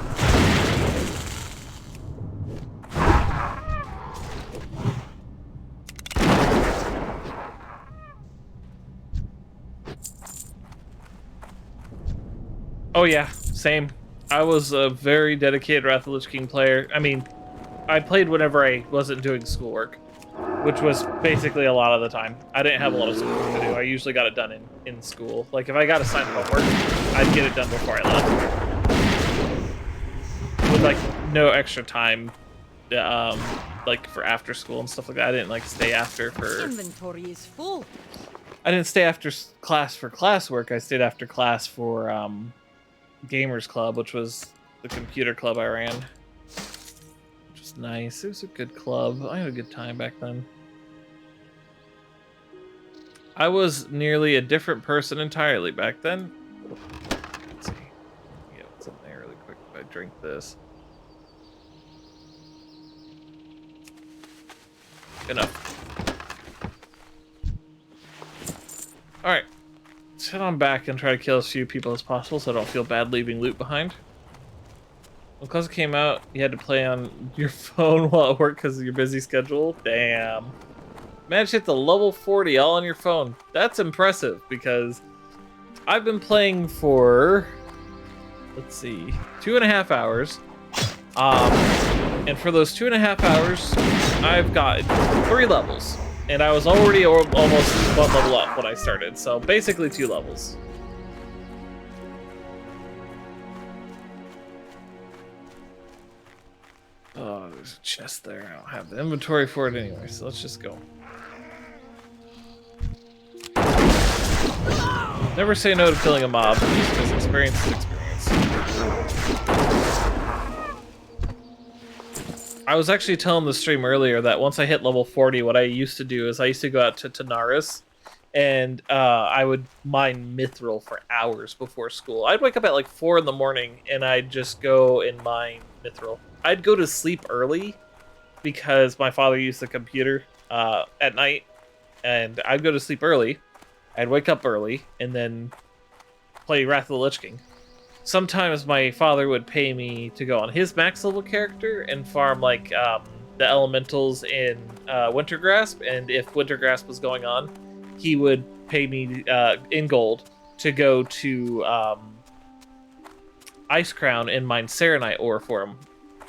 Oh yeah, same. I was a very dedicated Wrath of the Lich King player. I mean, I played whenever I wasn't doing schoolwork, which was basically a lot of the time. I didn't have a lot of schoolwork to do. I usually got it done in school. Like, if I got assigned homework, I'd get it done before I left. With, like, no extra time, like, for after school and stuff like that. I didn't, like, stay after for... Inventory is full. I didn't stay after class for classwork. I stayed after class for, Gamers Club, which was the computer club I ran. Which was nice. It was a good club. I had a good time back then. I was nearly a different person entirely back then. Let's see. Yeah, what's in there really quick if I drink this. enough. Alright. Let's head on back and try to kill as few people as possible so I don't feel bad leaving loot behind. When Classic came out, you had to play on your phone while at work because of your busy schedule? Damn. Managed to hit the level 40 all on your phone. That's impressive because I've been playing for, let's see, 2.5 hours. And for those 2.5 hours, I've got 3 levels. And I was already almost 1 level up when I started, so basically 2 levels. Oh, there's a chest there. I don't have the inventory for it anyway, so let's just go. Never say no to killing a mob, just because experience is experience. I was actually telling the stream earlier that once I hit level 40, what I used to do is I used to go out to Tanaris, and I would mine mithril for hours before school. I'd wake up at like 4 in the morning, and I'd just go and mine mithril. I'd go to sleep early, because my father used the computer at night, and I'd go to sleep early. I'd wake up early, and then play Wrath of the Lich King. Sometimes my father would pay me to go on his max level character and farm like the elementals in Wintergrasp, and if Wintergrasp was going on, he would pay me in gold to go to Ice Crown and mine Serenite ore for him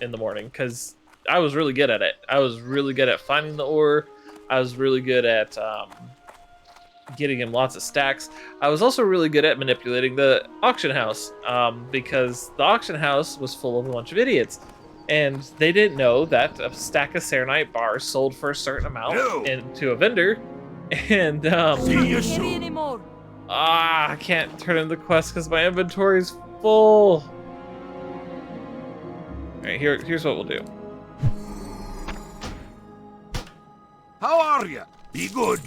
in the morning, because I was really good at it. I was really good at finding the ore. I was really good at getting him lots of stacks. I was also really good at manipulating the auction house, because the auction house was full of a bunch of idiots, and they didn't know that a stack of Serenite bars sold for a certain amount into a vendor, and I can't turn in the quest because my inventory's full. Alright, here's what we'll do. How are you? Be good.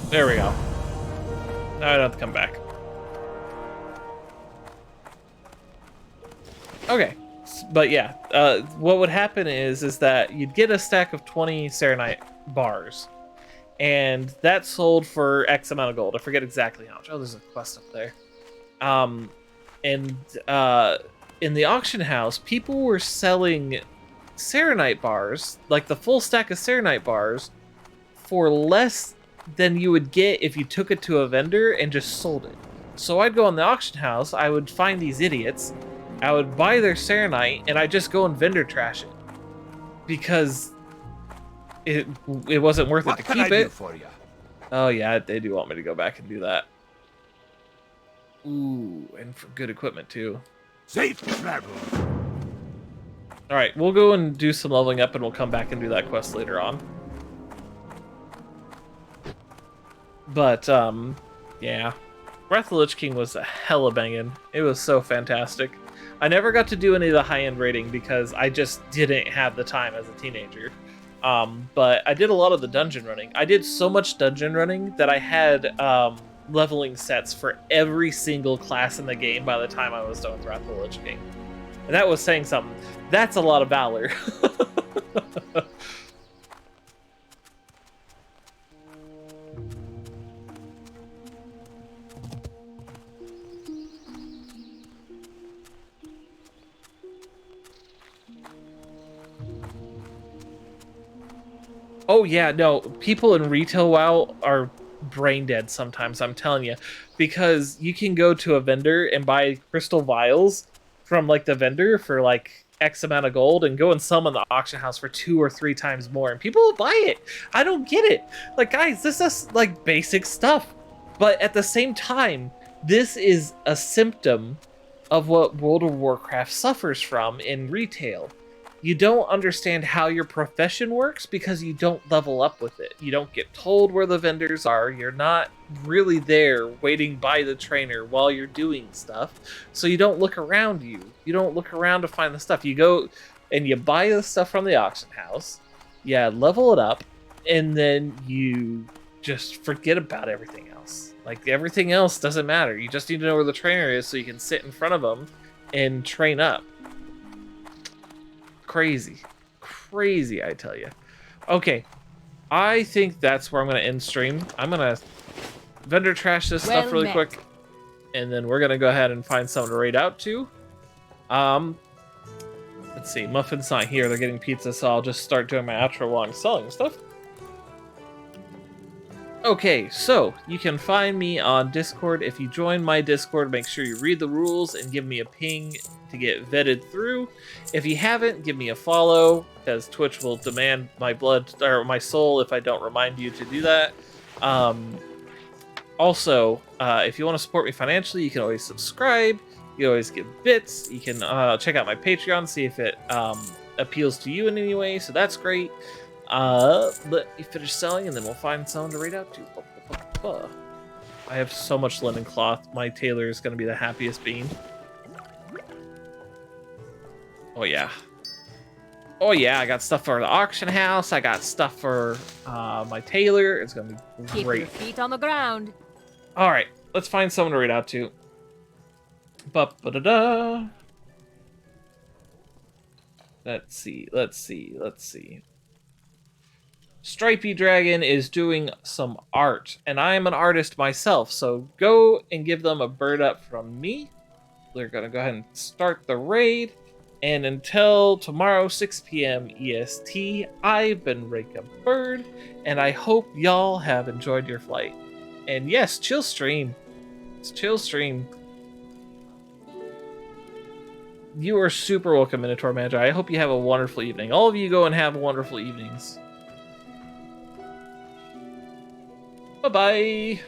There we go. Now I don't have to come back. Okay, but yeah, what would happen is that you'd get a stack of 20 Serenite bars, and that sold for X amount of gold. I forget exactly how much. Oh, there's a quest up there. In the auction house, people were selling Serenite bars, like the full stack of Serenite bars, for less than you would get if you took it to a vendor and just sold it. So I'd go on the auction house, I would find these idiots, I would buy their Serenite, and I'd just go and vendor trash it. Because it wasn't worth it to keep it. For you? Oh yeah, they do want me to go back and do that. Ooh, and for good equipment too. Safe travel. Alright, we'll go and do some leveling up and we'll come back and do that quest later on. But, yeah. Wrath of the Lich King was a hella bangin'. It was so fantastic. I never got to do any of the high-end raiding because I just didn't have the time as a teenager. But I did a lot of the dungeon running. I did so much dungeon running that I had leveling sets for every single class in the game by the time I was done with Wrath of the Lich King. And that was saying something. That's a lot of valor. Oh yeah, no, people in retail WoW are brain dead sometimes, I'm telling you. Because you can go to a vendor and buy crystal vials from like the vendor for like X amount of gold and go and sell them in the auction house for 2 or 3 times more, and people will buy it. I don't get it. Like, guys, this is like basic stuff. But at the same time, this is a symptom of what World of Warcraft suffers from in retail. You don't understand how your profession works because you don't level up with it. You don't get told where the vendors are. You're not really there waiting by the trainer while you're doing stuff. So you don't look around you. You don't look around to find the stuff. You go and you buy the stuff from the auction house. Yeah, level it up. And then you just forget about everything else. Like, everything else doesn't matter. You just need to know where the trainer is so you can sit in front of them and train up. Crazy, I tell you. Okay, I think that's where I'm going to end stream. I'm going to vendor trash this stuff Well really met. quick, and then we're going to go ahead and find someone to raid out to. Let's see, Muffin's not here. They're getting pizza, so I'll just start doing my outro while I'm selling stuff. Okay, so you can find me on Discord. If you join my Discord, make sure you read the rules and give me a ping to get vetted through. If you haven't, give me a follow, because Twitch will demand my blood or my soul if I don't remind you to do that. Also, if you want to support me financially, you can always subscribe. You can always give bits. You can check out my Patreon, see if it appeals to you in any way. So that's great. Let me finish selling, and then we'll find someone to raid out to. I have so much linen cloth. My tailor is going to be the happiest bean. Oh yeah. Oh yeah, I got stuff for the auction house. I got stuff for my tailor. It's going to be Keep great. your feet on the ground. All right, let's find someone to raid out to. Ba-ba-da-da. Let's see. Stripey Dragon is doing some art, and I am an artist myself, so go and give them a bird up from me. They're gonna go ahead and start the raid, and until tomorrow 6 p.m. EST, I've been Reka Bird, and I hope y'all have enjoyed your flight. And yes, chill stream. It's chill stream. You are super welcome, Minotaur Magi. I hope you have a wonderful evening. All of you go and have wonderful evenings. Bye-bye.